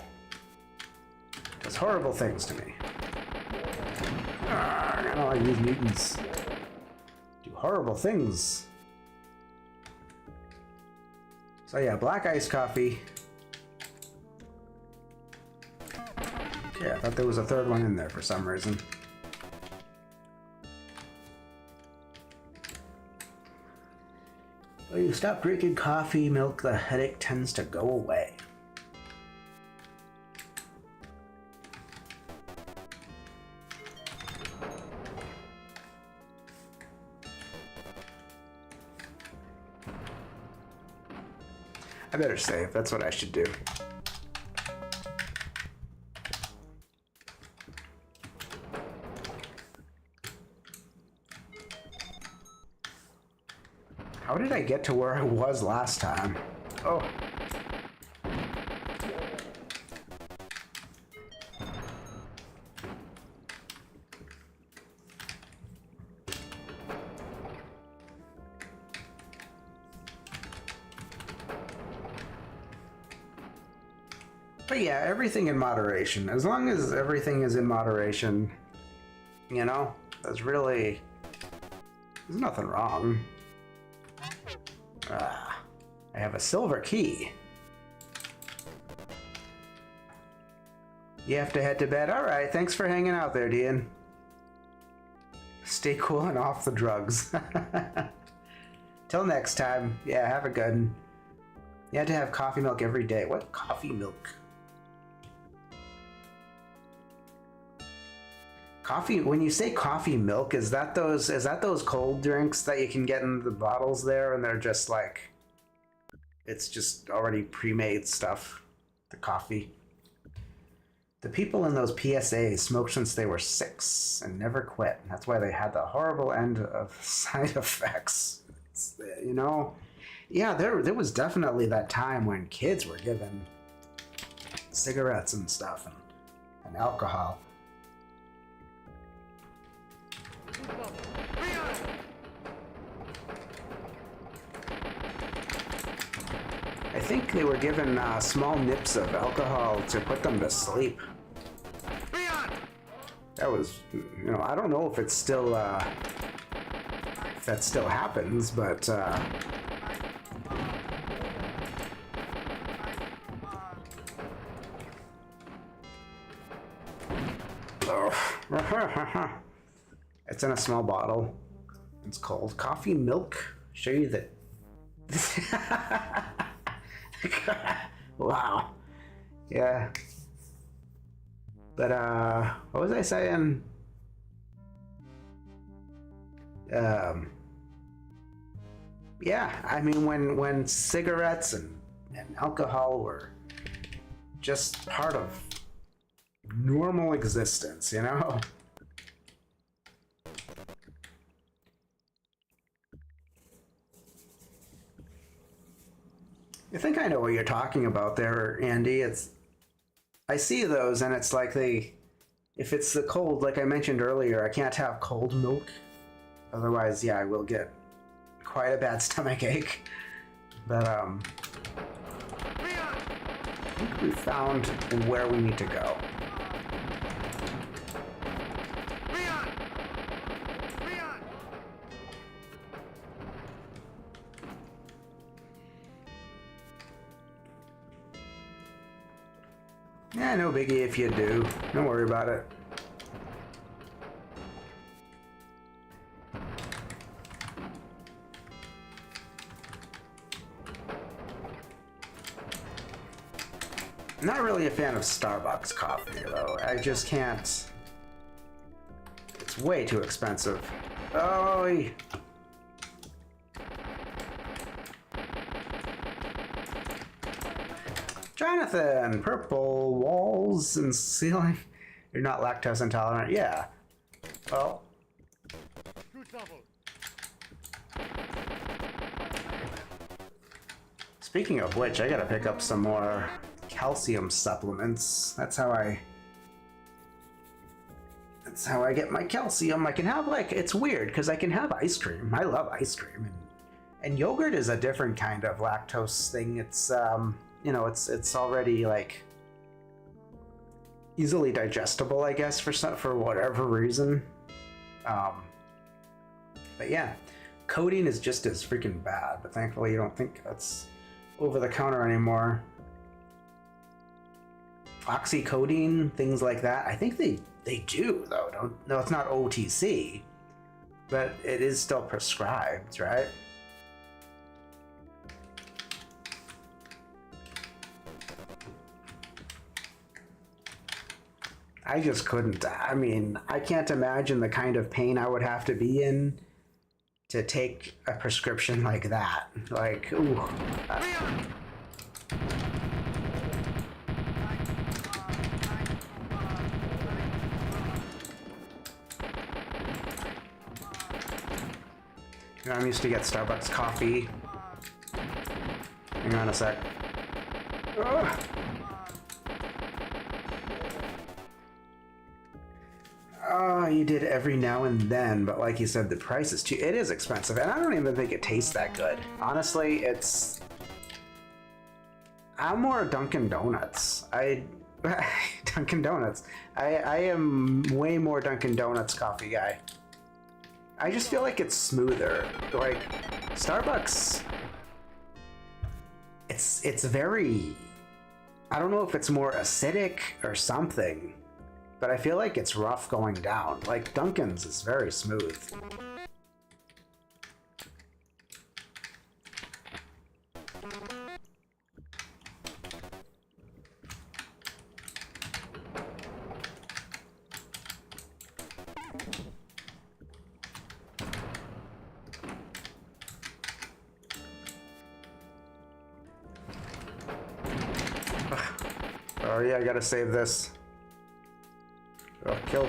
Speaker 1: It does horrible things to me. I don't like these mutants. Do horrible things. So yeah, black iced coffee. Okay, I thought there was a third one in there for some reason. When you stop drinking coffee milk, the headache tends to go away. I better save. That's what I should do. How did I get to where I was last time? Oh. But yeah, everything in moderation. As long as everything is in moderation, you know, there's nothing wrong. I have a silver key. You have to head to bed? Alright, thanks for hanging out there, Dean. Stay cool and off the drugs. Till next time. Yeah, have a good one. You had to have coffee milk every day. What coffee milk? Coffee, when you say coffee milk, is that those cold drinks that you can get in the bottles there, and they're just like, it's just already pre-made stuff, the coffee. The people in those PSAs smoked since they were 6 and never quit. That's why they had the horrible end of side effects. You know? Yeah, there was definitely that time when kids were given cigarettes and stuff and alcohol. I think they were given small nips of alcohol to put them to sleep. That was, you know, I don't know if it's still, if that still happens, but, it's in a small bottle. It's called coffee milk. Show you that. Wow. Yeah. But what was I saying? Yeah, I mean when cigarettes and alcohol were just part of normal existence, you know? I think I know what you're talking about there, Andy. I see those and it's like if it's the cold, like I mentioned earlier, I can't have cold milk. Otherwise, yeah, I will get quite a bad stomach ache. But I think we found where we need to go. Yeah, no biggie if you do. Don't worry about it. I'm not really a fan of Starbucks coffee, though. I just can't. way too expensive. Oh. Jonathan, purple walls and ceiling. You're not lactose intolerant. Yeah. Well. Speaking of which, I gotta pick up some more calcium supplements. That's how I get my calcium. I can have, like, it's weird because I can have ice cream. I love ice cream, and yogurt is a different kind of lactose thing. It's you know, it's already like easily digestible, I guess, for whatever reason. But yeah, codeine is just as freaking bad. But thankfully, you don't think that's over the counter anymore. Oxycodone, things like that. I think they do, though. No, it's not OTC, but it is still prescribed, right? I just couldn't. I mean, I can't imagine the kind of pain I would have to be in to take a prescription like that. Like, ooh. You know, I'm used to get Starbucks coffee. Hang on a sec. Ugh. Oh, you did every now and then, but like you said, the price is it is expensive, and I don't even think it tastes that good. Honestly, I'm more Dunkin' Donuts. Dunkin' Donuts. I am way more Dunkin' Donuts coffee guy. I just feel like it's smoother. Like, Starbucks, it's very, I don't know if it's more acidic or something, but I feel like it's rough going down. Like, Dunkin's is very smooth. Oh yeah, I gotta save this. Oh, kill.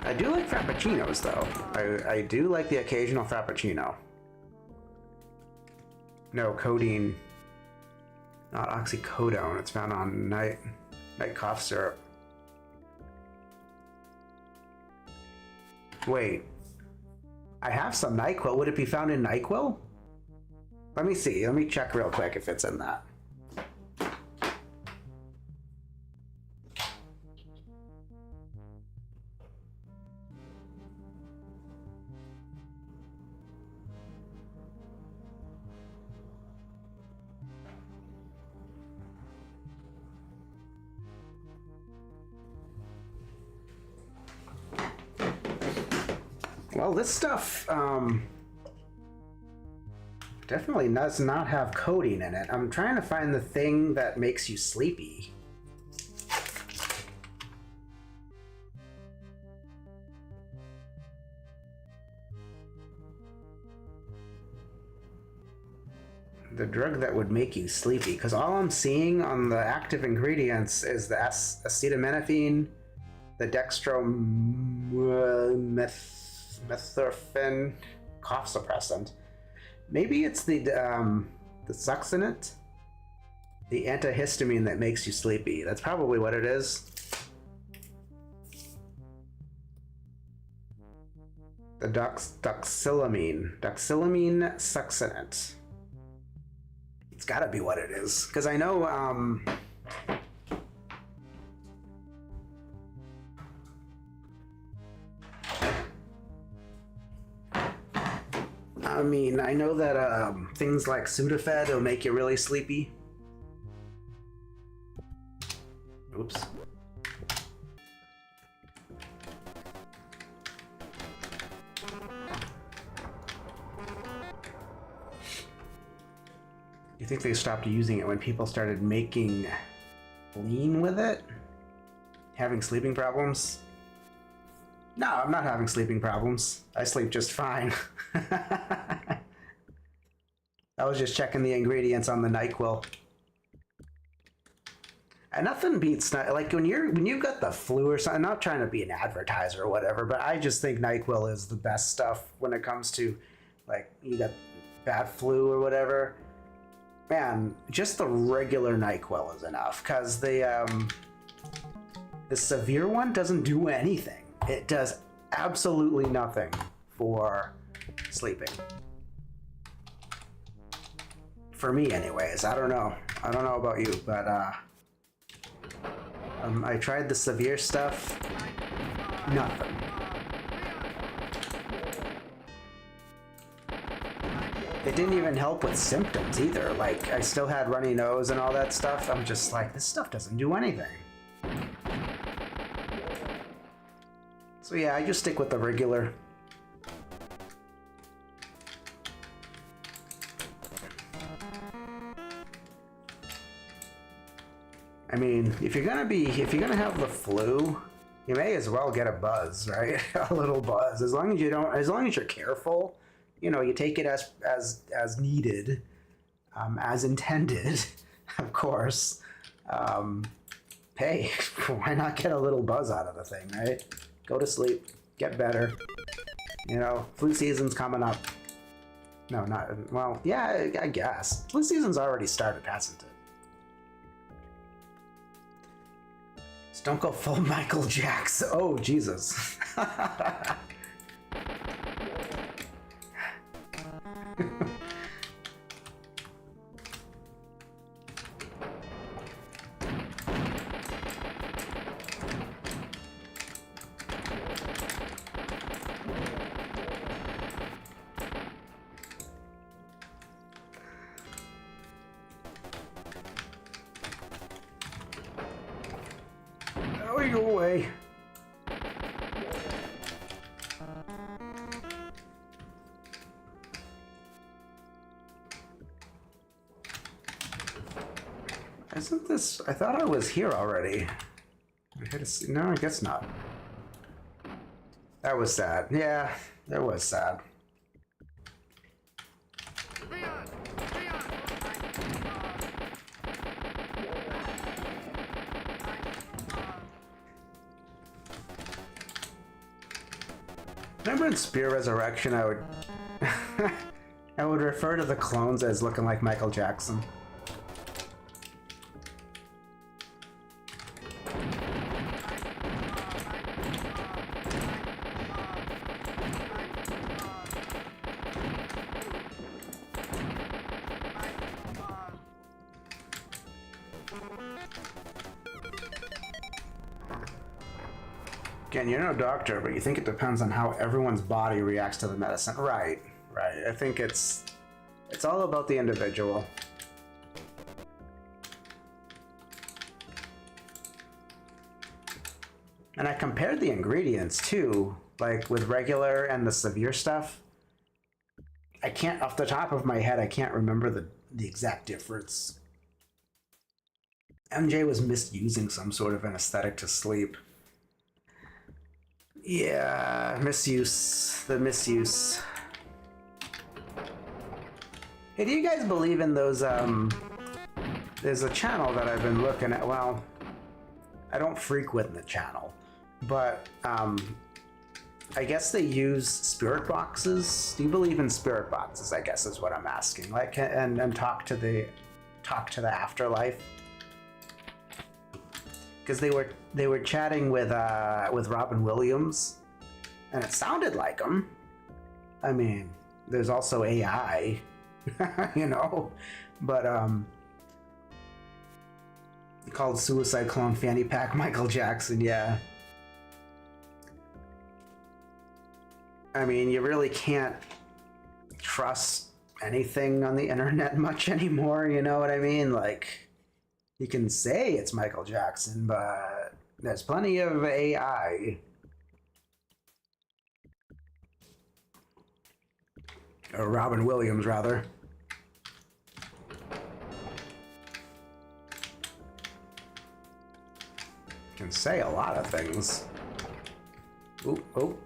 Speaker 1: I do like frappuccinos, though. I do like the occasional frappuccino. No, codeine. Not oxycodone. It's found on night cough syrup. Wait. I have some NyQuil. Would it be found in NyQuil? Let me see. Let me check real quick if it's in that. Well, this stuff definitely does not have codeine in it. I'm trying to find the thing that makes you sleepy. The drug that would make you sleepy, because all I'm seeing on the active ingredients is the acetaminophen, the dextromethorphan cough suppressant. Maybe it's the succinate, the antihistamine that makes you sleepy. That's probably what it is. The doxylamine succinate. It's gotta be what it is, because I know I know that things like Sudafed will make you really sleepy. Oops. You think they stopped using it when people started making lean with it. Having sleeping problems? No, I'm not having sleeping problems. I sleep just fine. I was just checking the ingredients on the NyQuil. And nothing beats like when you've got the flu or something. I'm not trying to be an advertiser or whatever, but I just think NyQuil is the best stuff when it comes to like you got bad flu or whatever. Man, just the regular NyQuil is enough because the severe one doesn't do anything. It does absolutely nothing for sleeping. For me, anyways. I don't know about you, but I tried the severe stuff. Nothing. It didn't even help with symptoms either. Like, I still had runny nose and all that stuff. I'm just like, this stuff doesn't do anything. So yeah, I just stick with the regular. I mean, if you're gonna have the flu, you may as well get a buzz, right? A little buzz. As long as you're careful, you know, you take it as needed, as intended, of course. Hey, why not get a little buzz out of the thing, right? Go to sleep, get better. You know, flu season's coming up. No, not, well, yeah, I guess. Flu season's already started, hasn't it? Just don't go full Michael Jackson. Oh, Jesus. Go away. Isn't this? I thought I was here already. No, I guess not. That was sad. Yeah, that was sad. Remember in Spear Resurrection, I would I would refer to the clones as looking like Michael Jackson. Again, you're no doctor, but you think it depends on how everyone's body reacts to the medicine. Right, right. I think it's all about the individual. And I compared the ingredients too, like with regular and the severe stuff. I can't, off the top of my head, I can't remember the exact difference. MJ was misusing some sort of anesthetic to sleep. Yeah, misuse. The misuse. Hey, do you guys believe in those, there's a channel that I've been looking at. Well, I don't frequent the channel, but, I guess they use spirit boxes. Do you believe in spirit boxes, I guess is what I'm asking. Like, and talk to the afterlife? Because they were chatting with Robin Williams, and it sounded like him. I mean, there's also AI, you know, but called Suicide Clone Fanny Pack Michael Jackson, yeah. I mean, you really can't trust anything on the internet much anymore, you know what I mean? Like, you can say it's Michael Jackson, but there's plenty of AI. Or Robin Williams, rather. can say a lot of things. Ooh, oh.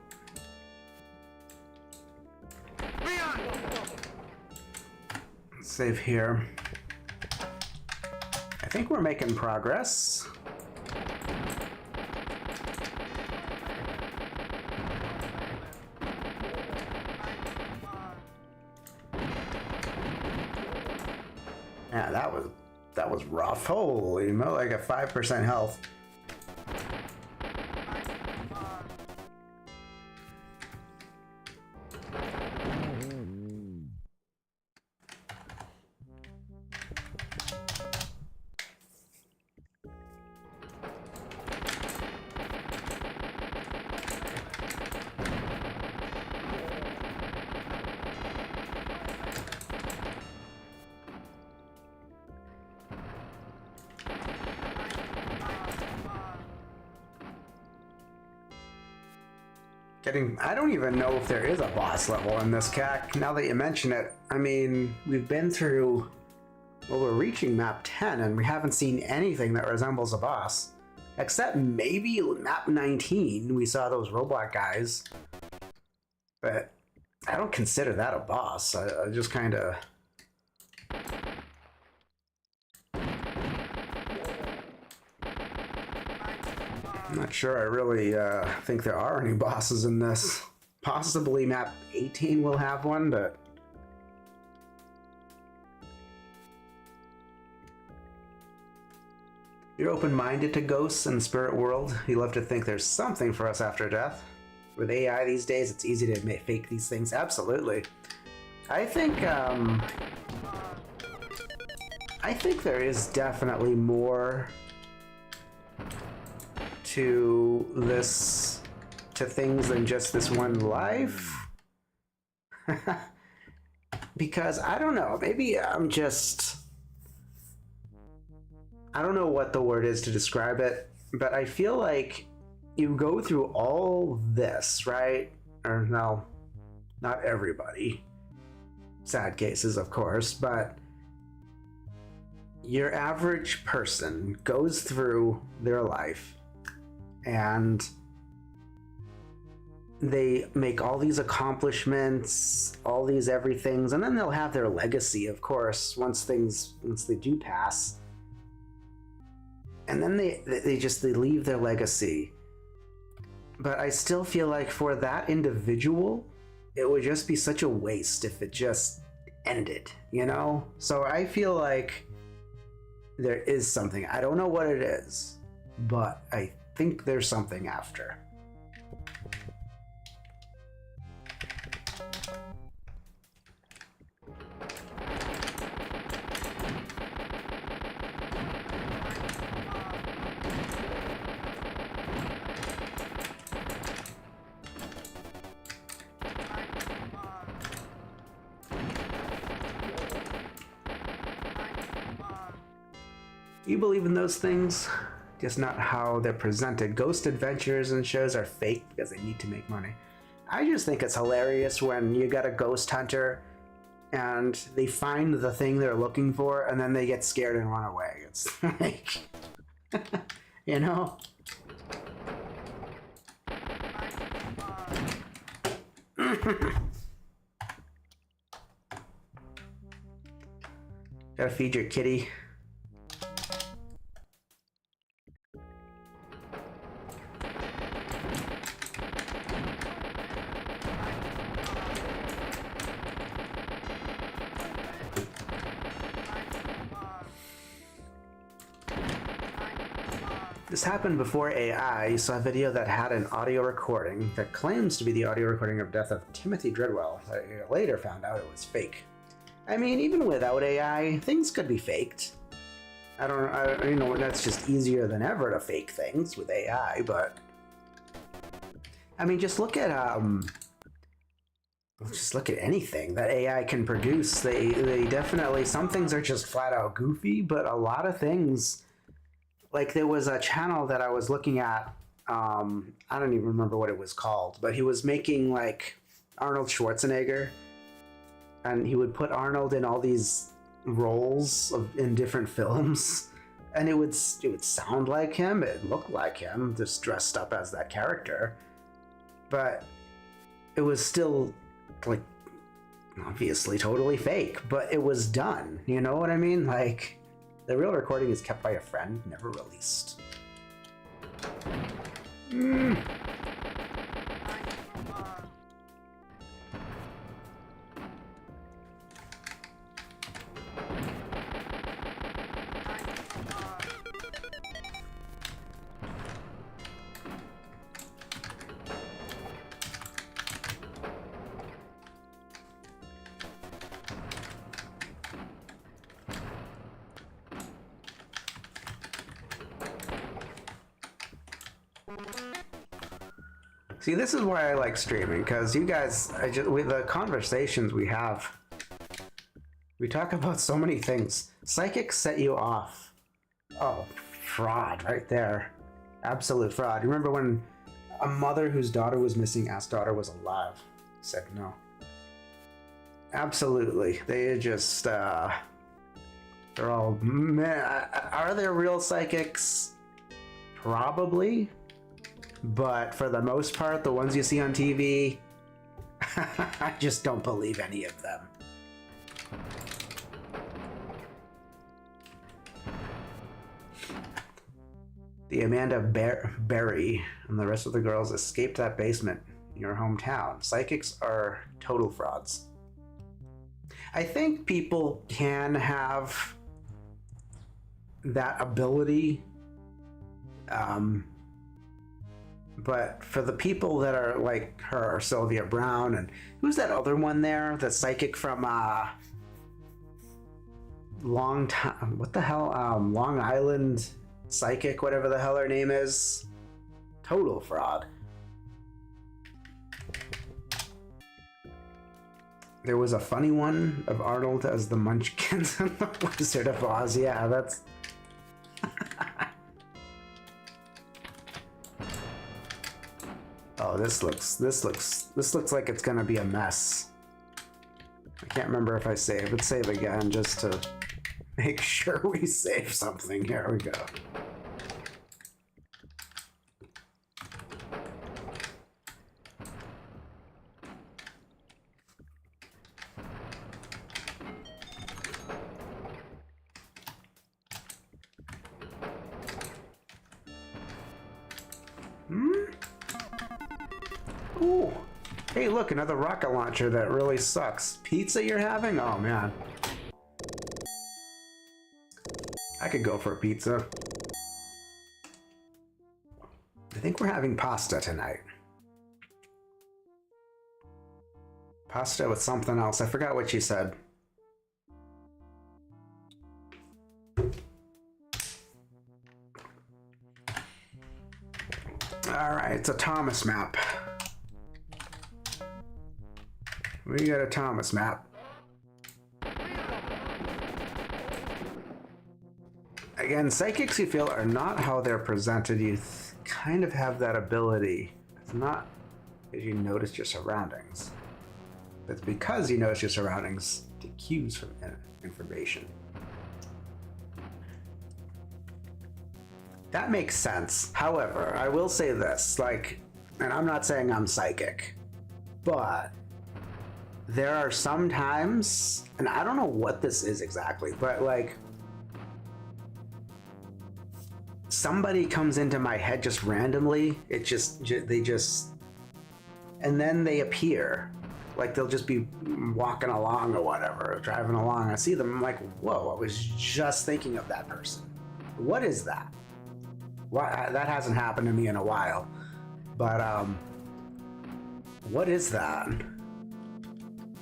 Speaker 1: Save here. I think we're making progress. Yeah, that was rough. Holy mo, like a 5% health. I don't even know if there is a boss level in this CAC. Now that you mention it, I mean, we've been through, well, we're reaching map 10 and we haven't seen anything that resembles a boss. Except maybe map 19, we saw those robot guys. But I don't consider that a boss. I just kind of... I'm not sure I really think there are any bosses in this. Possibly map 18 will have one, but... You're open-minded to ghosts and the spirit world. You love to think there's something for us after death. With AI these days, it's easy to fake these things. Absolutely. I think there is definitely more to this, to things than just this one life. Because I don't know, maybe I'm just, I don't know what the word is to describe it, but I feel like you go through all this, right? Or no, not everybody. Sad cases, of course, but your average person goes through their life and they make all these accomplishments, all these everythings, and then they'll have their legacy, of course, once they do pass. And then they leave their legacy. But I still feel like for that individual, it would just be such a waste if it just ended, you know? So I feel like there is something. I don't know what it is, but I think there's something after. You believe in those things, just not how they're presented. Ghost adventures and shows are fake because they need to make money. I just think it's hilarious when you got a ghost hunter and they find the thing they're looking for and then they get scared and run away. It's like, you know? Gotta feed your kitty. This happened before AI. You saw a video that had an audio recording that claims to be the audio recording of death of Timothy Dreadwell. I later found out it was fake. I mean, even without AI, things could be faked. You know, that's just easier than ever to fake things with AI, but... I mean, just look at anything that AI can produce. They definitely, some things are just flat out goofy, but a lot of things... Like, there was a channel that I was looking at, I don't even remember what it was called, but he was making, like, Arnold Schwarzenegger, and he would put Arnold in all these roles in different films, And it would sound like him, it looked like him, just dressed up as that character. But it was still, like, obviously totally fake, but it was done. You know what I mean? Like, the real recording is kept by a friend, never released. See, this is why I like streaming, because you guys, with the conversations we have, we talk about so many things. Psychics set you off. Oh, fraud right there. Absolute fraud. Remember when a mother whose daughter was missing asked daughter was alive? Said no. Absolutely. They just, they're all, man, are there real psychics? Probably. But for the most part, the ones you see on TV, I just don't believe any of them. The Amanda Berry and the rest of the girls escaped that basement in your hometown. Psychics are total frauds. I think people can have that ability, but for the people that are like her, Sylvia Brown, and who's that other one there? The psychic from Long Island psychic, whatever the hell her name is. Total fraud. There was a funny one of Arnold as the Munchkins and the Wizard of Oz. Yeah, that's... Oh, this looks like it's gonna be a mess. I can't remember if I save. Let's save again just to make sure we save something. Here we go. Ooh. Hey, look, another rocket launcher that really sucks. Pizza you're having? Oh, man. I could go for a pizza. I think we're having pasta tonight. Pasta with something else. I forgot what she said. Alright, it's a Thomas map. We got a Thomas map. Again, psychics, you feel, are not how they're presented. You kind of have that ability. It's not because you notice your surroundings. It's because you notice your surroundings to cues from information. That makes sense. However, I will say this, like, and I'm not saying I'm psychic, but there are some times, and I don't know what this is exactly, but like, somebody comes into my head just randomly. It just, they just, and then they appear. Like they'll just be walking along or whatever, or driving along. I see them, I'm like, whoa, I was just thinking of that person. What is that? Why, that hasn't happened to me in a while. But what is that?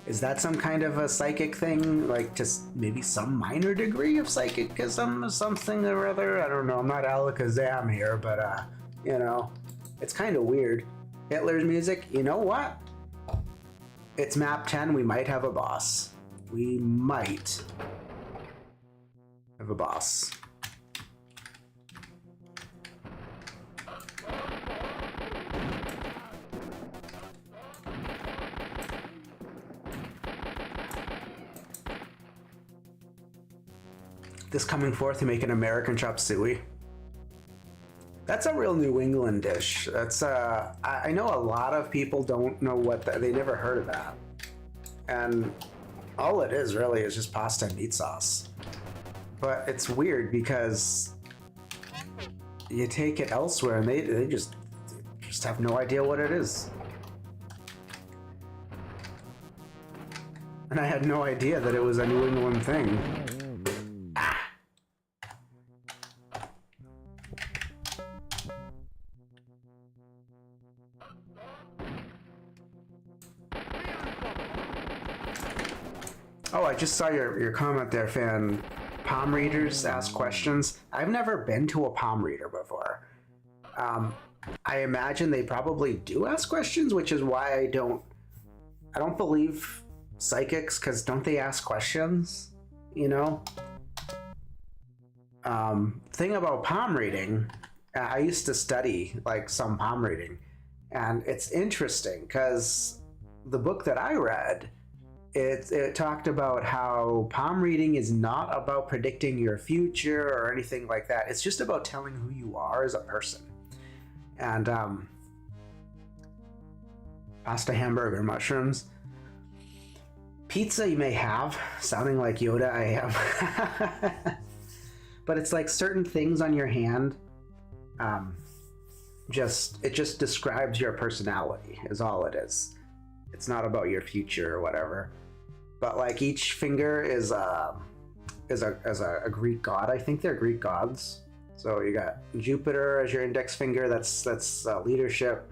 Speaker 1: Is that some kind of a psychic thing? Like just maybe some minor degree of psychicism or something or other? I don't know. I'm not Alakazam here, but you know, it's kind of weird. Hitler's music, you know what? It's map 10. We might have a boss. We might have a boss. This coming forth to make an American chop suey. That's a real New England dish. That's I know a lot of people don't know what they never heard of that. And all it is really is just pasta and meat sauce. But it's weird because you take it elsewhere and they just have no idea what it is. And I had no idea that it was a New England thing. Oh, I just saw your comment there, fan. Palm readers ask questions. I've never been to a palm reader before. I imagine they probably do ask questions, which is why I don't believe psychics, because don't they ask questions? You know? Thing about palm reading, I used to study like some palm reading, and it's interesting because the book that I read, it talked about how palm reading is not about predicting your future or anything like that. It's just about telling who you are as a person. And pasta, hamburger, mushrooms. Pizza you may have, sounding like Yoda, I am. But it's like certain things on your hand, it just describes your personality, is all it is. It's not about your future or whatever. But like each finger is a Greek god. I think they're Greek gods. So you got Jupiter as your index finger. That's leadership.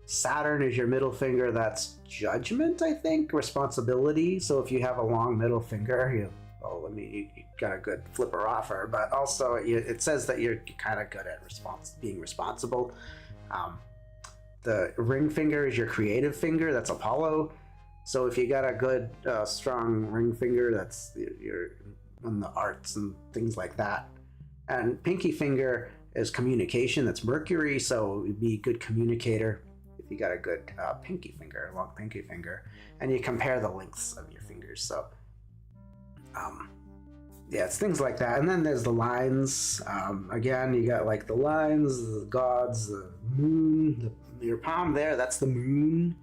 Speaker 1: Saturn is your middle finger. That's judgment, I think, responsibility. So if you have a long middle finger, you got a good flipper offer. But also, it says that you're kind of good at being responsible. The ring finger is your creative finger. That's Apollo. So if you got a good, strong ring finger, that's you're in the arts and things like that. And pinky finger is communication. That's Mercury. So you'd be a good communicator if you got a good pinky finger, long pinky finger. And you compare the lengths of your fingers. So, yeah, it's things like that. And then there's the lines. Again, you got like the lines, the gods, the moon, your palm there, that's the moon.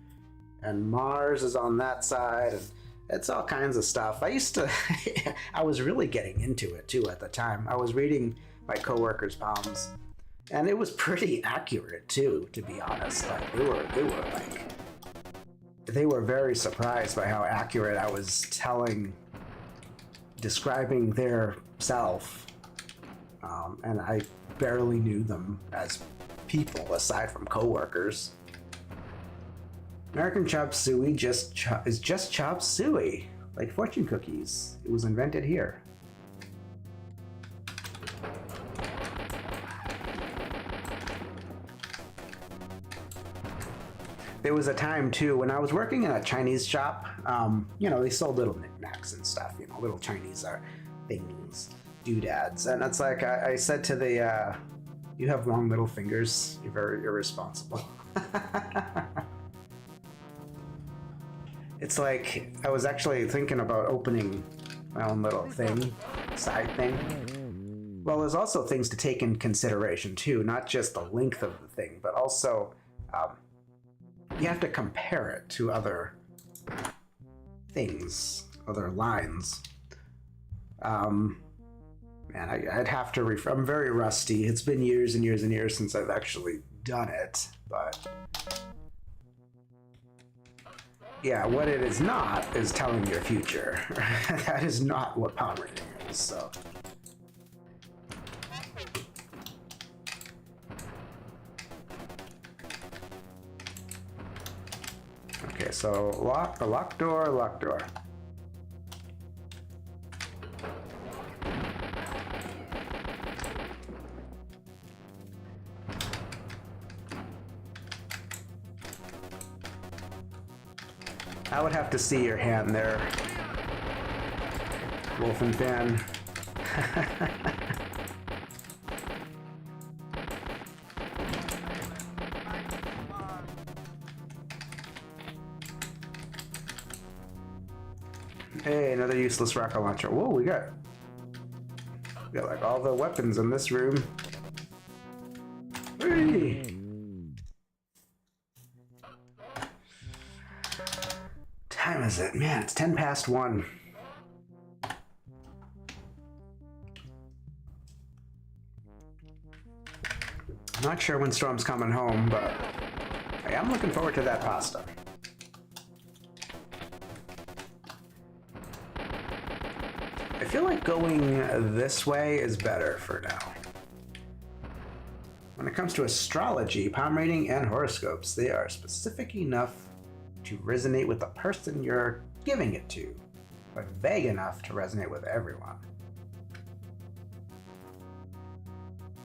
Speaker 1: And Mars is on that side, and it's all kinds of stuff. I was really getting into it too at the time. I was reading my coworkers' palms, and it was pretty accurate too, to be honest. Like they were very surprised by how accurate I was describing their self, and I barely knew them as people aside from coworkers. American chop suey is just chop suey, like fortune cookies. It was invented here. There was a time too when I was working in a Chinese shop. They sold little knickknacks and stuff. Little Chinese things, doodads, and it's like I said to the, "You have long middle fingers. You're very irresponsible." It's like I was actually thinking about opening my own little side thing. Well, there's also things to take in consideration too, not just the length of the thing, but also you have to compare it to other things, other lines. I'd have to I'm very rusty. It's been years and years and years since I've actually done it, but yeah, what it is not is telling your future. That is not what palm reading is, so. Okay, so lock door. I would have to see your hand there, Wolfen fan. Hey, another useless rocket launcher. Whoa, we got Got like all the weapons in this room. Hey. Time is it? Man, it's 10 past 1. I'm not sure when Storm's coming home, but hey, I'm looking forward to that pasta. I feel like going this way is better for now. When it comes to astrology, palm reading, and horoscopes, they are specific enough to resonate with the person you're giving it to, but vague enough to resonate with everyone.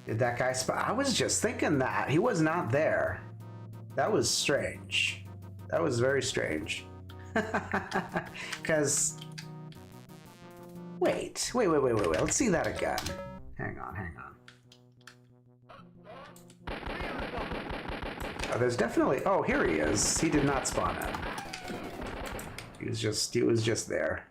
Speaker 1: Did that guy spot? I was just thinking that. He was not there. That was strange. That was very strange. Because... Wait. Let's see that again. Hang on. Oh, there's definitely... Oh, here he is. He did not spawn in. He was just there.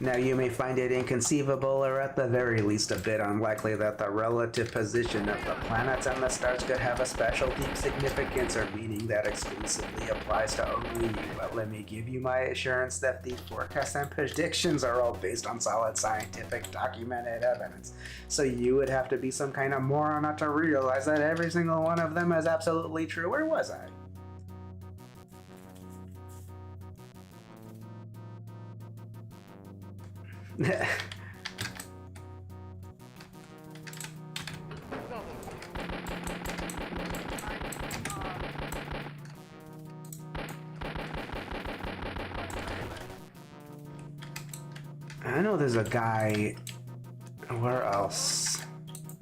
Speaker 1: Now, you may find it inconceivable, or at the very least a bit unlikely, that the relative position of the planets and the stars could have a special deep significance or meaning that exclusively applies to only you. But let me give you my assurance that these forecasts and predictions are all based on solid scientific documented evidence. So you would have to be some kind of moron not to realize that every single one of them is absolutely true. Where was I? I know there's a guy. Where else?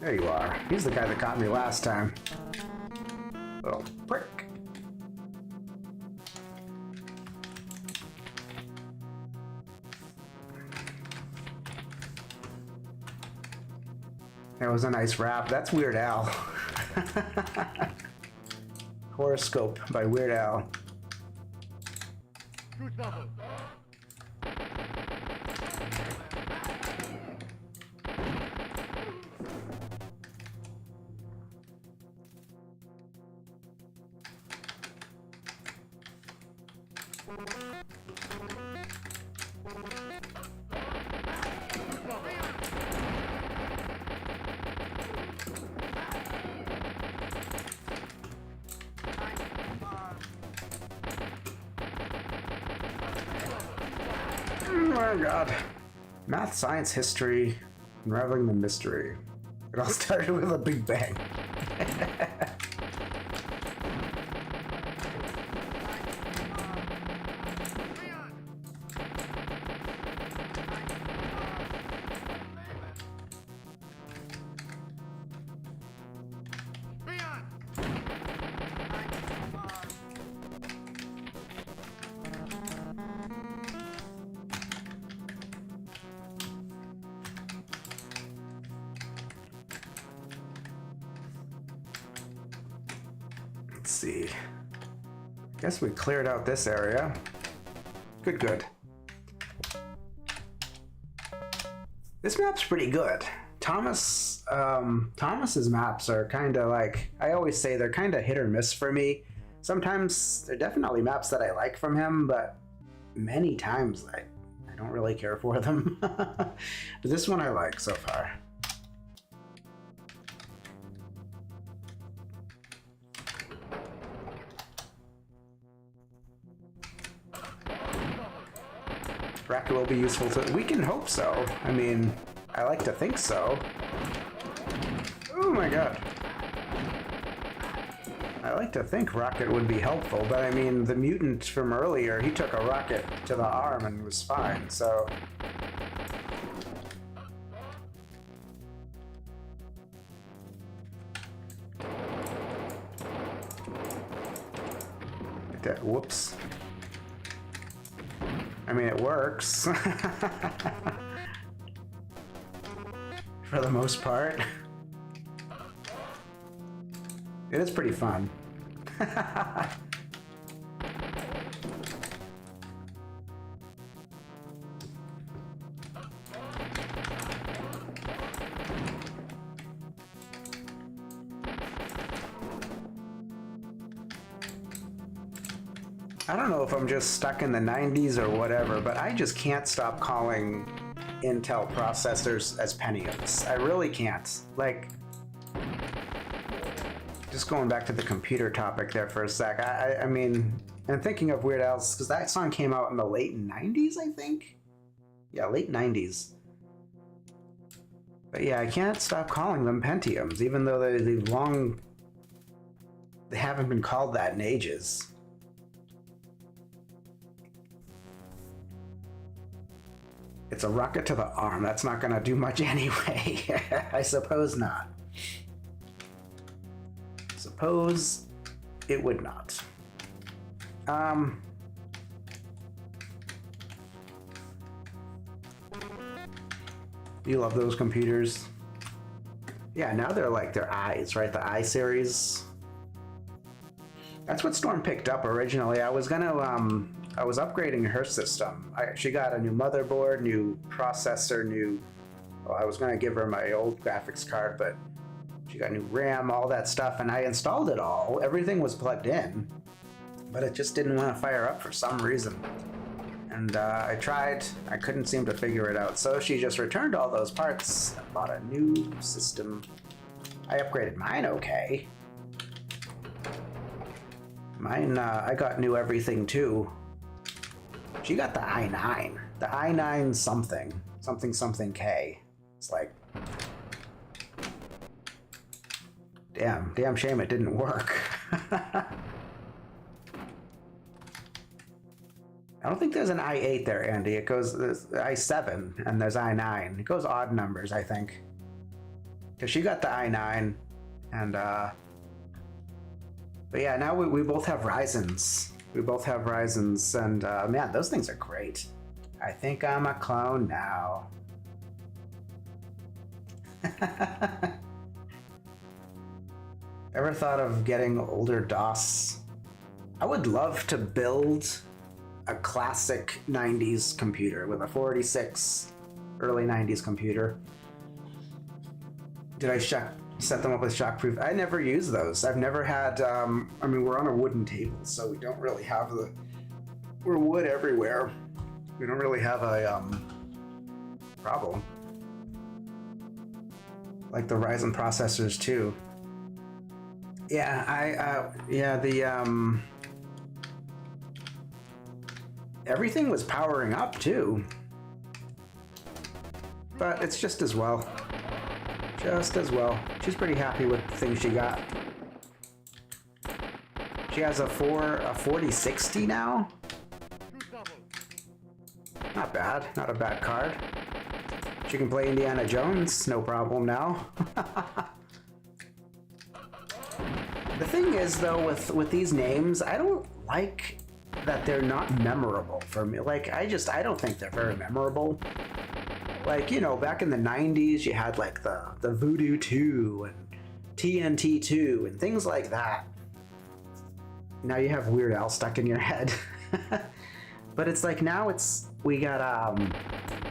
Speaker 1: There you are. He's the guy that got me last time. Little prick. That was a nice rap. That's Weird Al. Horoscope by Weird Al. Oh my god. Math, science, history, unraveling the mystery. It all started with a big bang. Let's see. Guess we cleared out this area. Good. This map's pretty good. Thomas's maps are kind of like, I always say they're kind of hit or miss for me. Sometimes they're definitely maps that I like from him, but many times I don't really care for them. But this one I like so far. Rocket will be useful to... We can hope so. I mean, I like to think so. Oh my god. I like to think rocket would be helpful, but I mean, the mutant from earlier, he took a rocket to the arm and was fine, so... Whoops. I mean, it works. For the most part. It is pretty fun. I don't know if I'm just stuck in the 90s or whatever, but I just can't stop calling Intel processors as Pentiums. I really can't. Like, just going back to the computer topic there for a sec. I mean, and thinking of Weird Al's, because that song came out in the late 90s, I think? Yeah, late 90s. But yeah, I can't stop calling them Pentiums, even though they haven't been called that in ages. It's a rocket to the arm. That's not gonna do much anyway. I suppose not. Suppose it would not. You love those computers. Yeah, now they're like their eyes, right? The i series. That's what Storm picked up originally. I was upgrading her system. She got a new motherboard, new processor, well, I was gonna give her my old graphics card, but she got new RAM, all that stuff, and I installed it all. Everything was plugged in, but it just didn't want to fire up for some reason. And I tried, I couldn't seem to figure it out. So she just returned all those parts and bought a new system. I upgraded mine okay. Mine, I got new everything too. She got the i9. The i9 something K. It's like, damn shame it didn't work. I don't think there's an i8 there, Andy. It goes, there's i7 and there's i9. It goes odd numbers, I think. Because she got the i9 and, but yeah, now we both have Ryzens. We both have Ryzens and, man, those things are great. I think I'm a clone now. Ever thought of getting older DOS? I would love to build a classic 90s computer with a 486 early 90s computer. Did I set them up with shockproof? I never use those. I've never had, I mean, we're on a wooden table, so we don't really have we're wood everywhere. We don't really have a problem. Like the Ryzen processors too. Yeah, everything was powering up too. But it's just as well. Just as well. She's pretty happy with the things she got. She has a 4060 now. Not bad. Not a bad card. She can play Indiana Jones, no problem now. The thing is, though, with these names, I don't like that they're not memorable for me. Like, I don't think they're very memorable. Like, you know, back in the 90s, you had like the Voodoo 2 and TNT 2 and things like that. Now you have Weird Al stuck in your head. But it's like now we got,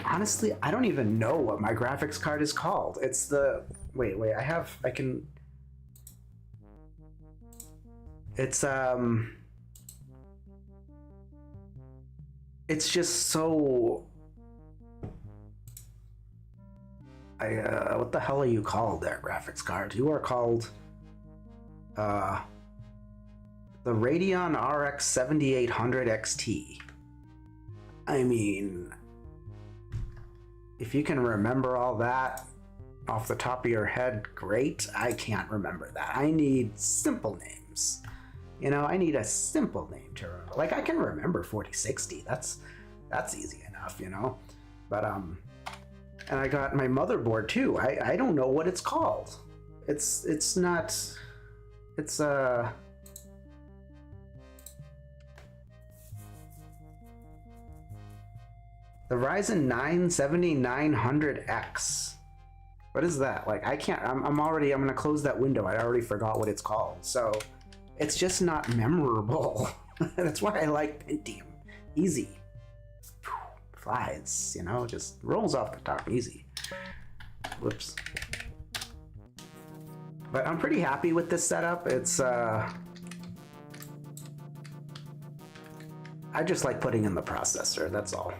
Speaker 1: honestly, I don't even know what my graphics card is called. It's the, wait, it's just so, what the hell are you called there, graphics card? You are called, the Radeon RX 7800 XT. I mean, if you can remember all that off the top of your head, great. I can't remember that. I need simple names. You know, I need a simple name to remember. Like, I can remember 4060. That's easy enough, you know? But, and I got my motherboard too. I don't know what it's called. It's not, it's, the Ryzen 9 7900X. What is that? Like, I can't, I'm gonna close that window. I already forgot what it's called. So it's just not memorable. That's why I like Pentium. Easy. Flies, you know, just rolls off the tongue, easy. Whoops. But I'm pretty happy with this setup. It's, I just like putting in the processor, that's all.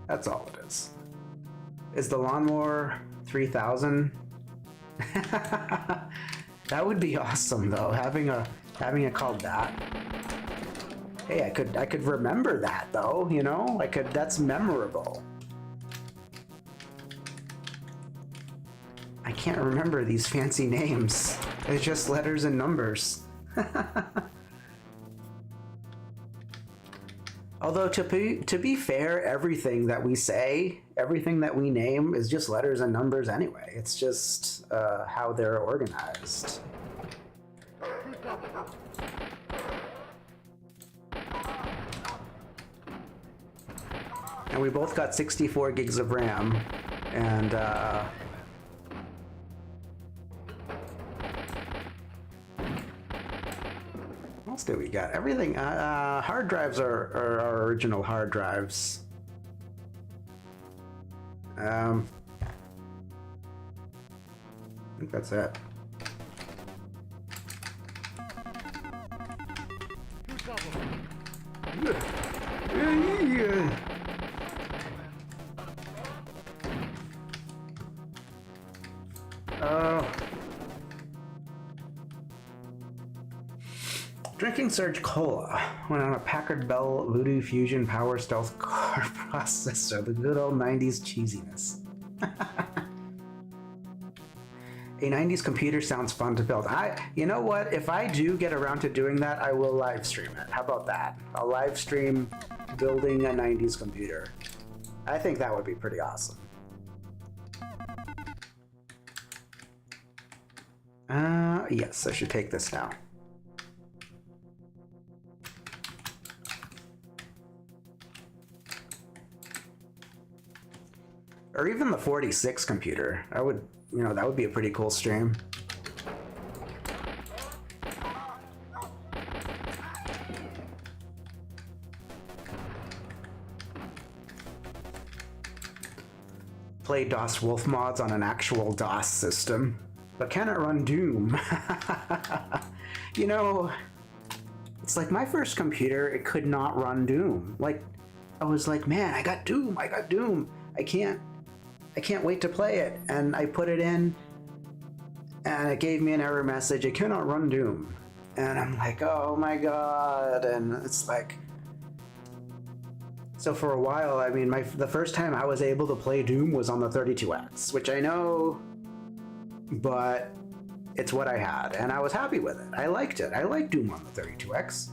Speaker 1: That's all it is. Is the lawnmower 3000? That would be awesome though, having it called that. Hey, I could remember that though, you know? That's memorable. I can't remember these fancy names. It's just letters and numbers. Although to be fair, everything that we say, everything that we name is just letters and numbers anyway. It's just how they're organized. And we both got 64 gigs of RAM, and what else do we got? Everything. Hard drives are our original hard drives. I think that's it. Drinking Surge Cola went on a Packard Bell Voodoo Fusion Power Stealth Core processor. The good old 90s cheesiness. A 90s computer sounds fun to build. You know what? If I do get around to doing that, I will live stream it. How about that? I'll live stream building a 90s computer. I think that would be pretty awesome. Yes, I should take this now. Or even the 46 computer. I would, you know, that would be a pretty cool stream. Play DOS Wolf mods on an actual DOS system, but can it run Doom? You know, it's like my first computer, it could not run Doom. Like, I was like, man, I got Doom. I can't wait to play it. And I put it in and it gave me an error message. It cannot run Doom. And I'm like, oh my God. And it's like, so for a while, I mean, the first time I was able to play Doom was on the 32X, which I know, but it's what I had. And I was happy with it. I liked it. I liked Doom on the 32X.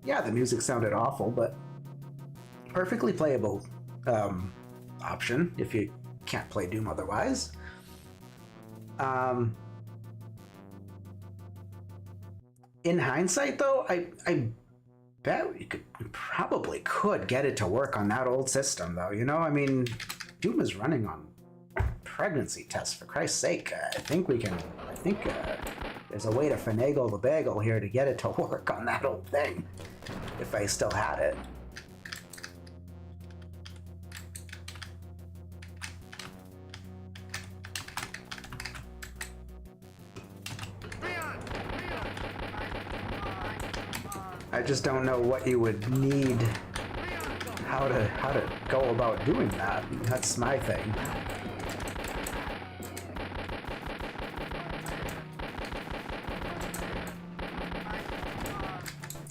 Speaker 1: Yeah, the music sounded awful, but perfectly playable option if you can't play Doom otherwise. In hindsight, though, I bet we probably could get it to work on that old system, though. You know, I mean, Doom is running on pregnancy tests, for Christ's sake. I think there's a way to finagle the bagel here to get it to work on that old thing, if I still had it. I just don't know what you would need, how to go about doing that. That's my thing.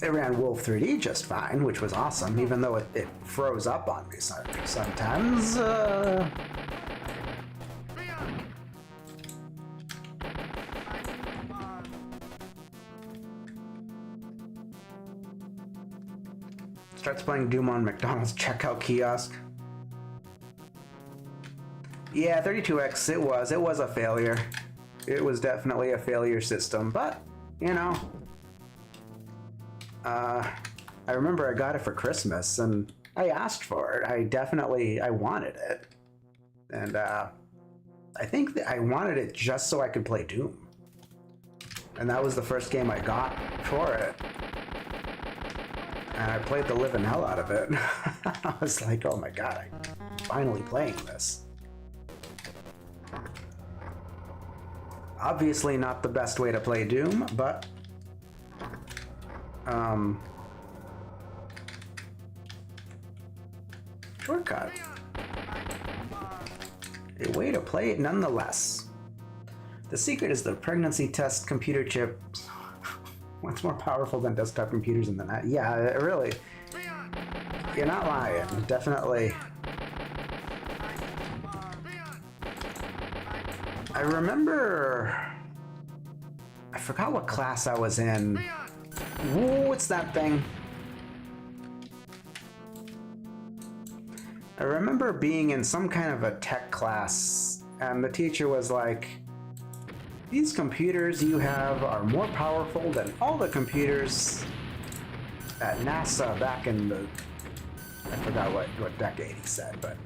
Speaker 1: It ran Wolf 3D just fine, which was awesome, even though it froze up on me sometimes. Starts playing Doom on McDonald's checkout kiosk. Yeah, 32X, it was a failure. It was definitely a failure system, but, you know, I remember I got it for Christmas, and I asked for it. I wanted it. And I think that I wanted it just so I could play Doom. And that was the first game I got for it. And I played the living hell out of it. I was like, oh my God, I'm finally playing this. Obviously not the best way to play Doom, but Shortcut. A way to play it nonetheless. The secret is the pregnancy test computer chip. What's more powerful than desktop computers in the net? Yeah, really. You're not lying. Definitely. I remember... I forgot what class I was in. Whoa, what's that thing? I remember being in some kind of a tech class, and the teacher was like, these computers you have are more powerful than all the computers at NASA back in the... I forgot what decade he said, but...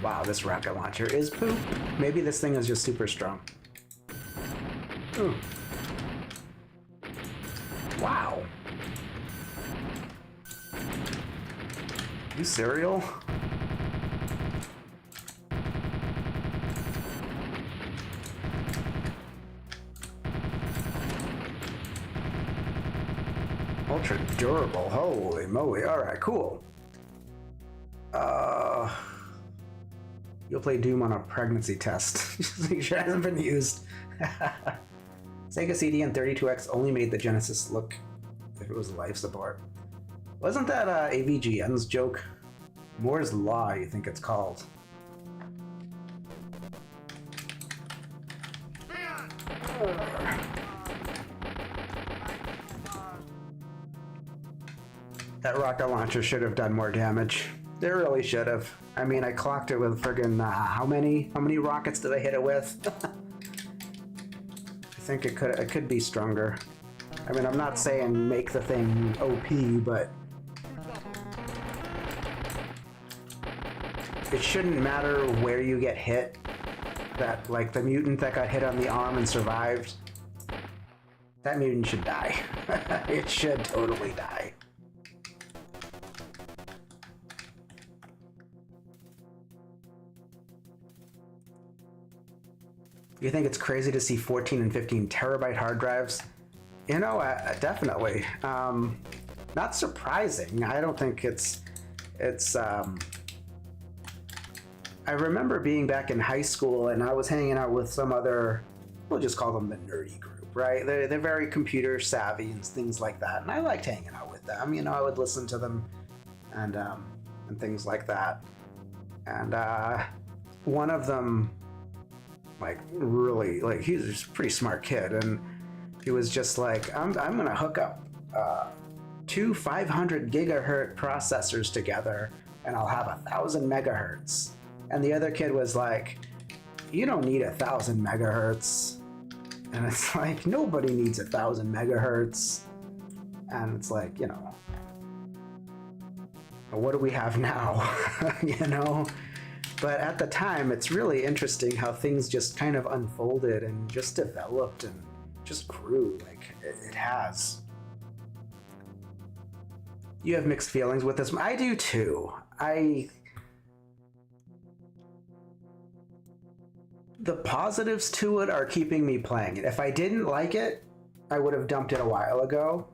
Speaker 1: Wow, this rocket launcher is poop. Maybe this thing is just super strong. Ooh. Wow. You cereal? Ultra durable. Holy moly. Alright, cool. You'll play Doom on a pregnancy test. Just make sure it hasn't been used. Sega CD and 32X only made the Genesis look if it was life support. Wasn't that AVGN's joke? Moore's Law, you think it's called. That rocket launcher should have done more damage. They really should have. I mean, I clocked it with friggin' how many rockets did I hit it with? I think it could be stronger. I mean, I'm not saying make the thing OP, but it shouldn't matter where you get hit. That, like, the mutant that got hit on the arm and survived, that mutant should die. It should totally die. You think it's crazy to see 14 and 15 terabyte hard drives? You know, definitely. Not surprising. I don't think it's. I remember being back in high school and I was hanging out with some other, we'll just call them the nerdy group, right? They're very computer savvy and things like that. And I liked hanging out with them. You know, I would listen to them and things like that. And one of them, like, really, like, he's just a pretty smart kid, and he was just like, I'm gonna hook up two 500 gigahertz processors together and I'll have 1,000 megahertz. And the other kid was like, you don't need 1,000 megahertz. And it's like, nobody needs 1,000 megahertz. And it's like, you know, what do we have now? You know? But at the time, it's really interesting how things just kind of unfolded and just developed and just grew like it has. You have mixed feelings with this. I do too. The positives to it are keeping me playing it. If I didn't like it, I would have dumped it a while ago.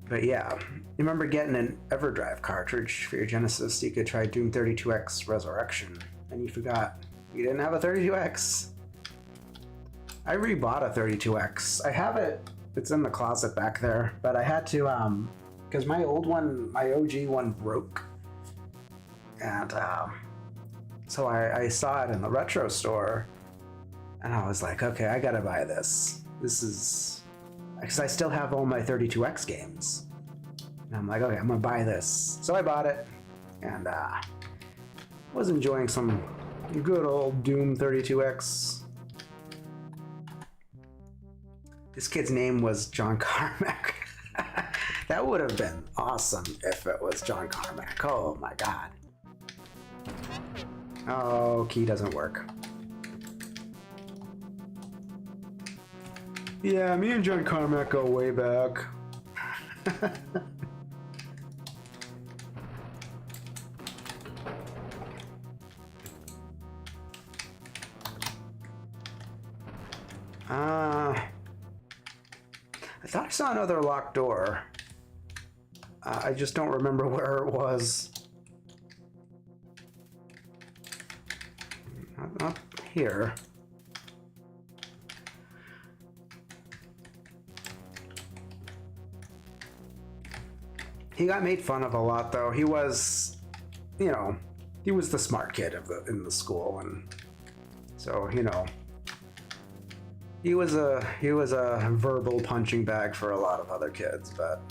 Speaker 1: But yeah, you remember getting an EverDrive cartridge for your Genesis so you could try Doom 32X Resurrection, and you forgot you didn't have a 32X. I rebought a 32X. I have it, it's in the closet back there, but I had to, because my old one, my OG one broke. And so I saw it in the retro store, and I was like, okay, I gotta buy this. This is, because I still have all my 32X games. And I'm like, okay, I'm gonna buy this. So I bought it, and was enjoying some good old Doom 32X. This kid's name was John Carmack. That would have been awesome if it was John Carmack. Oh my god. Oh, key doesn't work. Yeah, me and John Carmack go way back. I thought I saw another locked door. I just don't remember where it was. Up here. He got made fun of a lot, though. He was, you know, he was the smart kid in the school, and so, you know, he was a verbal punching bag for a lot of other kids, but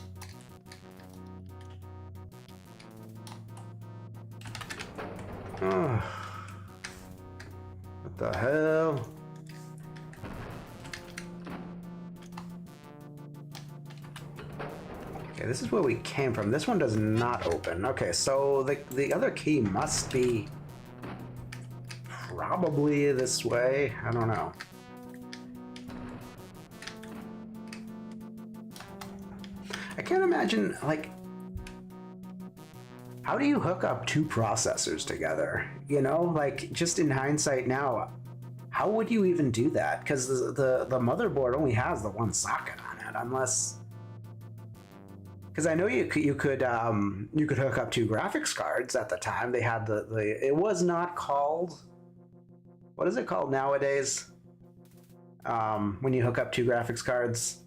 Speaker 1: oh, what the hell? Okay, this is where we came from. This one does not open. Okay, so the other key must be probably this way. I don't know. I can't imagine, like, how do you hook up two processors together? You know, like, just in hindsight now, how would you even do that? Because the motherboard only has the one socket on it, unless... Because I know you could hook up two graphics cards at the time. They had the it was not called, what is it called nowadays? When you hook up two graphics cards,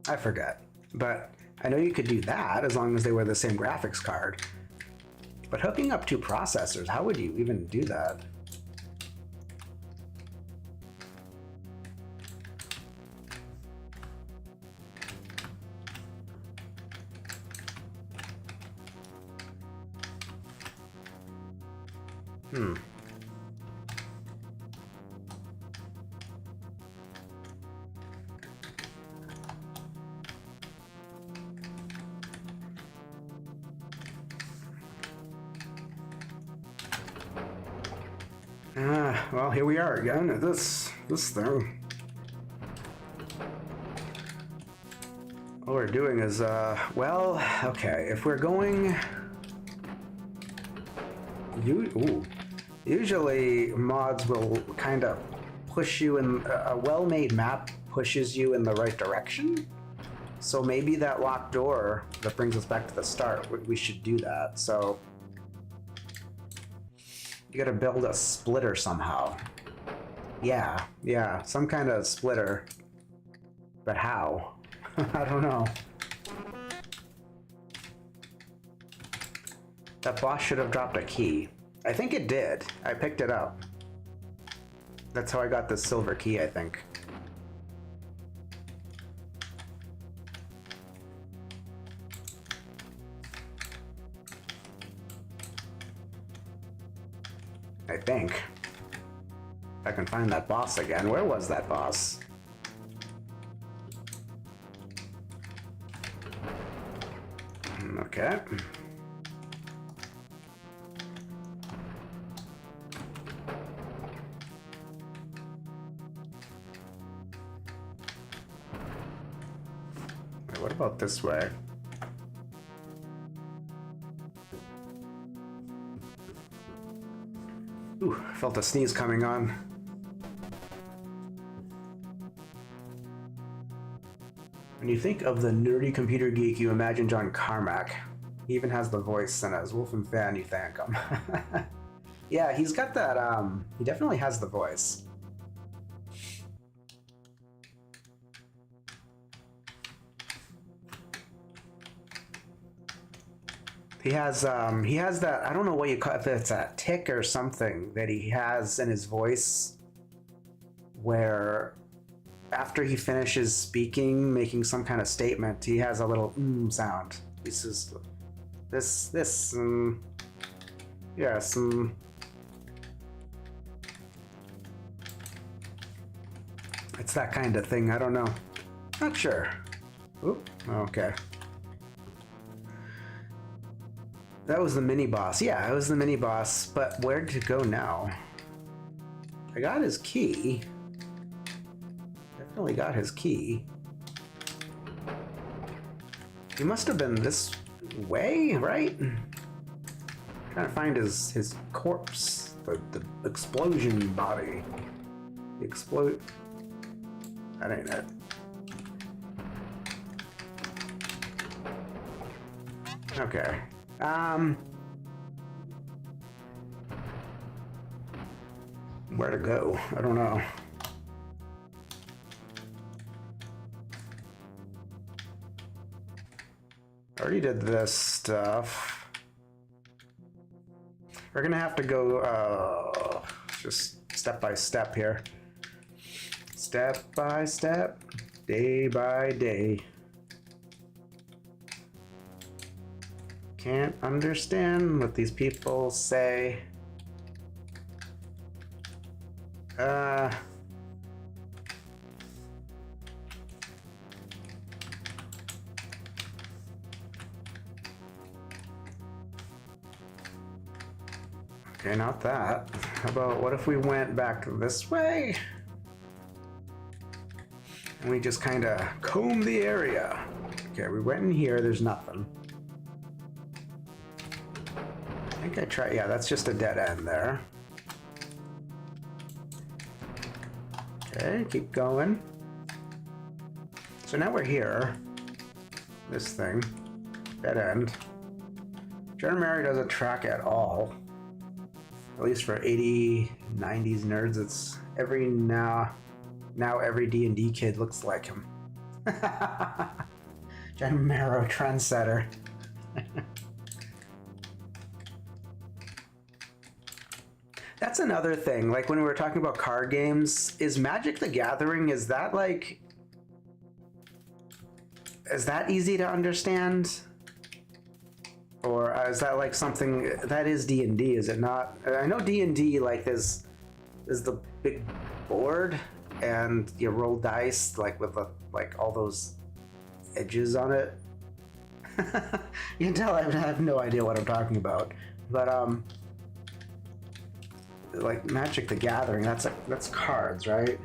Speaker 1: I forget. But I know you could do that as long as they were the same graphics card. But hooking up two processors, how would you even do that? Well, here we are again at this thing. All we're doing is, well, okay, if we're going... Usually mods will kind of push you in, a well-made map pushes you in the right direction. So maybe that locked door that brings us back to the start, we should do that. So you gotta build a splitter somehow. Yeah, some kind of splitter. But how? I don't know. That boss should have dropped a key. I think it did. I picked it up. That's how I got this silver key, I think. I think. If I can find that boss again. Where was that boss? Okay. Wait, what about this way? Ooh, I felt a sneeze coming on. When you think of the nerdy computer geek, you imagine John Carmack. He even has the voice, and as Wolfram fan, you thank him. Yeah, he's got that, he definitely has the voice. He has that, I don't know what you call it, if it's a tick or something that he has in his voice where after he finishes speaking, making some kind of statement, he has a little sound. He says, yes, it's that kind of thing, I don't know. Not sure. Oop, okay. That was the mini boss. Yeah, it was the mini boss, but where to go now? I got his key. Definitely got his key. He must have been this way, right? Trying to find his corpse, the explosion body. The that ain't it. Okay. Where to go? I don't know. I already did this stuff. We're gonna have to go just step by step here. Step by step, day by day. Can't understand what these people say. Okay, not that. How about what if we went back this way? And we just kind of comb the area. Okay, we went in here, there's nothing. I think I tried, yeah, that's just a dead end there. Okay, keep going. So now we're here. This thing. Dead end. Jeremy doesn't track at all. At least for 80, 90s nerds, it's every now every D&D kid looks like him. John Marrow trendsetter. That's another thing. Like when we were talking about card games, is Magic the Gathering, is that easy to understand? Or is that like something that is D&D, is it not? I know D&D, like there's the big board and you roll dice like with like all those edges on it. You can tell I have no idea what I'm talking about. But like Magic the Gathering, that's cards, right?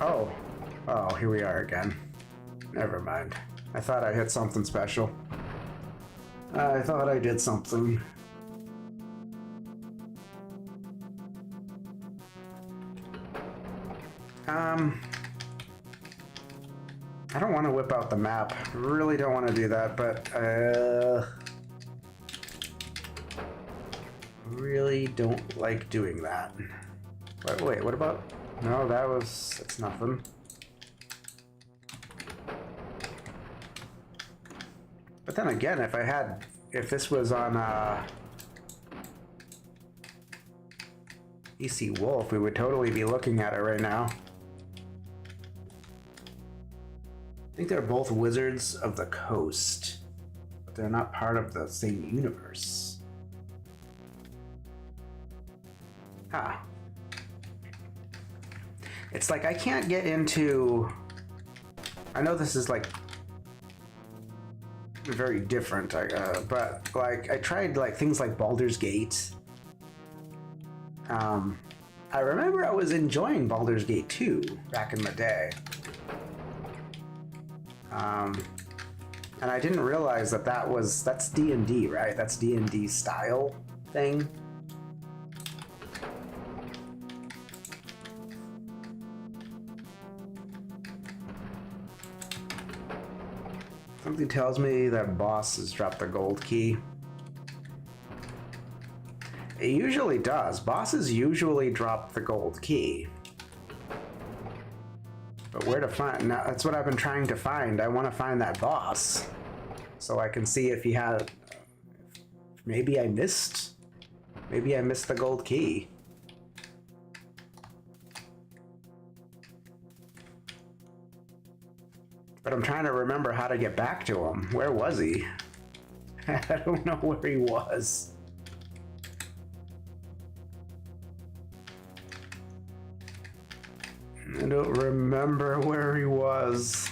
Speaker 1: Oh, here we are again. Never mind. I thought I hit something special. I thought I did something. I don't want to whip out the map. Really don't want to do that, but really don't like doing that. Wait, what about? No, that's nothing. But then again, if this was on EC Wolf, we would totally be looking at it right now. I think they're both Wizards of the Coast, but they're not part of the same universe. Huh. It's like I can't get into... I know this is like very different, but like I tried like things like Baldur's Gate. I remember I was enjoying Baldur's Gate 2 back in the day. And I didn't realize that's D&D, right? That's D&D style thing. Something tells me that boss has dropped the gold key. It usually does. Bosses usually drop the gold key. But where to find? Now, that's what I've been trying to find. I want to find that boss so I can see if he had... Maybe I missed the gold key. But I'm trying to remember how to get back to him. Where was he? I don't know where he was. I don't remember where he was.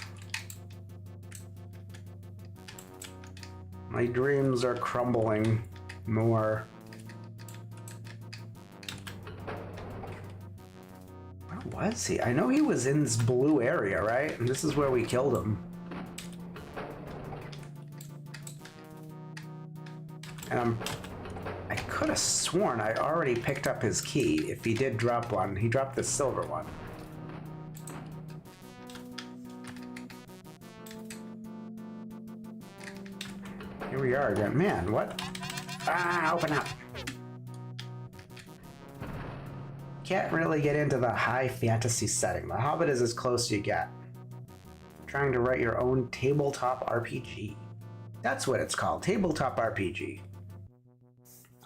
Speaker 1: My dreams are crumbling more. Where was he? I know he was in this blue area, right? And this is where we killed him. And I could have sworn I already picked up his key. If he did drop one, he dropped the silver one. Here we are again. Man, what? Ah, open up. Can't really get into the high fantasy setting. The Hobbit is as close as you get. Trying to write your own tabletop RPG. That's what it's called, tabletop RPG.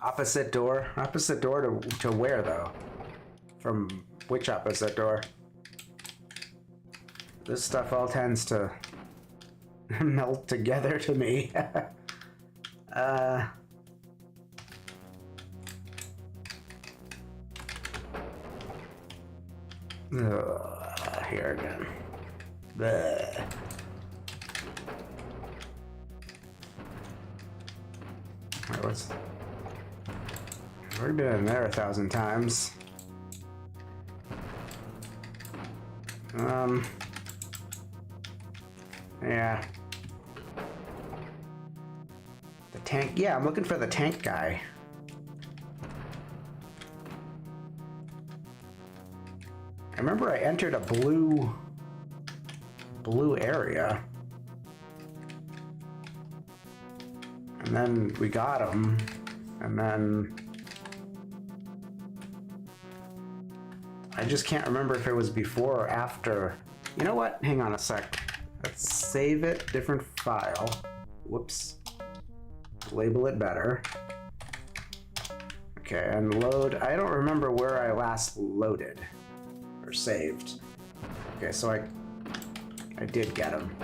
Speaker 1: Opposite door? Opposite door to where, though? From which opposite door? This stuff all tends to melt together to me. Here again. Bleh. Alright, what's... We've been in there 1,000 times. Yeah. The tank, yeah, I'm looking for the tank guy. I remember I entered a blue area. And then we got him, and then I just can't remember if it was before or after. You know what? Hang on a sec. Let's save it, different file. Whoops. Label it better. Okay, and load. I don't remember where I last loaded or saved. Okay, so I did get him.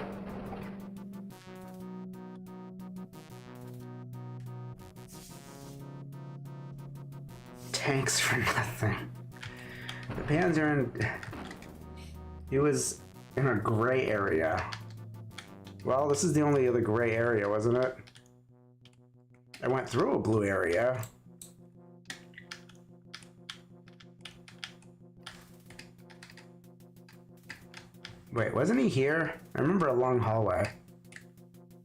Speaker 1: Tanks for nothing. The Panzer he was in a gray area. Well, this is the only other gray area, wasn't it? I went through a blue area. Wait, wasn't he here? I remember a long hallway.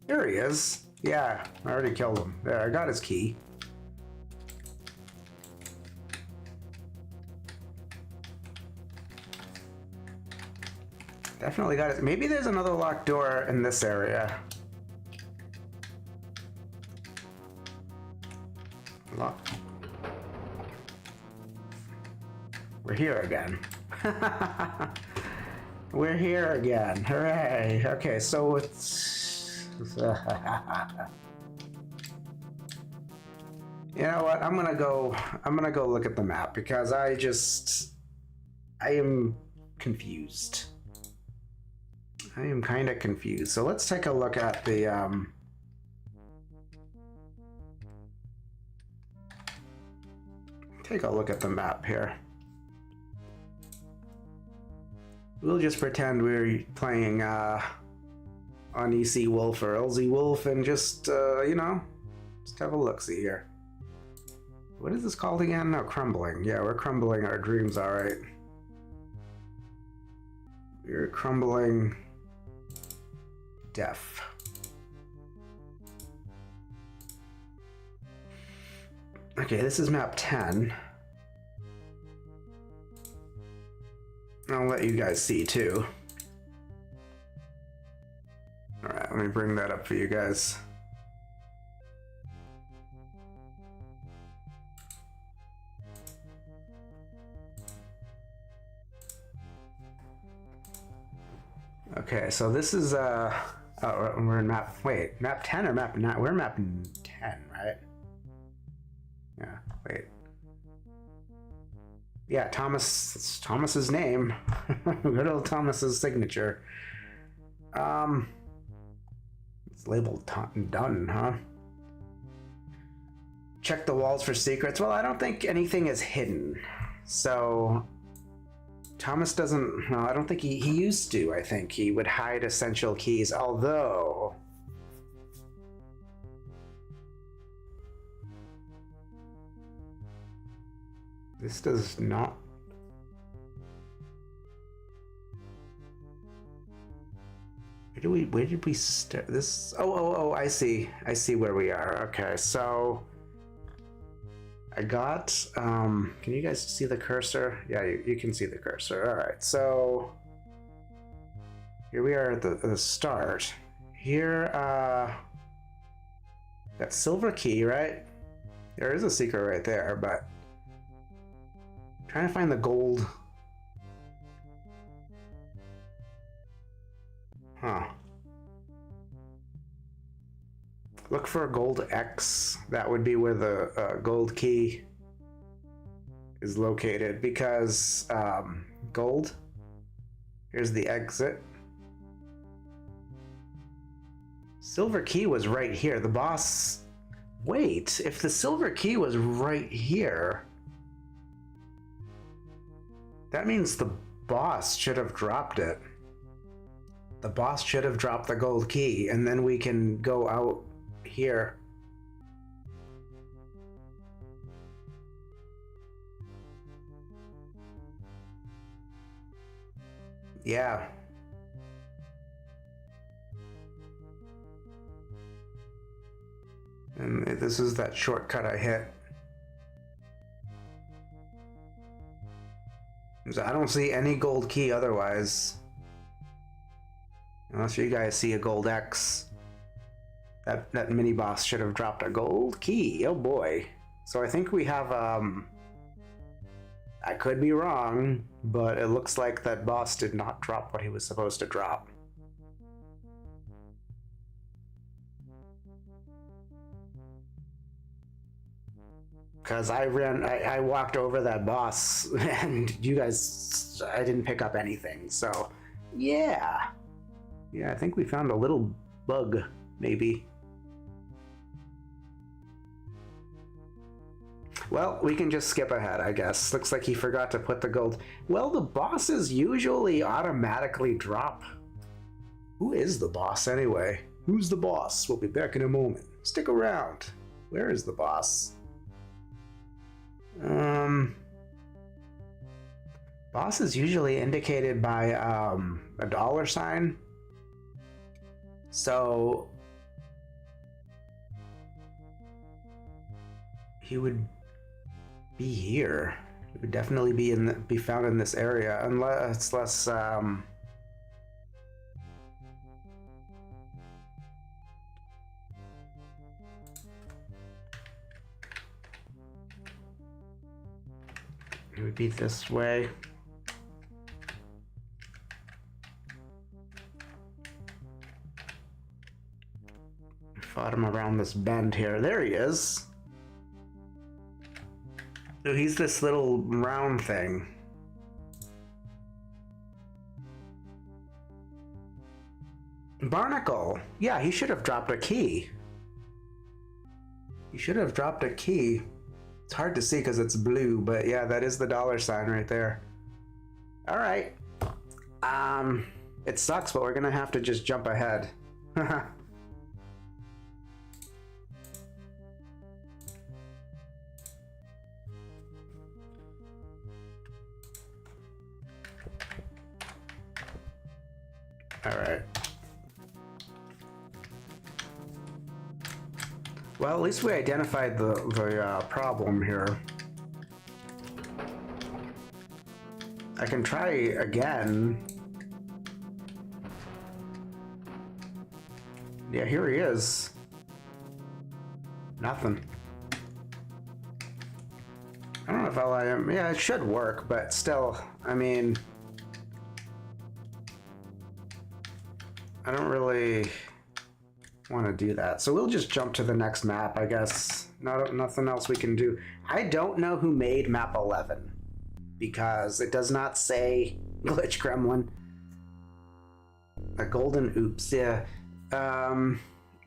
Speaker 1: There he is. Yeah, I already killed him. There, I got his key. Definitely got it. Maybe there's another locked door in this area. Lock. We're here again. We're here again. Hooray. Okay, so it's... You know what? I'm gonna go look at the map because I am confused. I am kind of confused. So let's take a look at the take a look at the map here. We'll just pretend we're playing on EC Wolf or LZ Wolf and just you know, just have a look-see here. What is this called again? No, crumbling. Yeah, we're crumbling our dreams, all right. We're crumbling death. Okay, this is map 10. I'll let you guys see too. All right, let me bring that up for you guys. Okay, so this is oh, we're in map, wait, map 10 or map 9? We're map 10, right? Yeah, wait. Yeah, Thomas, it's Thomas's name. Good old Thomas's signature. It's labeled done, huh? Check the walls for secrets. Well, I don't think anything is hidden. So Thomas doesn't, no, I don't think he used to. I think he would hide essential keys, although this does not. Where did we start this? Oh, I see where we are. Okay, so I got, can you guys see the cursor? Yeah, you can see the cursor. All right, so here we are at the start. Here, that silver key, right? There is a secret right there, but I'm trying to find the gold. Huh. Look for a gold X. That would be where the gold key is located, because gold. Here's the exit. Silver key was right here. The boss... Wait, if the silver key was right here, that means the boss should have dropped it. The boss should have dropped the gold key, and then we can go out here. Yeah. And this is that shortcut I hit. I don't see any gold key otherwise. Unless you guys see a gold X. That mini boss should have dropped a gold key. Oh boy. So I think we have, I could be wrong, but it looks like that boss did not drop what he was supposed to drop. Because I walked over that boss and you guys, I didn't pick up anything. So yeah. Yeah, I think we found a little bug, maybe. Well, we can just skip ahead, I guess. Looks like he forgot to put the gold. Well, the bosses usually automatically drop. Who is the boss anyway? Who's the boss? We'll be back in a moment. Stick around. Where is the boss? Boss is usually indicated by a dollar sign. So he would be here. He would definitely be found in this area, unless it would be this way. Fought him around this bend here. There he is. So he's this little round thing. Barnacle. Yeah, he should have dropped a key. He should have dropped a key. It's hard to see because it's blue, but yeah, that is the dollar sign right there. All right. It sucks, but we're gonna have to just jump ahead. All right. Well, at least we identified the problem here. I can try again. Yeah, here he is. Nothing. I don't know if LIM... Yeah, it should work, but still, I mean... I don't really want to do that. So we'll just jump to the next map, I guess. Nothing else we can do. I don't know who made map 11 because it does not say Glitch Gremlin. A golden oops, yeah.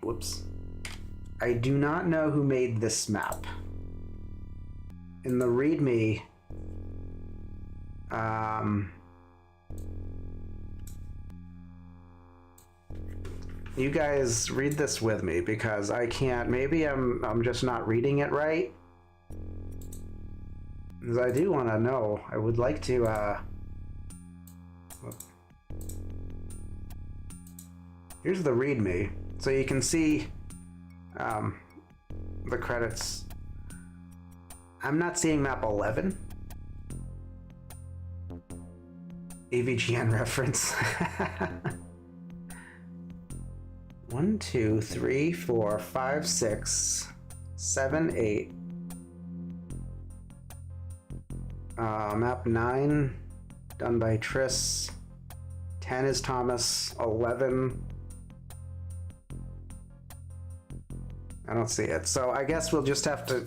Speaker 1: Whoops. I do not know who made this map. In the README, you guys read this with me because I can't. Maybe I'm just not reading it right. Because I do want to know. I would like to. Here's the README, so you can see the credits. I'm not seeing map 11. AVGN reference. 1, 2, 3, 4, 5, 6, 7, 8. Map 9, done by Triss. 10 is Thomas. 11. I don't see it. So I guess we'll just have to...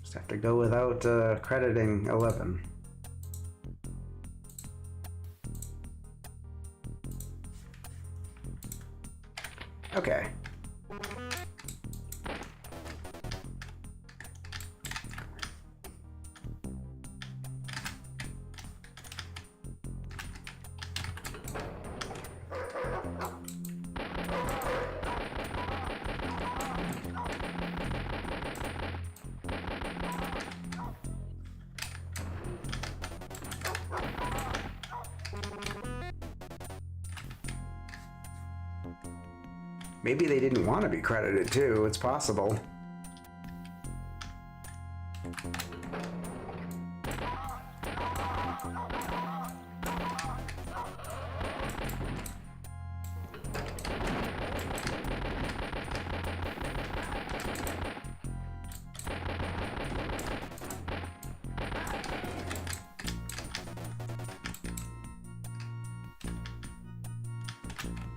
Speaker 1: just have to go without crediting 11. Okay. Maybe they didn't want to be credited too, it's possible.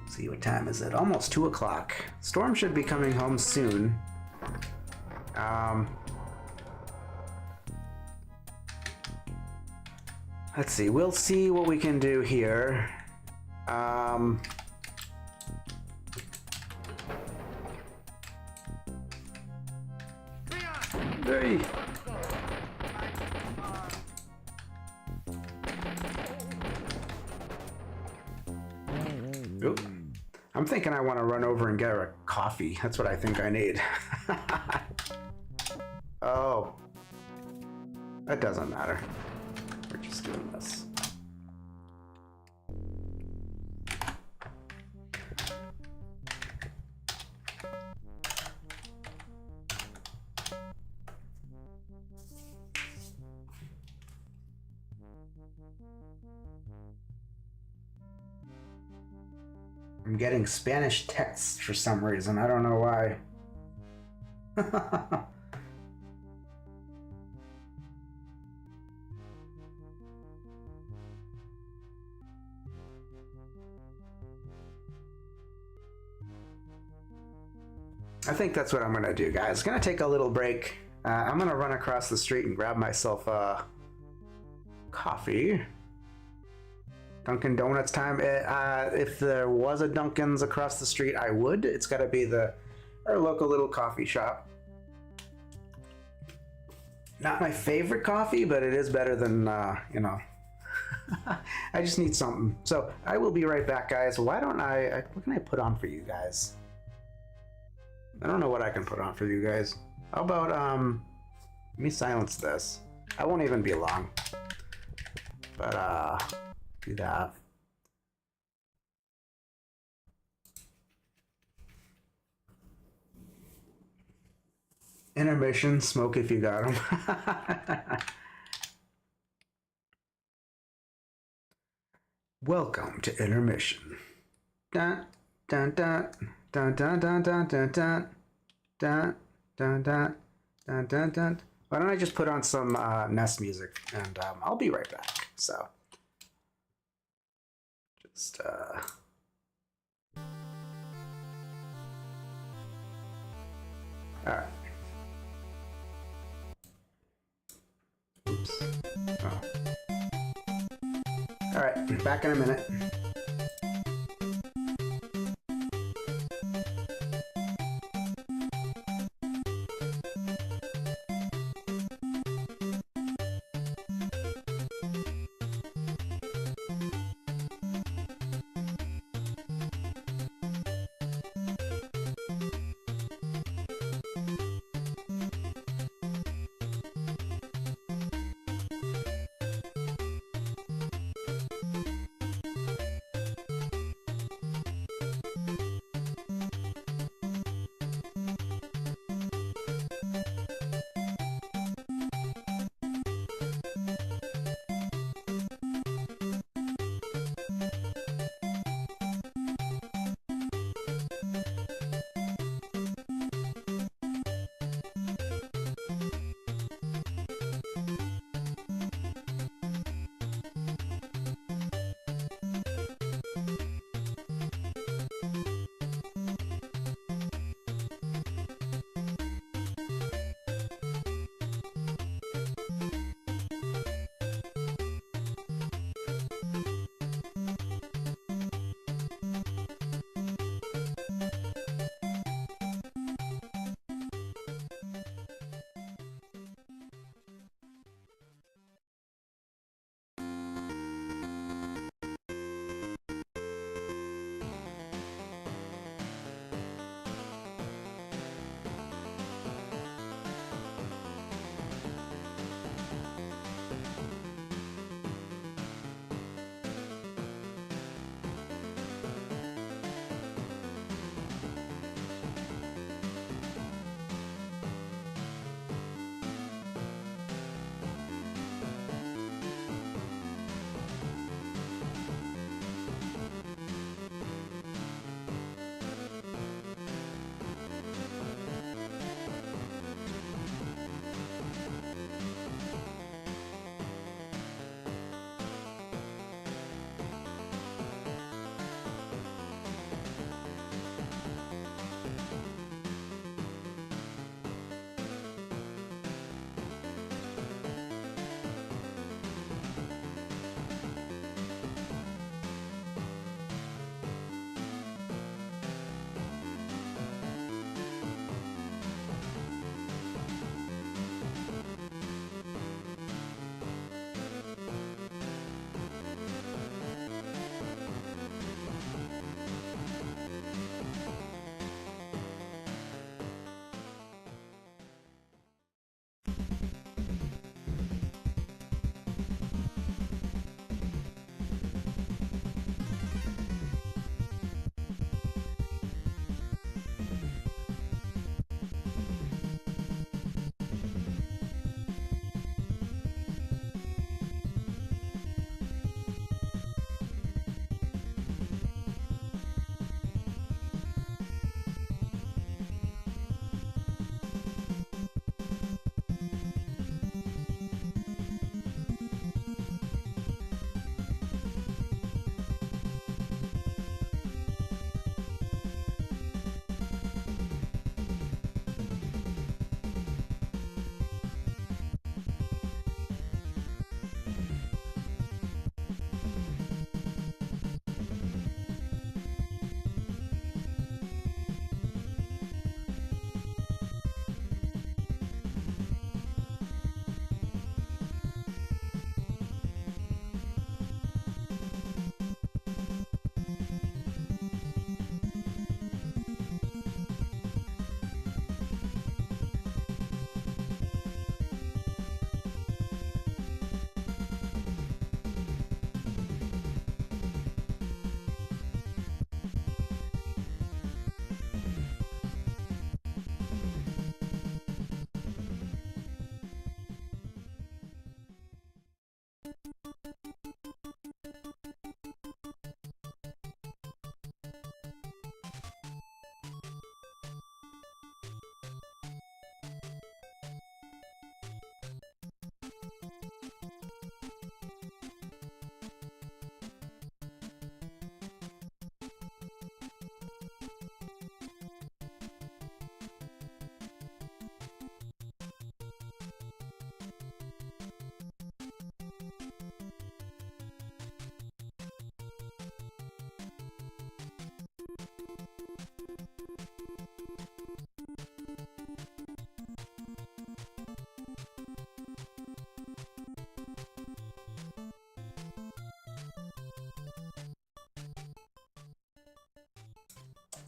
Speaker 1: See, what time is it? Almost 2 o'clock. Storm should be coming home soon. Let's see. We'll see what we can do here. Hey. Oop. I'm thinking I want to run over and get her a coffee. That's what I think I need. Oh. That doesn't matter. We're just doing this. I'm getting Spanish texts for some reason. I don't know why. I think that's what I'm gonna do, guys. It's gonna take a little break. I'm gonna run across the street and grab myself a coffee. Dunkin' Donuts time. If there was a Dunkin's across the street, I would. It's got to be our local little coffee shop. Not my favorite coffee, but it is better than, you know. I just need something. So I will be right back, guys. Why don't what can I put on for you guys? I don't know what I can put on for you guys. How about, let me silence this. I won't even be long. But, do that. Intermission, smoke if you got them. Welcome to intermission. Dun dun dun dun dun dun dun dun dun dun dun dun dun dun dun. Why don't I just put on some Nest music and I'll be right back. So. Just all right. Oops. Oh. All right, back in a minute.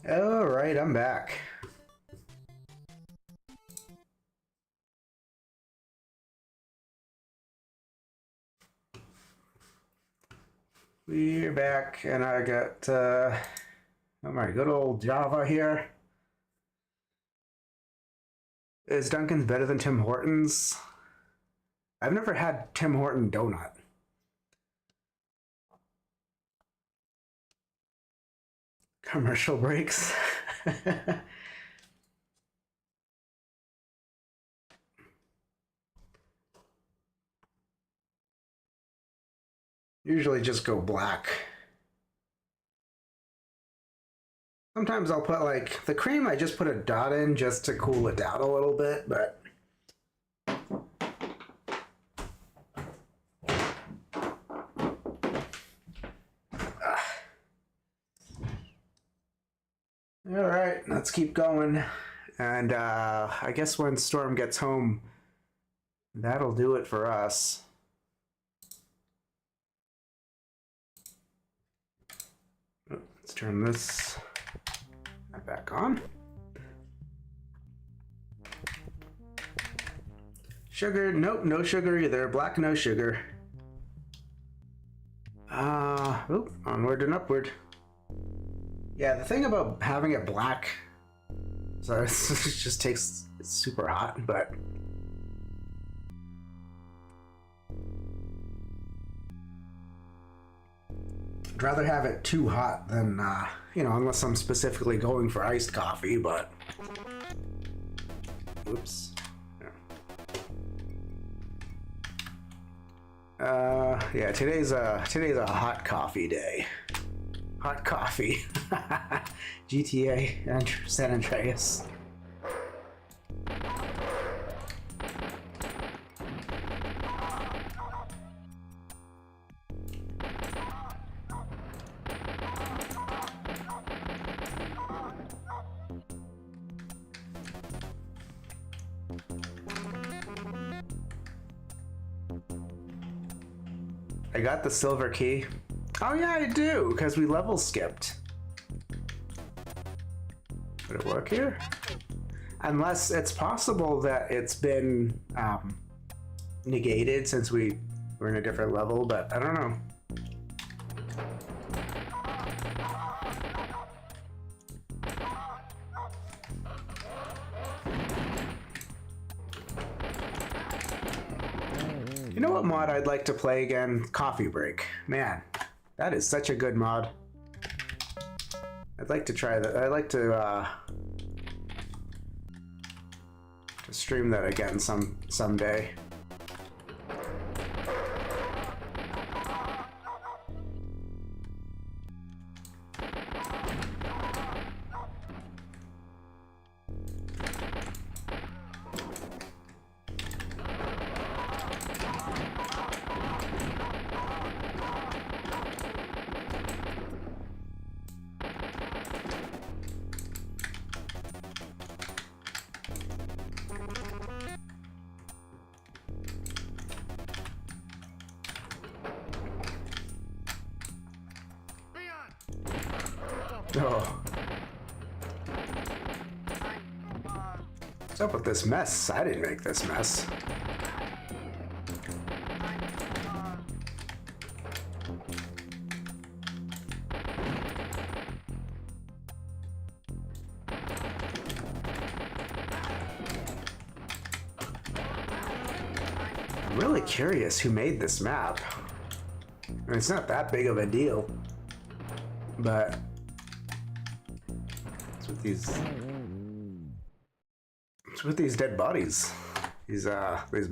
Speaker 1: All right, I'm back. We're back, and I got my good old Java here. Is Dunkin's better than Tim Hortons? I've never had Tim Horton donut. Commercial breaks. Usually just go black. Sometimes I'll put like the cream, I just put a dot in just to cool it down a little bit, but all right, let's keep going. And I guess when Storm gets home, that'll do it for us. Let's turn this back on. Sugar, nope, no sugar either. Black, no sugar. Onward and upward. Yeah, the thing about having it black, so it just takes, it's super hot, but I'd rather have it too hot than, you know, unless I'm specifically going for iced coffee, but oops. Yeah, today's a hot coffee day. Hot coffee. GTA and San Andreas. I got the silver key. Oh yeah, I do, because we level skipped. Would it work here? Unless it's possible that it's been negated since we're in a different level, but I don't know. You know what mod I'd like to play again? Coffee Break. Man, that is such a good mod. I'd like to try that. I'd like to stream that again someday. Oh. What's up with this mess? I didn't make this mess. I'm really curious who made this map. I mean, it's not that big of a deal, but it's with these dead bodies. These the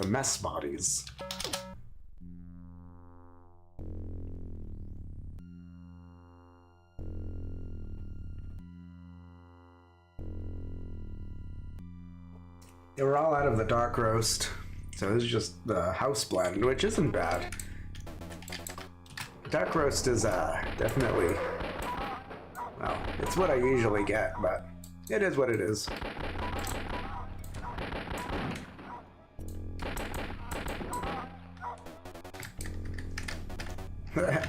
Speaker 1: mess bodies. They were all out of the dark roast, so this is just the house blend, which isn't bad. Dark roast is definitely, well, it's what I usually get, but it is what it is.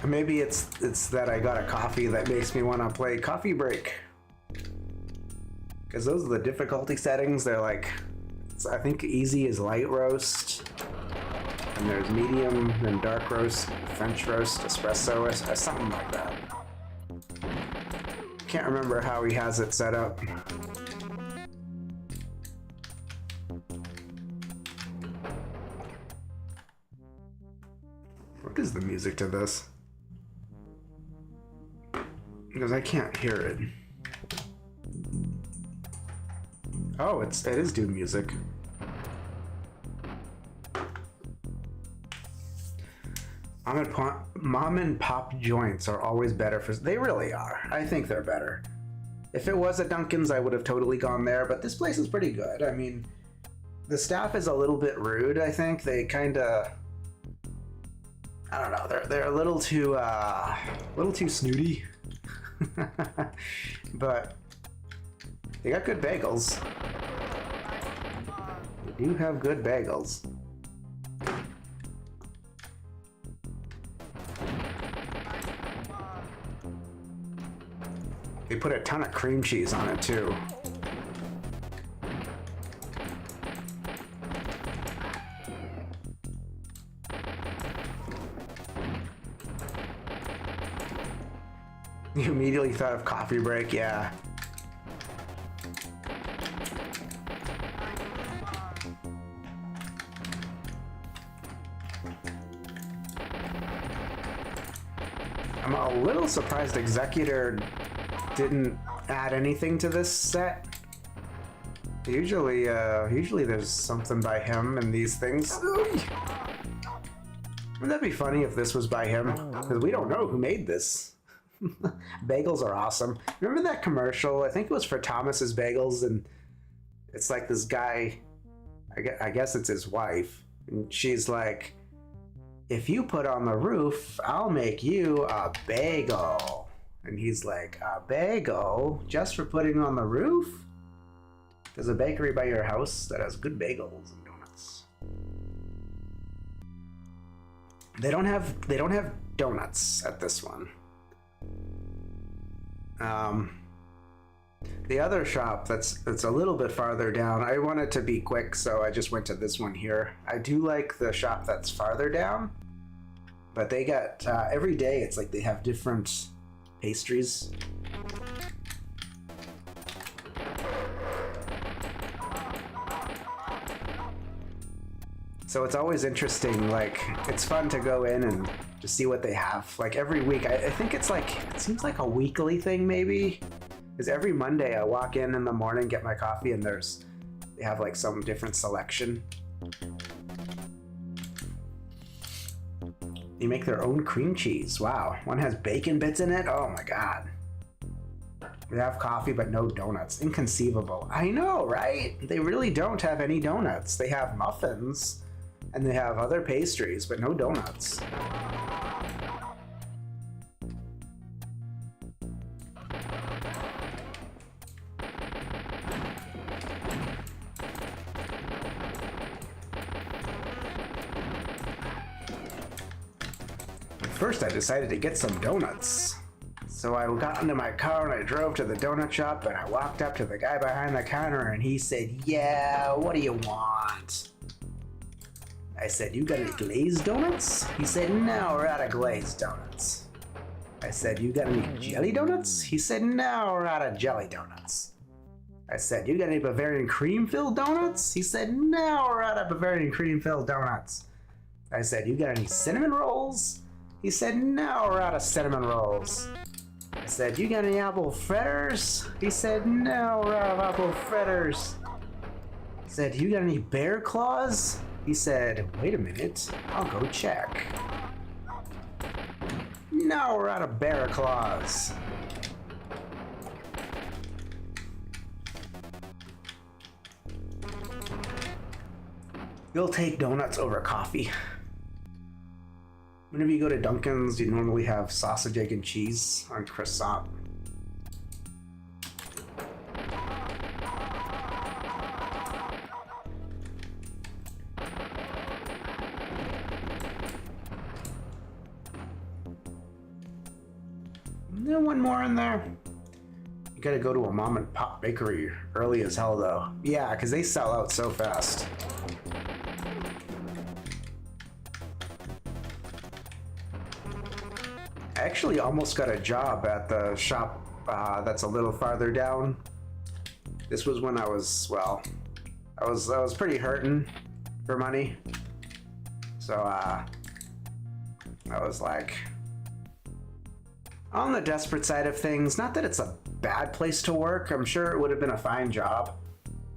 Speaker 1: Maybe it's that I got a coffee that makes me want to play Coffee Break. Because those are the difficulty settings. They're like, I think easy is light roast, and there's medium, then dark roast, French roast, espresso, something like that. Can't remember how he has it set up. What is the music to this? Because I can't hear it. Oh, it is Doom music. Mom and pop joints are always better for. They really are. I think they're better. If it was a Dunkin's, I would have totally gone there, but this place is pretty good. I mean, the staff is a little bit rude, I think. They kind of, I don't know, they're a little too snooty. But they got good bagels. They do have good bagels. They put a ton of cream cheese on it too. You immediately thought of coffee break, yeah. I'm a little surprised Executor didn't add anything to this set. Usually there's something by him in these things. Wouldn't that be funny if this was by him? Because we don't know who made this. Bagels are awesome. Remember that commercial? I think it was for Thomas's Bagels, and it's like this guy, I guess it's his wife, and she's like, if you put on the roof, I'll make you a bagel. And he's like, a bagel? Just for putting on the roof? There's a bakery by your house that has good bagels and donuts. They don't have donuts at this one. The other shop that's a little bit farther down, I wanted to be quick, so I just went to this one here. I do like the shop that's farther down, but they got every day it's like they have different pastries. So it's always interesting, like, it's fun to go in and just see what they have. Like every week, I think it's like, it seems like a weekly thing maybe. Because every Monday I walk in the morning, get my coffee, and they have like some different selection. They make their own cream cheese. Wow. One has bacon bits in it. Oh my God. They have coffee, but no donuts. Inconceivable. I know, right? They really don't have any donuts. They have muffins and they have other pastries, but no donuts. First, I decided to get some donuts. So I got into my car and I drove to the donut shop, and I walked up to the guy behind the counter and he said, yeah, what do you want? I said, you got any glazed donuts? He said, no, we're out of glazed donuts. I said, you got any jelly donuts? He said, no, we're out of jelly donuts. I said, you got any Bavarian cream-filled donuts? He said, no, we're out of Bavarian cream-filled donuts. I said, you got any cinnamon rolls? He said, no, we're out of cinnamon rolls. I said, you got any apple fritters? He said, no, we're out of apple fritters. I said, you got any bear claws? He said, wait a minute, I'll go check. No, we're out of bear claws. You'll take donuts over coffee. Whenever you go to Dunkin's, you normally have sausage, egg, and cheese on croissant. And then one more in there. You Gotta go to a mom and pop bakery early as hell though. Yeah, because they sell out so fast. I actually almost got a job at the shop that's a little farther down. This was when I was, well, I was pretty hurting for money. So I was like, on the desperate side of things, not that it's a bad place to work. I'm sure it would have been a fine job,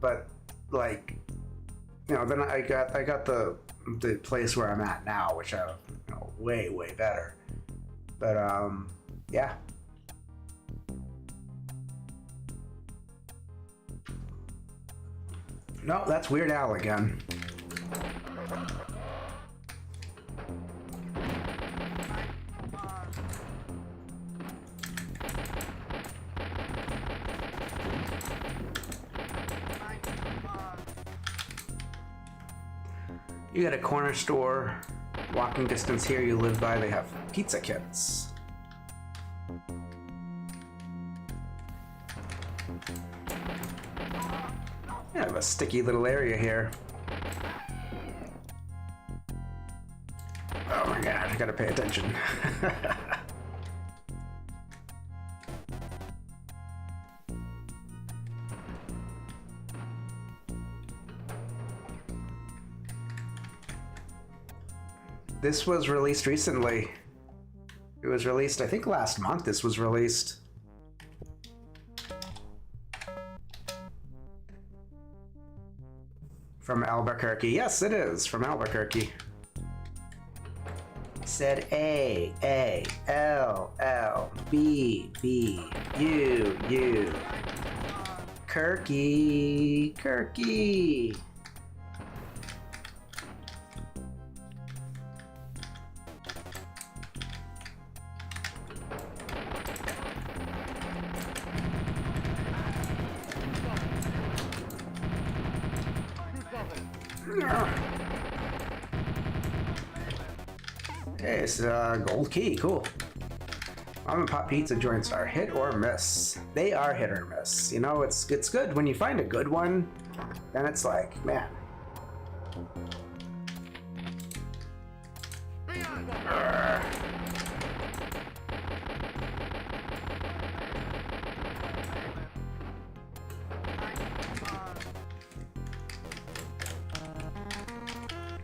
Speaker 1: but like, you know, then I got the place where I'm at now, which I, you know, way better. But yeah. No, that's Weird Al again. You got a corner store, walking distance here you live by, they have pizza kits. I have a sticky little area here. Oh my god, I gotta pay attention. This was released recently. It was released, I think last month this was released. From Albuquerque. Yes, it is from Albuquerque. Said A, L, L, B, B, U, U. Kirky, Kirky. Hey, it's a gold key, cool. Mom and pop pizza joints are hit or miss. They are hit or miss. You know, it's good when you find a good one, then it's like, man.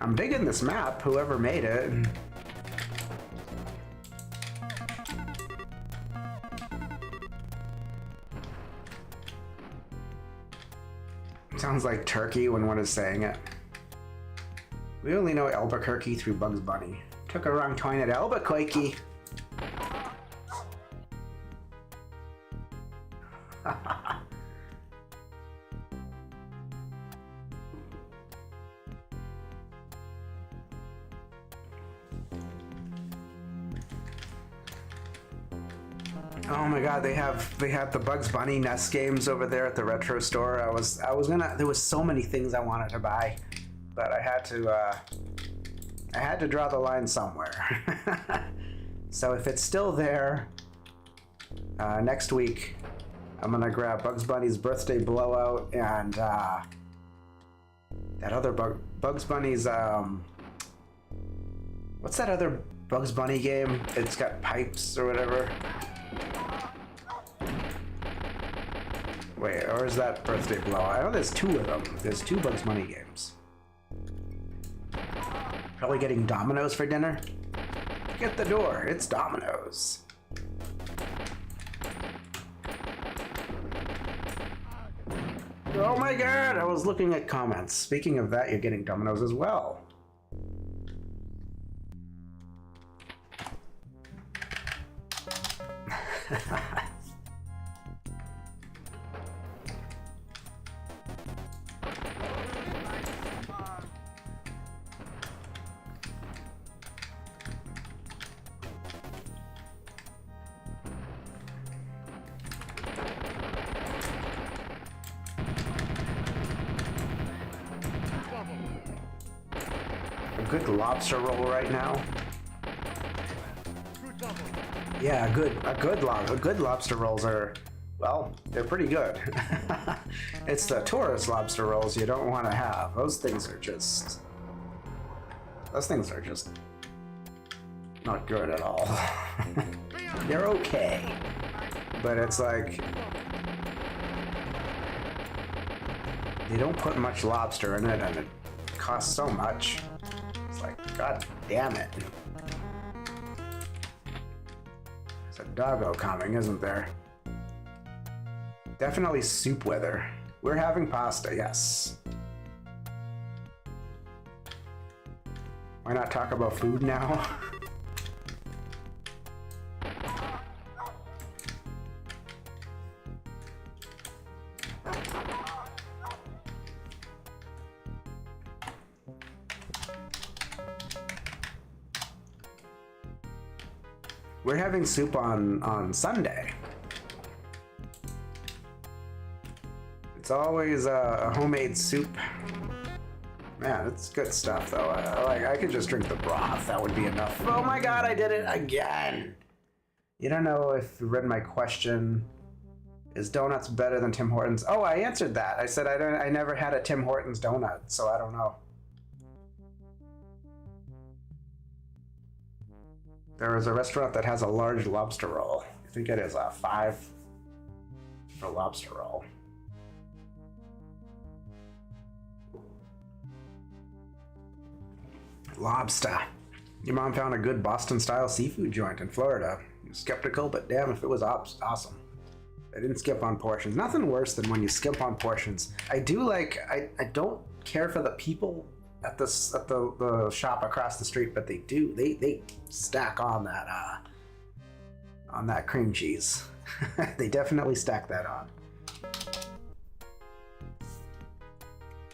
Speaker 1: I'm digging this map, whoever made it. Sounds like turkey when one is saying it. We only know Albuquerque through Bugs Bunny. Took a wrong turn at Albuquerque. Oh my god, they have the Bugs Bunny NES games over there at the retro store. I was gonna, there was so many things I wanted to buy, but I had to draw the line somewhere. So if it's still there, next week I'm gonna grab Bugs Bunny's Birthday Blowout and that other Bugs Bunny's what's that other Bugs Bunny game? It's got pipes or whatever. Wait, or is that Birthday Blowout? I know there's two of them. There's two Bugs Bunny games. Probably getting Domino's for dinner? Get the door, it's Domino's. Oh my god, I was looking at comments. Speaking of that, you're getting Domino's as well. A good lobster roll right now. Yeah, good lobster rolls are well, they're pretty good. It's the tourist lobster rolls you don't want to have. Those things are just not good at all. They're okay, but it's like they don't put much lobster in it, and it costs so much. It's like, god damn it. There's a doggo coming, isn't there? Definitely soup weather. We're having pasta, yes. Why not talk about food now? We're having soup on Sunday. It's always a homemade soup. Man, it's good stuff though. I could just drink the broth. That would be enough. Oh my god, I did it again. You don't know if you read my question. Is donuts better than Tim Hortons? Oh, I answered that. I said I never had a Tim Hortons donut, so I don't know. There is a restaurant that has a large lobster roll. I think it is a 5 for lobster roll. Lobster. Your mom found a good Boston-style seafood joint in Florida. You're skeptical, but damn if it was awesome. I didn't skip on portions. Nothing worse than when you skip on portions. I don't care for the people at the shop across the street, but they do. They stack on that cream cheese. They definitely stack that on.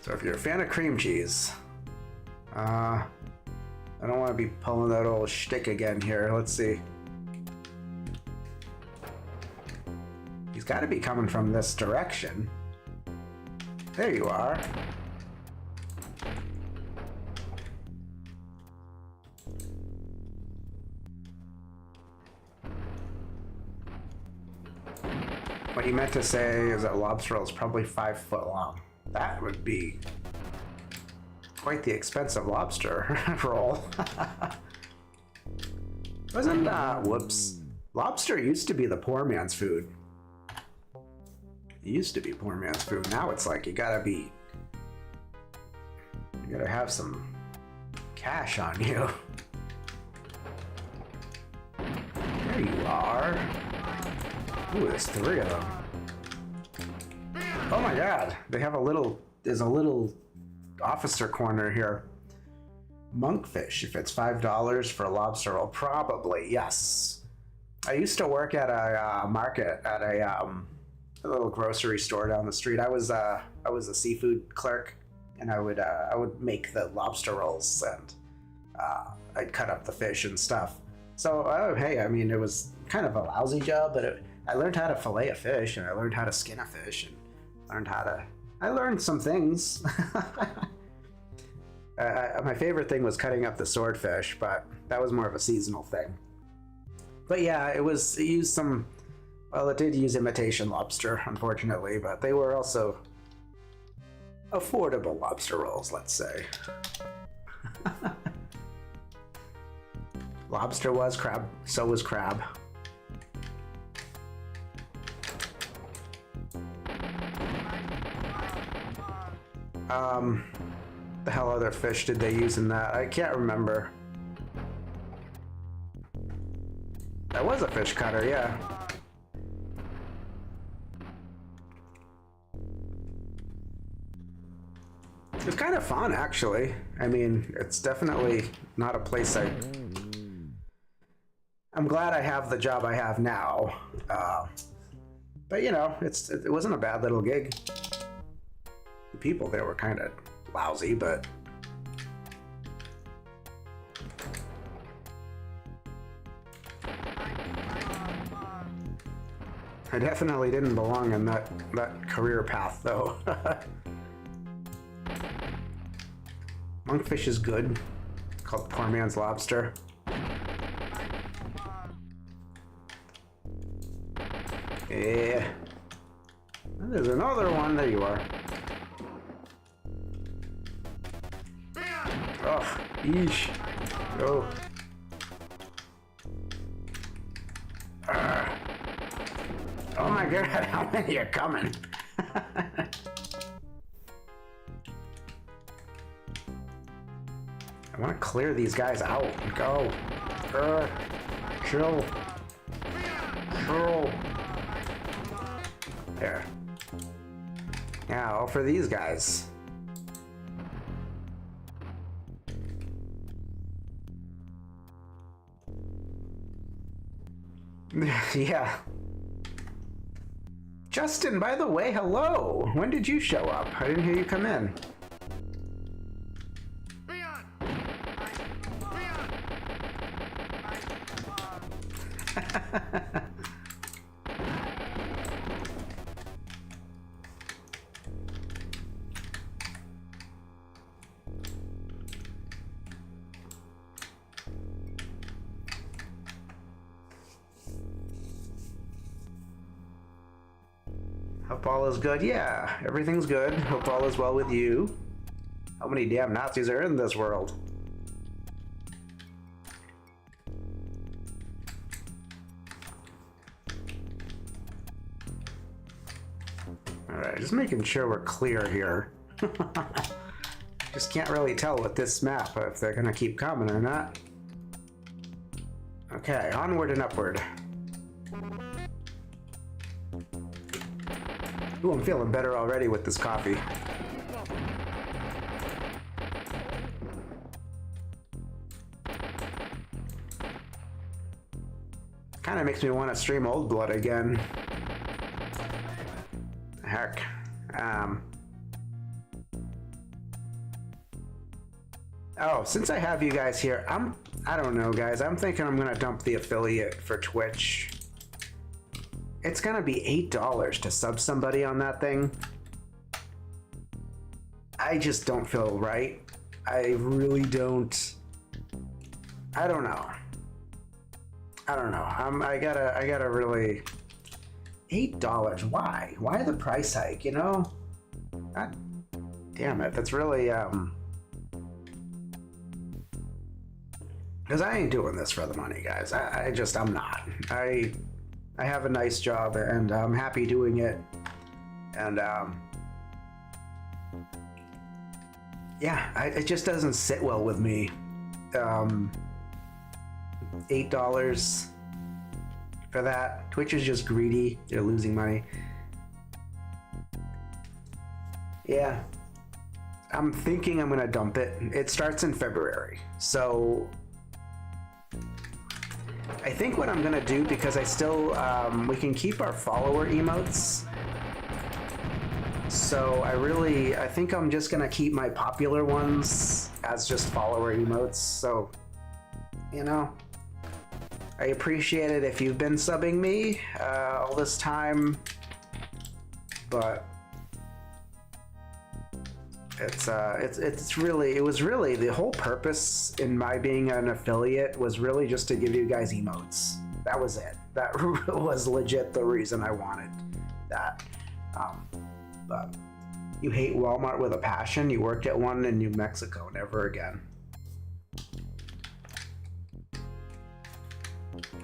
Speaker 1: So if you're a fan of cream cheese, I don't want to be pulling that old shtick again here. Let's see. He's got to be coming from this direction. There you are. What he meant to say is that lobster roll is probably 5 foot long. That would be quite the expensive lobster roll. Wasn't whoops. Lobster used to be the poor man's food. It used to be poor man's food. Now it's like you gotta have some cash on you. There you are. Ooh, there's 3 of them. Oh my god, there's a little officer corner here. Monkfish, if it's $5 for a lobster roll, probably, yes. I used to work at a market at a little grocery store down the street. I was a seafood clerk, and I would make the lobster rolls, and I'd cut up the fish and stuff. So, hey, I mean, it was kind of a lousy job, but I learned how to fillet a fish, and I learned how to skin a fish, and I learned some things. My favorite thing was cutting up the swordfish, but that was more of a seasonal thing. But yeah, it used some, well, it did use imitation lobster, unfortunately, but they were also affordable lobster rolls, let's say. Lobster was crab, so was crab. The hell other fish did they use in that? I can't remember. That was a fish cutter, yeah. It was kind of fun, actually. I mean, it's definitely not a place I'm glad I have the job I have now. But you know, it wasn't a bad little gig. The people there were kind of lousy, but I definitely didn't belong in that career path, though. Monkfish is good. It's called poor man's lobster. Yeah. There's another one. There you are. Oh, yeesh. Go. Oh my god, how many are coming? I want to clear these guys out. Go. Chill. Chill. There. Now for these guys. Yeah. Justin, by the way, hello. When did you show up? I didn't hear you come in. Hope all is good. Yeah, everything's good. Hope all is well with you. How many damn Nazis are in this world? Alright, just making sure we're clear here. Just can't really tell with this map if they're gonna keep coming or not. Okay, onward and upward. Ooh, I'm feeling better already with this coffee. Kind of makes me want to stream Old Blood again. Heck. Oh, since I have you guys here, I don't know, guys. I'm thinking I'm gonna dump the affiliate for Twitch. It's gonna be $8 to sub somebody on that thing. I just don't feel right. I really don't. I don't know. I gotta really. $8. Why? Why the price hike? You know? God damn it. That's really Because I ain't doing this for the money, guys. I'm not. I have a nice job and I'm happy doing it. And yeah, it just doesn't sit well with me. $8 for that. Twitch is just greedy. They're losing money. Yeah. I'm thinking I'm gonna dump it. It starts in February. So I think what I'm gonna do, because I still, we can keep our follower emotes. So I think I'm just gonna keep my popular ones as just follower emotes. So, you know, I appreciate it if you've been subbing me all this time, but it was really the whole purpose in my being an affiliate was really just to give you guys emotes. That was it. That was legit the reason I wanted that. But you hate Walmart with a passion. You worked at one in New Mexico. Never again.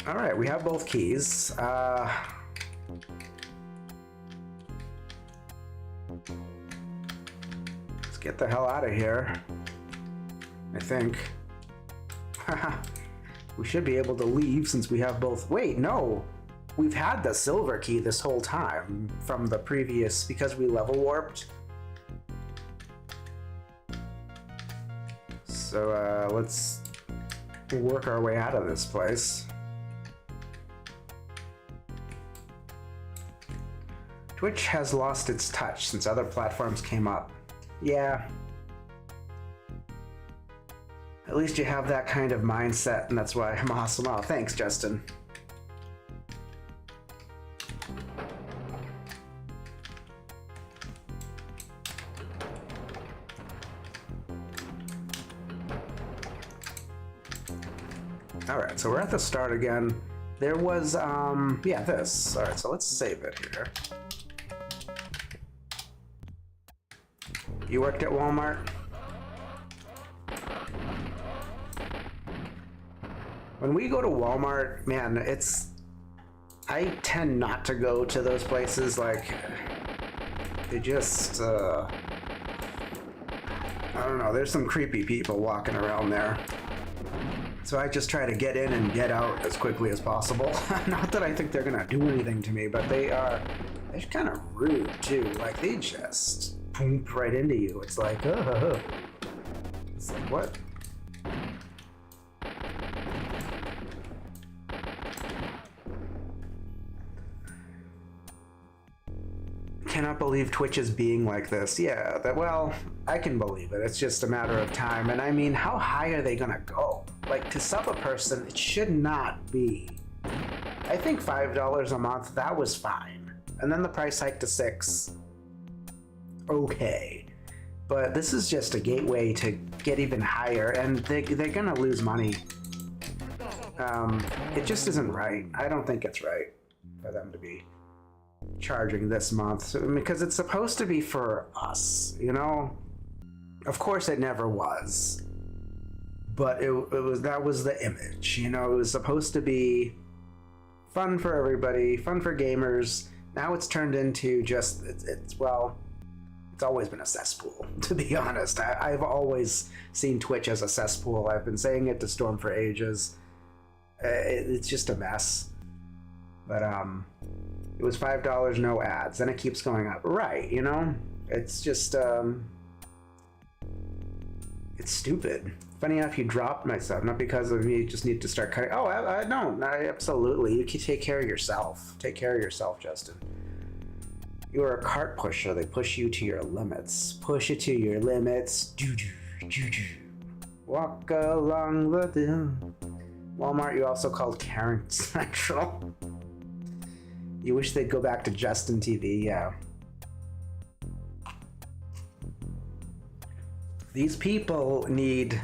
Speaker 1: All right, we have both keys. Let's get the hell out of here. I think. We should be able to leave since we have both. Wait, no. We've had the silver key this whole time from the previous, because we level warped. So let's work our way out of this place. Twitch has lost its touch since other platforms came up. Yeah. At least you have that kind of mindset, and that's why I'm awesome. Oh, thanks, Justin. All right, so we're at the start again. There was, yeah, this. All right, so let's save it here. You worked at Walmart? When we go to Walmart, man, I tend not to go to those places. Like, they just, I don't know, there's some creepy people walking around there. So I just try to get in and get out as quickly as possible. Not that I think they're gonna do anything to me, but they're kind of rude too. Like, they just poop right into you. It's like, it's like, what? Cannot believe Twitch is being like this. Yeah, well, I can believe it. It's just a matter of time. And I mean, how high are they gonna go? Like, to sub a person, it should not be. I think $5 a month, that was fine. And then the price hike to $6. Okay. But this is just a gateway to get even higher, and they're gonna lose money. It just isn't right. I don't think it's right for them to be charging this month, because it's supposed to be for us, you know? Of course it never was, but that was the image, you know? It was supposed to be fun for everybody, fun for gamers. Now it's turned into just, it's always been a cesspool, to be honest. I've always seen Twitch as a cesspool. I've been saying it to Storm for ages. It's just a mess. But it was $5, no ads, and it keeps going up. Right, you know? It's just, it's stupid. Funny enough, you dropped my stuff, not because of me, you just need to start cutting. Oh, I don't. Absolutely. You can take care of yourself. Take care of yourself, Justin. You are a cart pusher. They push you to your limits. Push it to your limits. Walk along the Walmart, you also called Karen Central. You wish they'd go back to Justin TV, yeah. These people need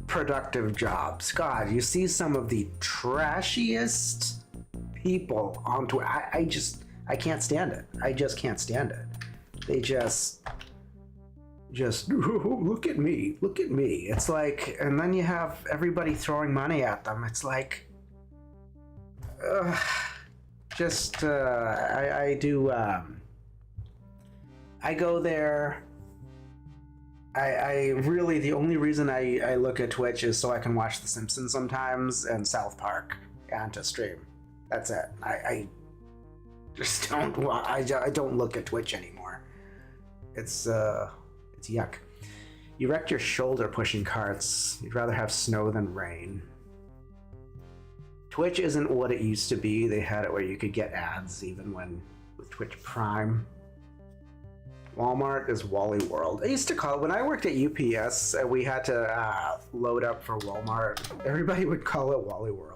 Speaker 1: productive jobs. God, you see some of the trashiest people on Twitter. I can't stand it. I just can't stand it. They just look at me. It's like, and then you have everybody throwing money at them. It's like, I go there. I really, the only reason I look at Twitch is so I can watch The Simpsons sometimes and South Park and to stream. That's it. I just don't. I don't look at Twitch anymore. It's yuck. You wrecked your shoulder pushing carts. You'd rather have snow than rain. Twitch isn't what it used to be. They had it where you could get ads even with Twitch Prime. Walmart is Wally World. I used to call it, when I worked at UPS, we had to load up for Walmart. Everybody would call it Wally World.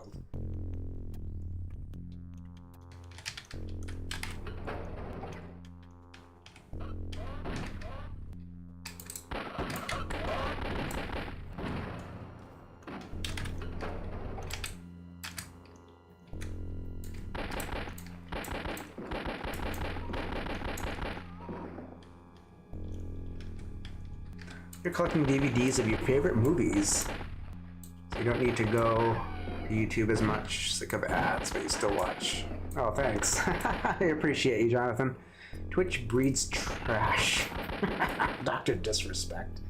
Speaker 1: You're collecting DVDs of your favorite movies, so you don't need to go to YouTube as much. Sick of ads, but you still watch. Oh, thanks. I appreciate you, Jonathan. Twitch breeds trash. Dr. Disrespect.